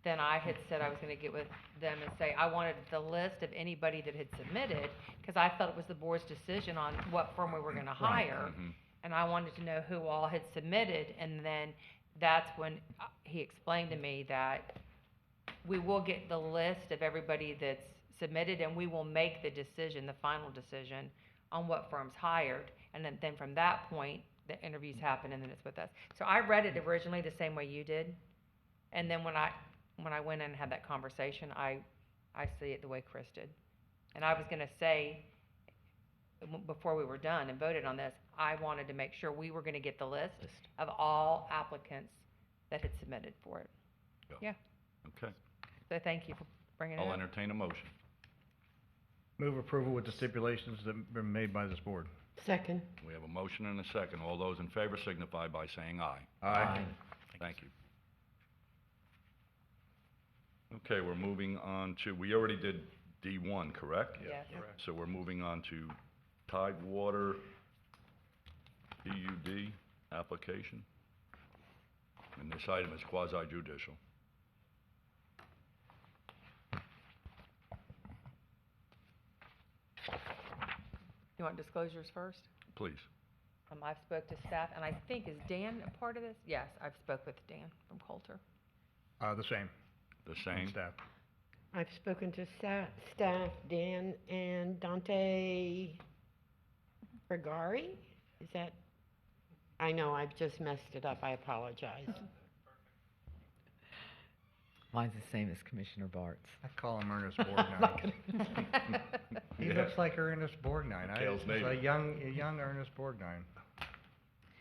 then I had said I was gonna get with them and say, I wanted the list of anybody that had submitted, because I felt it was the board's decision on what firm we were gonna hire. Mhm. And I wanted to know who all had submitted, and then that's when he explained to me that we will get the list of everybody that's submitted, and we will make the decision, the final decision, on what firm's hired. And then from that point, the interviews happen, and then it's with us. So I read it originally the same way you did, and then when I went in and had that conversation, I see it the way Chris did. And I was gonna say, before we were done and voted on this, I wanted to make sure we were gonna get the list of all applicants that had submitted for it. Yeah, Okay. so thank you for bringing it I'll up. entertain a motion. Move approval with the stipulations that have been made by this board. Second. We have a motion and a second. All those in favor signify by saying aye. Aye. Thank you. Okay, we're moving on to, we already did D1, correct? Yes. So we're moving on to Tidewater PUD application. And this item is quasi judicial. You want disclosures first? Please. I've spoke to staff, and I think, is Dan a part of this? Yes, I've spoke with Dan from Coulter. The same. The same? Staff. I've spoken to staff, Dan and Dante Regari. Is that? I know, I've just messed it up. I apologize. Mine's the same as Commissioner Bart's. I call him Ernest Borgnine. He looks like Ernest Borgnine. Mikhail's He's neighbor. a young Ernest Borgnine.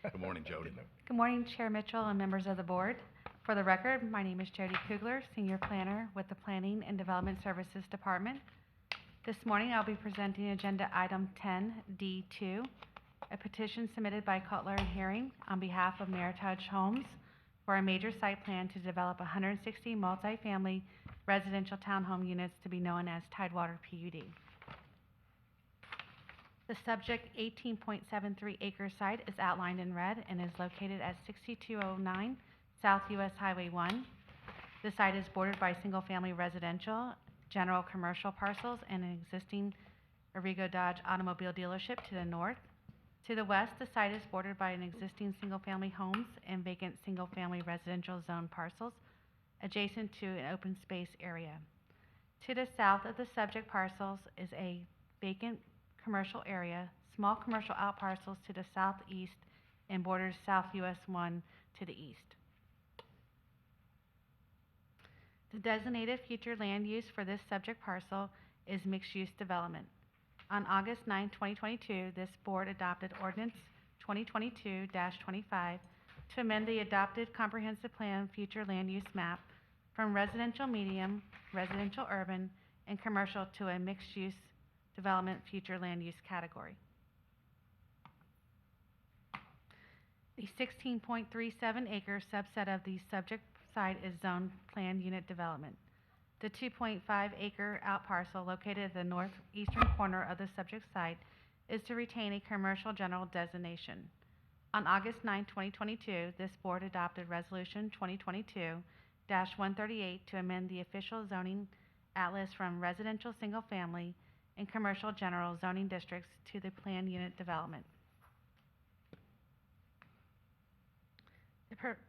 Good morning, Jody. Good morning, Chair Mitchell and members of the board. For the record, my name is Jody Kugler, Senior Planner with the Planning and Development Services Department. This morning, I'll be presenting Agenda Item 10D2, a petition submitted by Cutler and Herring on behalf of Meritage Homes for a major site plan to develop 160 multifamily residential townhome units to be known as Tidewater PUD. The subject 18.73 acre site is outlined in red and is located at 6209 South US Highway 1. The site is bordered by single-family residential, general commercial parcels, and an existing Arrigo Dodge automobile dealership to the north. To the west, the site is bordered by an existing single-family homes and vacant single-family residential zone parcels adjacent to an open space area. To the south of the subject parcels is a vacant commercial area, small commercial outparcels to the southeast, and borders South US 1 to the east. The designated future land use for this subject parcel is mixed-use development. On August 9, 2022, this board adopted Ordinance 2022-25 to amend the adopted comprehensive plan future land use map from residential medium, residential urban, and commercial to a mixed-use development future land use category. The 16.37 acre subset of the subject site is zoned planned unit development. The 2.5 acre outparcel located at the northeastern corner of the subject site is to retain a commercial general designation. On August 9, 2022, this board adopted Resolution 2022-138 to amend the official zoning atlas from residential single family and commercial general zoning districts to the planned unit development.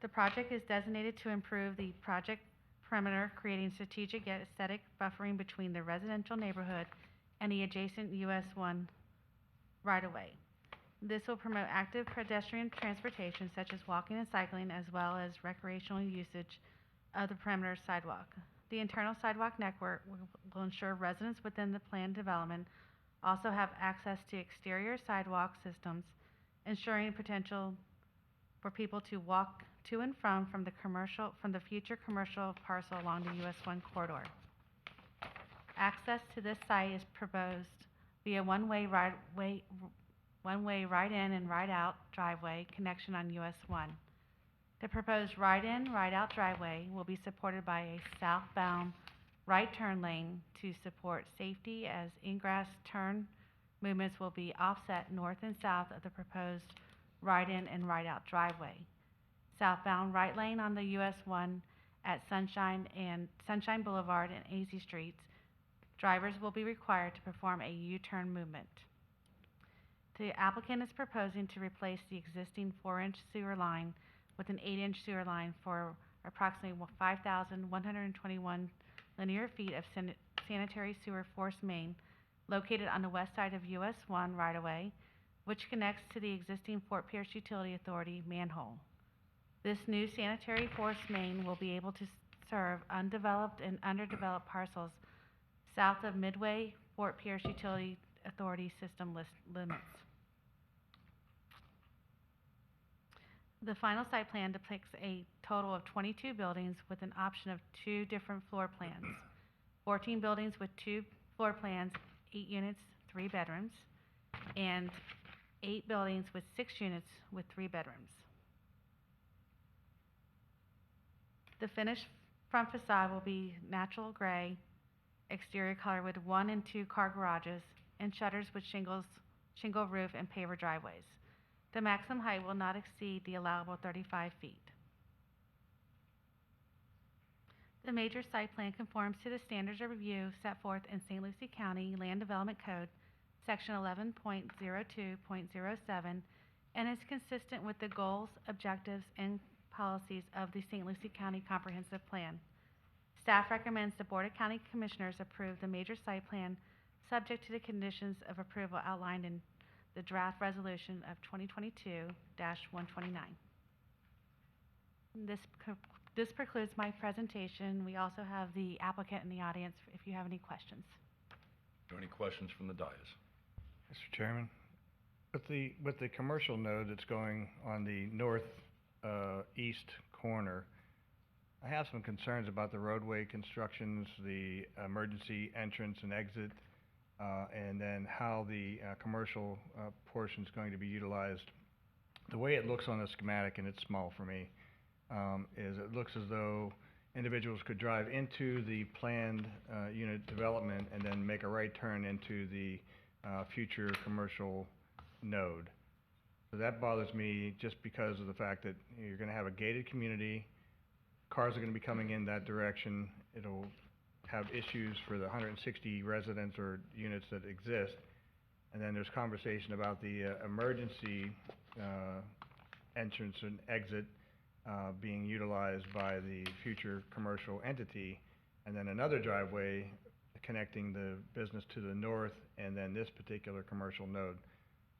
The project is designated to improve the project perimeter, creating strategic yet aesthetic buffering between the residential neighborhood and the adjacent US 1 right-of-way. This will promote active pedestrian transportation such as walking and cycling, as well as recreational usage of the perimeter sidewalk. The internal sidewalk network will ensure residents within the planned development also have access to exterior sidewalk systems, ensuring potential for people to walk to and from the future commercial parcel along the US 1 corridor. Access to this site is proposed via one-way right-in and right-out driveway connection on US 1. The proposed right-in, right-out driveway will be supported by a southbound right turn lane to support safety, as ingress turn movements will be offset north and south of the proposed right-in and right-out driveway. Southbound right lane on the US 1 at Sunshine Boulevard and AZ Streets, drivers will be required to perform a U-turn movement. The applicant is proposing to replace the existing 4-inch sewer line with an 8-inch sewer line for approximately 5,121 linear feet of sanitary sewer force main located on the west side of US 1 right-of-way, which connects to the existing Fort Pierce Utility Authority manhole. This new sanitary force main will be able to serve undeveloped and underdeveloped parcels south of Midway Fort Pierce Utility Authority system limits. The final site plan depicts a total of 22 buildings with an option of 2 different floor plans. 14 buildings with 2 floor plans, 8 units, 3 bedrooms, and 8 buildings with 6 units with 3 bedrooms. The finished front facade will be natural gray exterior color with 1 and 2 car garages and shutters with shingle roof and paver driveways. The maximum height will not exceed the allowable 35 feet. The major site plan conforms to the standards of review set forth in St. Lucie County Land Development Code, Section 11.02.07, and is consistent with the goals, objectives, and policies of the St. Lucie County Comprehensive Plan. Staff recommends the Board of County Commissioners approve the major site plan subject to the conditions of approval outlined in the draft resolution of 2022-129. This precludes my presentation. We also have the applicant in the audience if you have any questions. Are there any questions from the dais? Mr. Chairman, with the commercial node that's going on the north east corner, I have some concerns about the roadway constructions, the emergency entrance and exit, and then how the commercial portion is going to be utilized. The way it looks on the schematic, and it's small for me, is it looks as though individuals could drive into the planned unit development and then make a right turn into the future commercial node. So that bothers me just because of the fact that you're going to have a gated community. Cars are going to be coming in that direction. It'll have issues for the 160 residents or units that exist. And then there's conversation about the emergency entrance and exit being utilized by the future commercial entity. And then another driveway connecting the business to the north and then this particular commercial node.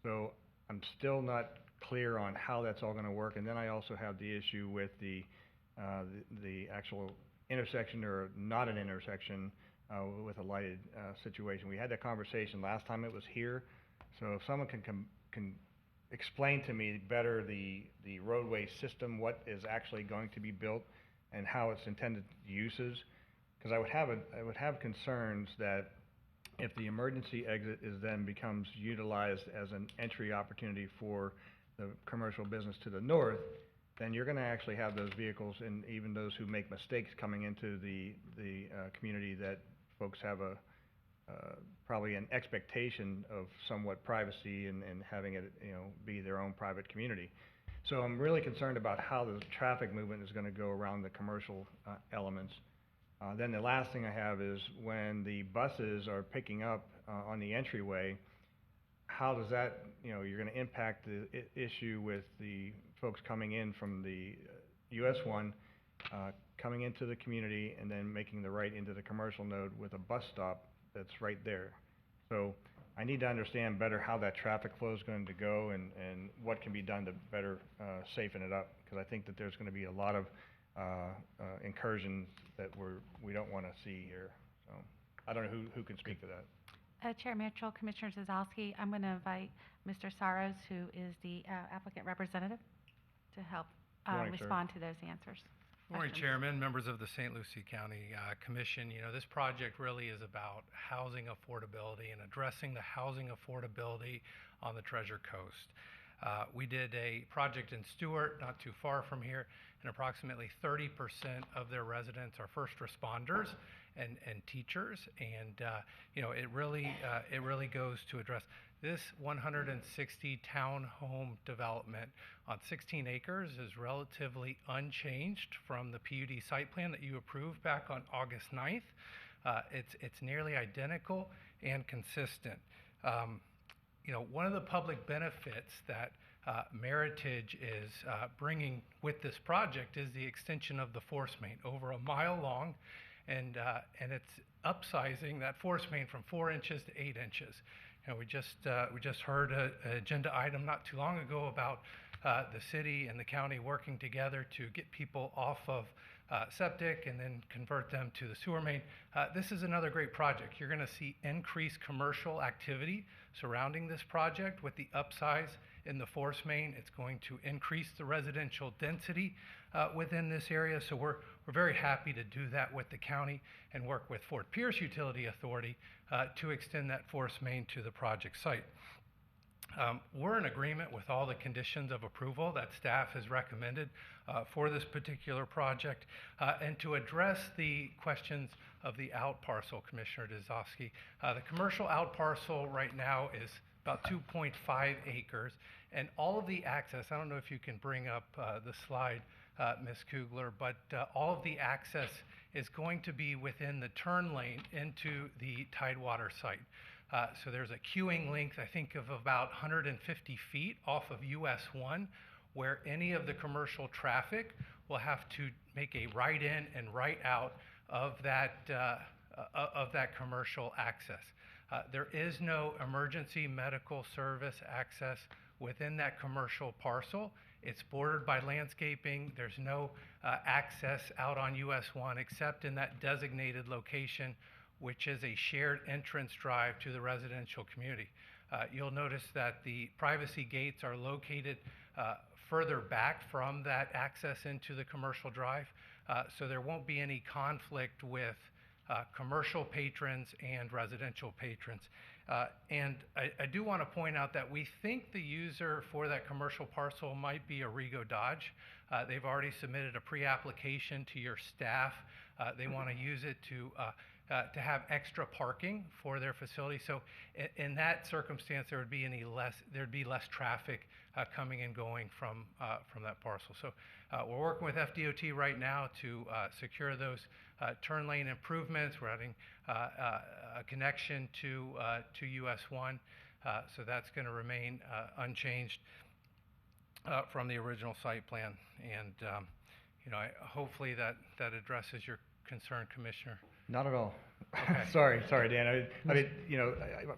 So I'm still not clear on how that's all going to work. And then I also have the issue with the actual intersection or not an intersection with a lighted situation. We had that conversation last time it was here. So if someone can explain to me better the roadway system, what is actually going to be built and how its intended uses, because I would have concerns that if the emergency exit becomes utilized as an entry opportunity for the commercial business to the north, then you're going to actually have those vehicles and even those who make mistakes coming into the community, that folks have probably an expectation of somewhat privacy and having it be their own private community. So I'm really concerned about how the traffic movement is going to go around the commercial elements. Then the last thing I have is when the buses are picking up on the entryway, how does that, you're going to impact the issue with the folks coming in from the US 1, coming into the community and then making the right into the commercial node with a bus stop that's right there. So I need to understand better how that traffic flow is going to go and what can be done to better safeten it up, because I think that there's going to be a lot of incursions that we don't want to see here. So I don't know who can speak to that. Chair Mitchell, Commissioner Zazowski, I'm going to invite Mr. Saros, who is the applicant representative, to help Morning, respond to those answers. Morning, Questions. Chairman, members of the St. Lucie County Commission. This project really is about housing affordability and addressing the housing affordability on the Treasure Coast. We did a project in Stewart, not too far from here, and approximately 30% of their residents are first responders and teachers, and it really goes to address this 160 townhome development on 16 acres is relatively unchanged from the PUD site plan that you approved back on August 9th. It's nearly identical and consistent. One of the public benefits that Meritage is bringing with this project is the extension of the force main over a mile long, and it's upsizing that force main from 4 inches to 8 inches. We just heard an agenda item not too long ago about the city and the county working together to get people off of septic and then convert them to the sewer main. This is another great project. You're going to see increased commercial activity surrounding this project with the upsize in the force main. It's going to increase the residential density within this area. So we're very happy to do that with the county and work with Fort Pierce Utility Authority to extend that force main to the project site. We're in agreement with all the conditions of approval that staff has recommended for this particular project. And to address the questions of the out parcel, Commissioner Dazowski, the commercial out parcel right now is about 2.5 acres. And all of the access, I don't know if you can bring up the slide, Ms. Kugler, but all of the access is going to be within the turn lane into the Tidewater site. So there's a queuing length, I think, of about 150 feet off of US 1, where any of the commercial traffic will have to make a right in and right out of that commercial access. There is no emergency medical service access within that commercial parcel. It's bordered by landscaping. There's no access out on US 1 except in that designated location, which is a shared entrance drive to the residential community. You'll notice that the privacy gates are located further back from that access into the commercial drive, so there won't be any conflict with commercial patrons and residential patrons. And I do want to point out that we think the user for that commercial parcel might be Arrigo Dodge. They've already submitted a pre-application to your staff. They want to use it to have extra parking for their facility. So in that circumstance, there'd be less traffic coming and going from that parcel. So we're working with FDOT right now to secure those turn lane improvements. We're adding a connection to US 1, so that's going to remain unchanged from the original site plan. And hopefully that addresses your concern, Commissioner. Not at all. Okay. Sorry, Dan. I mean,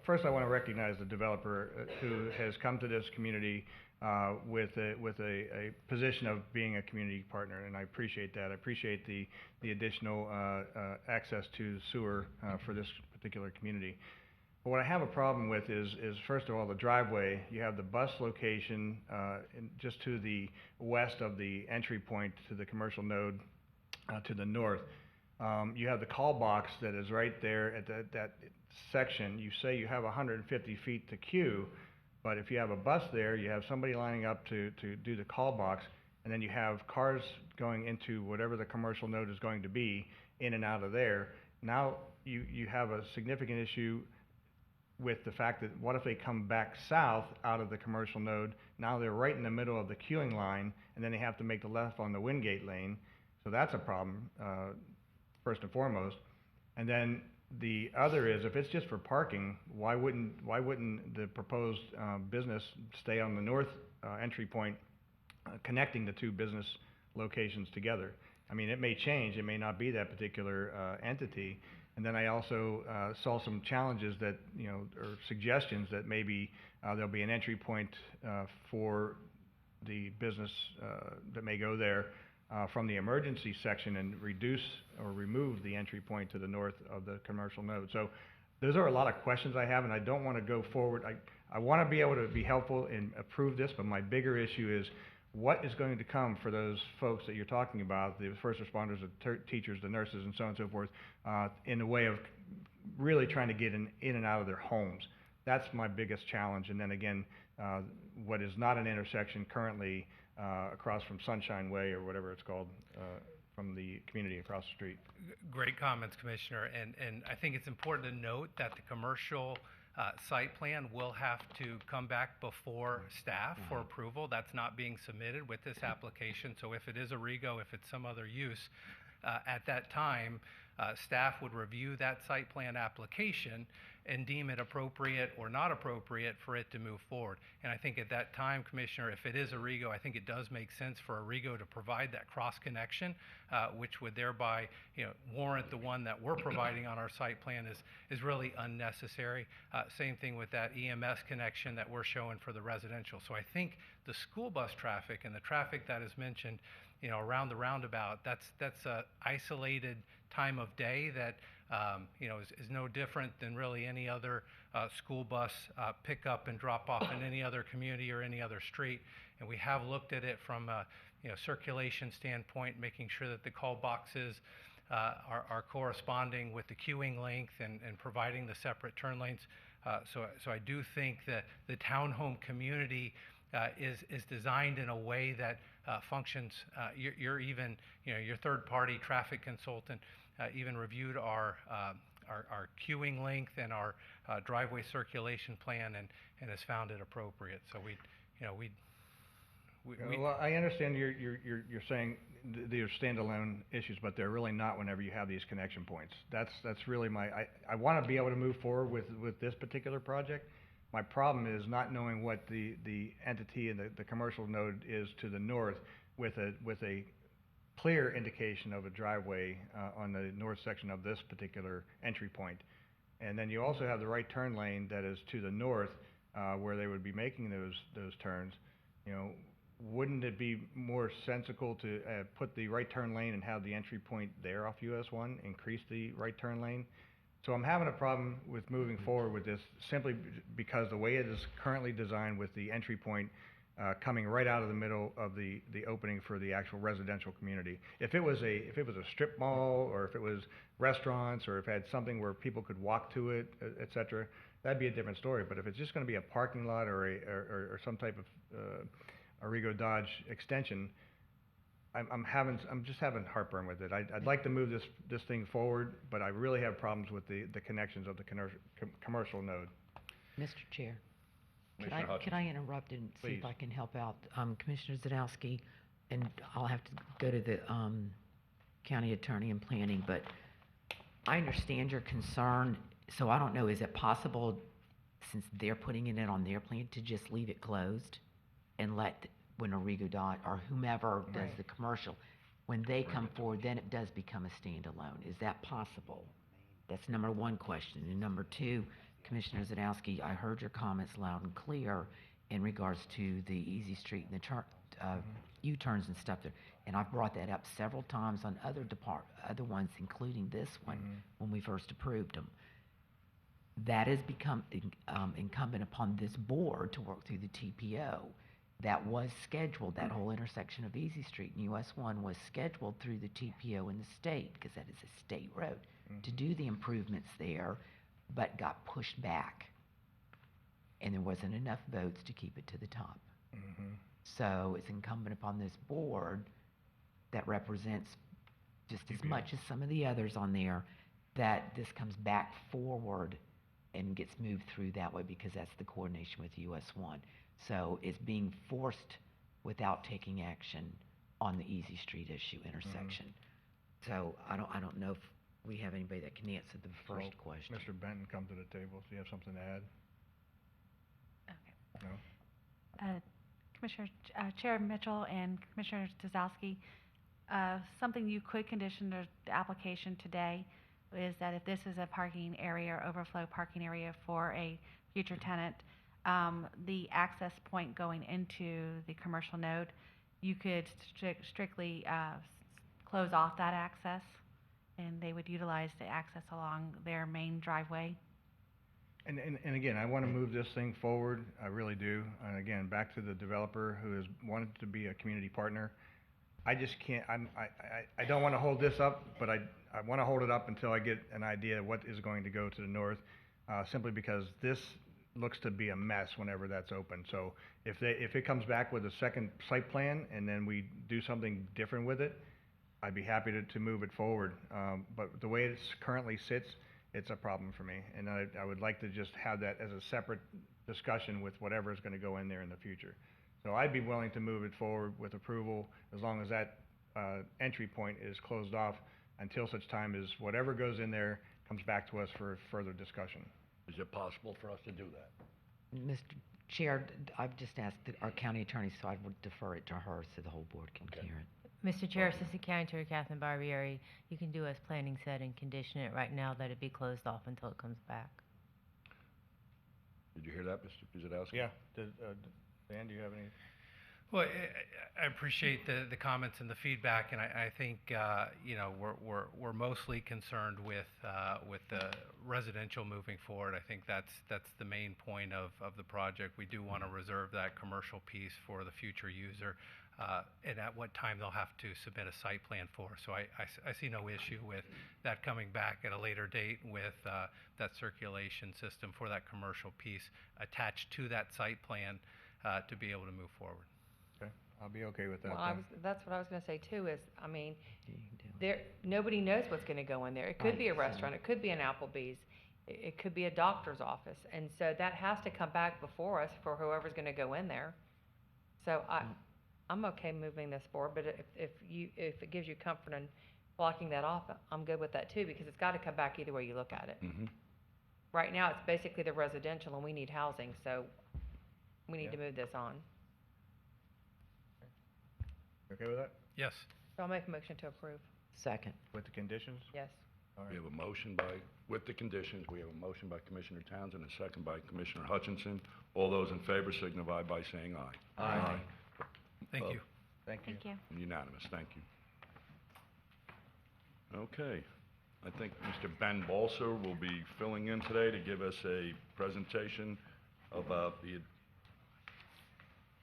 first I want to recognize the developer who has come to this community with a position of being a community partner, and I appreciate that. I appreciate the additional access to sewer for this particular community. But what I have a problem with is first of all, the driveway. You have the bus location just to the west of the entry point to the commercial node to the north. You have the call box that is right there at that section. You say you have 150 feet to queue, but if you have a bus there, you have somebody lining up to do the call box, and then you have cars going into whatever the commercial node is going to be, in and out of there. Now you have a significant issue with the fact that what if they come back south out of the commercial node? Now they're right in the middle of the queuing line, and then they have to make the left on the Wingate lane. So that's a problem, first and foremost. And then the other is, if it's just for parking, why wouldn't the proposed business stay on the north entry point, connecting the two business locations together? I mean, it may change. It may not be that particular entity. And then I also saw some challenges that, or suggestions that maybe there'll be an entry point for the business that may go there from the emergency section and reduce or remove the entry point to the north of the commercial node. So those are a lot of questions I have, and I don't want to go forward. I want to be able to be helpful and approve this, but my bigger issue is what is going to come for those folks that you're talking about, the first responders, the teachers, the nurses, and so on and so forth, in the way of really trying to get in and out of their homes. That's my biggest challenge. And then again, what is not an intersection currently across from Sunshine Way or whatever it's called, from the community across the street. Great comments, Commissioner. And I think it's important to note that the commercial site plan will have to come back before staff for approval. That's not being submitted with this application. So if it is Arrigo, if it's some other use, at that time, staff would review that site plan application and deem it appropriate or not appropriate for it to move forward. And I think at that time, Commissioner, if it is Arrigo, I think it does make sense for Arrigo to provide that cross connection, which would thereby, warrant the one that we're providing on our site plan is really unnecessary. Same thing with that EMS connection that we're showing for the residential. So I think the school bus traffic and the traffic that is mentioned, around the roundabout, that's a isolated time of day that is no different than really any other school bus pickup and drop off in any other community or any other street. And we have looked at it from a circulation standpoint, making sure that the call boxes are corresponding with the queuing length and providing the separate turn lanes. So I do think that the townhome community is designed in a way that functions. You're even, your third-party traffic consultant even reviewed our our queuing length and our driveway circulation plan and has found it appropriate. So we, you know, we. Well, I understand you're saying they're standalone issues, but they're really not whenever you have these connection points. That's really I want to be able to move forward with this particular project. My problem is not knowing what the entity and the commercial node is to the north with a clear indication of a driveway on the north section of this particular entry point. And then you also have the right turn lane that is to the north where they would be making those turns. You know, wouldn't it be more sensible to put the right turn lane and have the entry point there off US 1, increase the right turn lane? So I'm having a problem with moving forward with this simply because the way it is currently designed with the entry point coming right out of the middle of the opening for the actual residential community. If it was a strip mall, or if it was restaurants, or if it had something where people could walk to it, et cetera, that'd be a different story. But if it's just going to be a parking lot or some type of Arrigo Dodge extension, I'm just having heartburn with it. I'd like to move this thing forward, but I really have problems with the connections of the commercial node. Mr. Chair, could Commissioner I Hutchinson. interrupt and see if Please. I can help out? Commissioner Zadowski, and I'll have to go to the county attorney and planning, but I understand your concern, so I don't know, is it possible, since they're putting it in on their plan, to just leave it closed and let, when Arrigo Dodge or whomever does Right. the commercial, when they come forward, then it does become a standalone? Is that possible? That's number one question. And number two, Commissioner Zadowski, I heard your comments loud and clear in regards to the Easy Street and the U-turns and stuff there. And I've brought that up several times on other ones, including this one, when we first approved them. That has become incumbent upon this board to work through the TPO. That was scheduled, that whole intersection of Easy Street and US 1 was scheduled through the TPO in the state, because that is a state road, to do the improvements there, but got pushed back. And there wasn't enough votes to keep it to the top. So it's incumbent upon this board that represents just as much as some of the others on there, that this comes back forward and gets moved through that way, because that's the coordination with US 1. So it's being forced without taking action on the Easy Street issue intersection. So I don't know if we have anybody that can answer the first So, question. Mr. Benton, come to the table. Do you have something to add? No? Commissioner, Chair Mitchell and Commissioner Tazowski, something you could condition the application today is that if this is a parking area or overflow parking area for a future tenant, the access point going into the commercial node, you could strictly close off that access, and they would utilize the access along their main driveway. And again, I want to move this thing forward, I really do. And again, back to the developer who has wanted to be a community partner. I just can't, I don't want to hold this up, but I want to hold it up until I get an idea of what is going to go to the north, simply because this looks to be a mess whenever that's open. So if it comes back with a second site plan and then we do something different with it, I'd be happy to move it forward. But the way it currently sits, it's a problem for me. And I would like to just have that as a separate discussion with whatever is going to go in there in the future. So I'd be willing to move it forward with approval as long as that entry point is closed off until such time as whatever goes in there comes back to us for further discussion. Is it possible for us to do that? Mr. Chair, I've just asked our county attorney, so I would defer it to her so the whole board can hear it. Mr. Chair, Assistant County Attorney Catherine Barbieri, you can do as planning said and condition it right now that it be closed off until it comes back. Did you hear that, Mr. Kuzadowski? Yeah. Dan, do you have any? Well, I appreciate the comments and the feedback, and I think you know, we're mostly concerned with the residential moving forward. I think that's the main point of the project. We do want to reserve that commercial piece for the future user, and at what time they'll have to submit a site plan for. So I see no issue with that coming back at a later date with that circulation system for that commercial piece attached to that site plan to be able to move forward. Okay, I'll be okay with that. Well, that's what I was gonna say too, is, I mean, nobody knows what's gonna go in there. It could be a restaurant, it could be an Applebee's, it could be a doctor's office, and so that has to come back before us for whoever's gonna go in there. So I'm okay moving this forward, but if it gives you comfort in blocking that off, I'm good with that too, because it's gotta come back either way you look at it. Mhm. Right now, it's basically the residential, and we need housing, so we need to move this on. Okay with that? Yes. So I'll make a motion to approve. Second. With the conditions? Yes. All We right. have a motion with the conditions, we have a motion by Commissioner Townsend, a second by Commissioner Hutchinson. All those in favor signify by saying aye. Aye. Thank you. Thank you. Thank you. Unanimous, thank you. Okay, I think Mr. Ben Balser will be filling in today to give us a presentation about the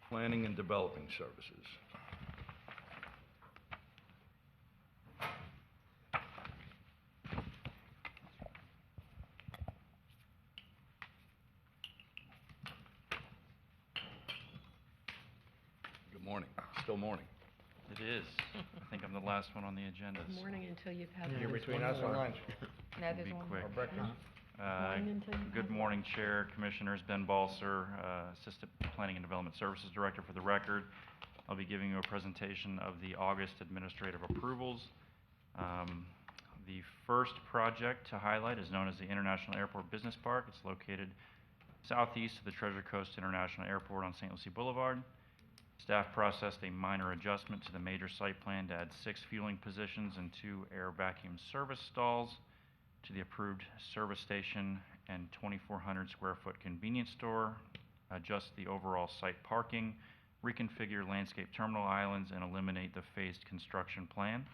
planning and developing services. Good morning, still morning. It is. I think I'm the last one on the agenda. so- Morning until you've had. You're between us and lunch. No, We'll there's be one quick. more. Or breakfast. Morning until you Good have- morning, Chair, Commissioners. Ben Balser, Assistant Planning and Development Services Director. For the record, I'll be giving you a presentation of the August administrative approvals. The first project to highlight is known as the International Airport Business Park. It's located southeast of the Treasure Coast International Airport on St. Lucie Boulevard. Staff processed a minor adjustment to the major site plan to add 6 fueling positions and 2 air vacuum service stalls to the approved service station and 2,400 square foot convenience store, adjust the overall site parking, reconfigure landscape terminal islands, and eliminate the phased construction plan.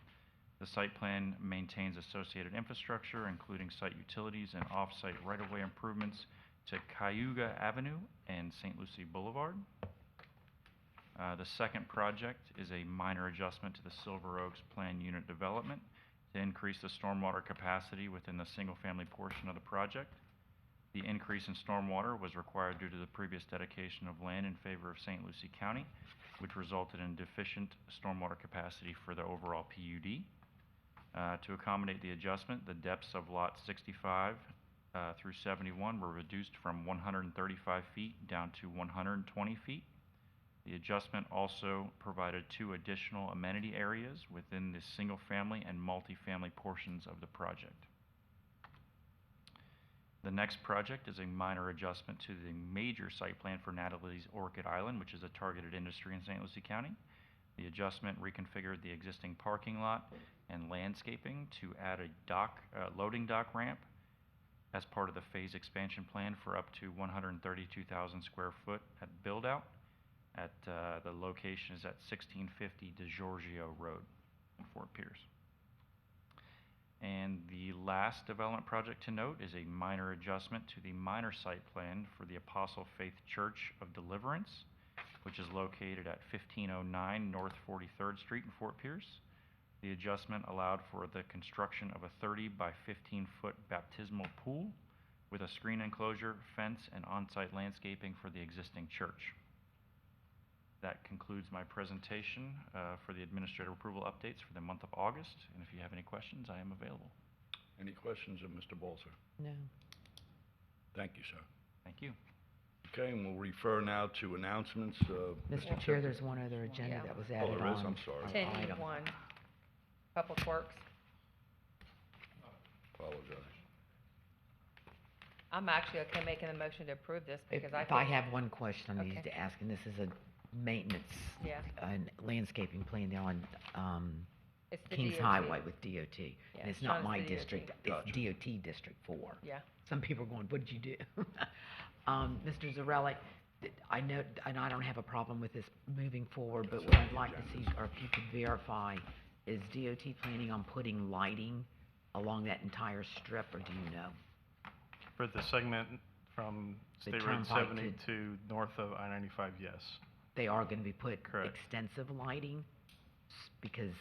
The site plan maintains associated infrastructure, including site utilities and off-site right-of-way improvements to Cayuga Avenue and St. Lucie Boulevard. The second project is a minor adjustment to the Silver Oaks Plan Unit Development to increase the stormwater capacity within the single-family portion of the project. The increase in stormwater was required due to the previous dedication of land in favor of St. Lucie County, which resulted in deficient stormwater capacity for the overall PUD. To accommodate the adjustment, the depths of lot 65 through 71 were reduced from 135 feet down to 120 feet. The adjustment also provided 2 additional amenity areas within the single-family and multifamily portions of the project. The next project is a minor adjustment to the major site plan for Natalie's Orchid Island, which is a targeted industry in St. Lucie County. The adjustment reconfigured the existing parking lot and landscaping to add a loading dock ramp as part of the phase expansion plan for up to 132,000 square foot at build-out. At the location is at 1650 DeGiorgio Road in Fort Pierce. And the last development project to note is a minor adjustment to the minor site plan for the Apostle Faith Church of Deliverance, which is located at 1509 North 43rd Street in Fort Pierce. The adjustment allowed for the construction of a 30 by 15 foot baptismal pool with a screen enclosure, fence, and on-site landscaping for the existing church. That concludes my presentation for the administrative approval updates for the month of August. And if you have any questions, I am available. Any questions of Mr. Balser? No. Thank you, sir. Thank you. Okay, and we'll refer now to announcements. Mr. Chair, there's one other agenda that was added on. there is? I'm sorry. on item. 10E1, Public Works. Apologize. I'm actually okay making the motion to approve this If because I if I think- have one question I need Okay. to ask, and this is a maintenance Yeah. and landscaping plan there on It's the Kings DOT. Highway with DOT. Yeah, And it's Sean, not it's my the DOT. district, Gotcha. it's DOT District 4. Yeah. Some people are going, what did you do? Mr. Zarelli, I know, and I don't have a problem with this moving forward, but what I'd like to see, or if you could verify, is DOT planning on putting lighting along that entire strip, or do you know? For the segment from The State Road Turnpike 70 to north of I-95, yes. They are going to be put Correct. extensive lighting? Because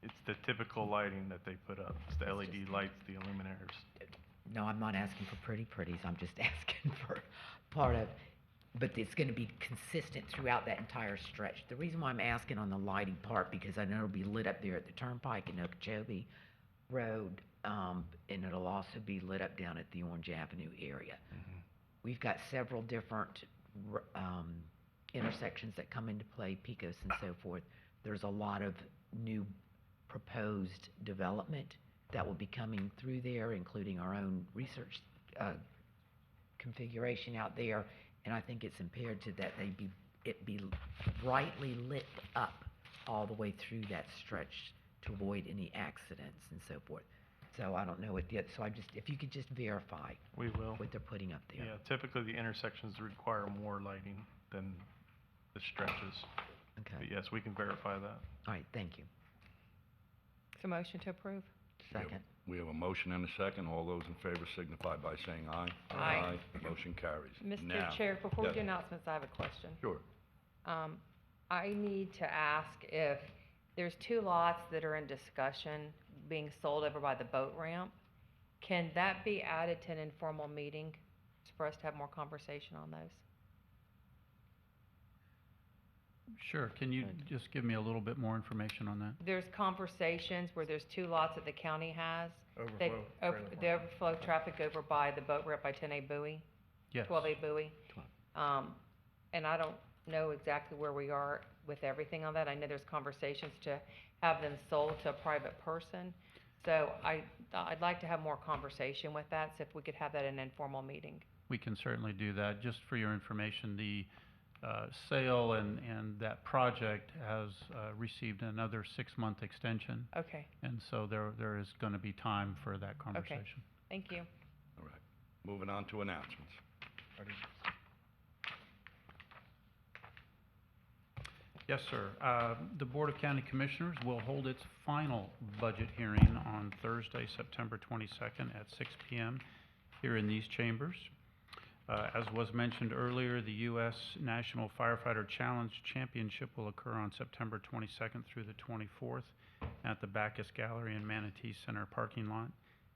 It's the typical lighting that they put up. It's the LED lights, the illuminators. no, I'm not asking for pretties, I'm just asking for part of, but it's gonna be consistent throughout that entire stretch. The reason why I'm asking on the lighting part, because I know it'll be lit up there at the Turnpike and Okeechobee Road, and it'll also be lit up down at the Orange Avenue area. We've got several different intersections that come into play, Pecos and so forth. There's a lot of new proposed development that will be coming through there, including our own research configuration out there. And I think it's imperative to that it be brightly lit up all the way through that stretch to avoid any accidents and so forth. So I don't know it yet, so if you could just verify We will. what they're putting up there. Yeah, typically the intersections require more lighting than the stretches. Okay. But yes, we can verify that. All right, thank you. So motion to approve. Second. We have a motion and a second. All those in favor signify by saying aye. Aye. Motion carries. Mr. Now- Chair, before we Yes. do announcements, I have a question. Sure. I need to ask if there's 2 lots that are in discussion being sold over by the boat ramp. Can that be added to an informal meeting for us to have more conversation on those? Sure, can you just give me a little bit more information on that? There's conversations where there's 2 lots that the county has. They- Overflow, over- trailer The overflow traffic over by the boat ramp by 10A Bowie? Yes. 12A Bowie? And I don't know exactly where we are with everything on that. I know there's conversations to have them sold to a private person. So I'd like to have more conversation with that, so if we could have that in an informal meeting. We can certainly do that. Just for your information, the sale and that project has received another 6-month extension. Okay, And so there is going to be time for that conversation. thank you. All right. Moving on to announcements. Yes, sir. The Board of County Commissioners will hold its final budget hearing on Thursday, September 22nd at 6 p.m. here in these chambers. As was mentioned earlier, the U.S. National Firefighter Challenge Championship will occur on September 22nd through the 24th at the Bacchus Gallery and Manatee Center parking lot.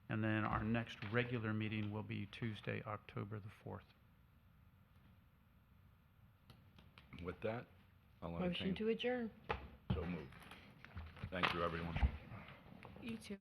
And then our next regular meeting will be Tuesday, October the 4th. With that, I'll Motion entertain. to adjourn. So moved. Thank you, everyone. You too.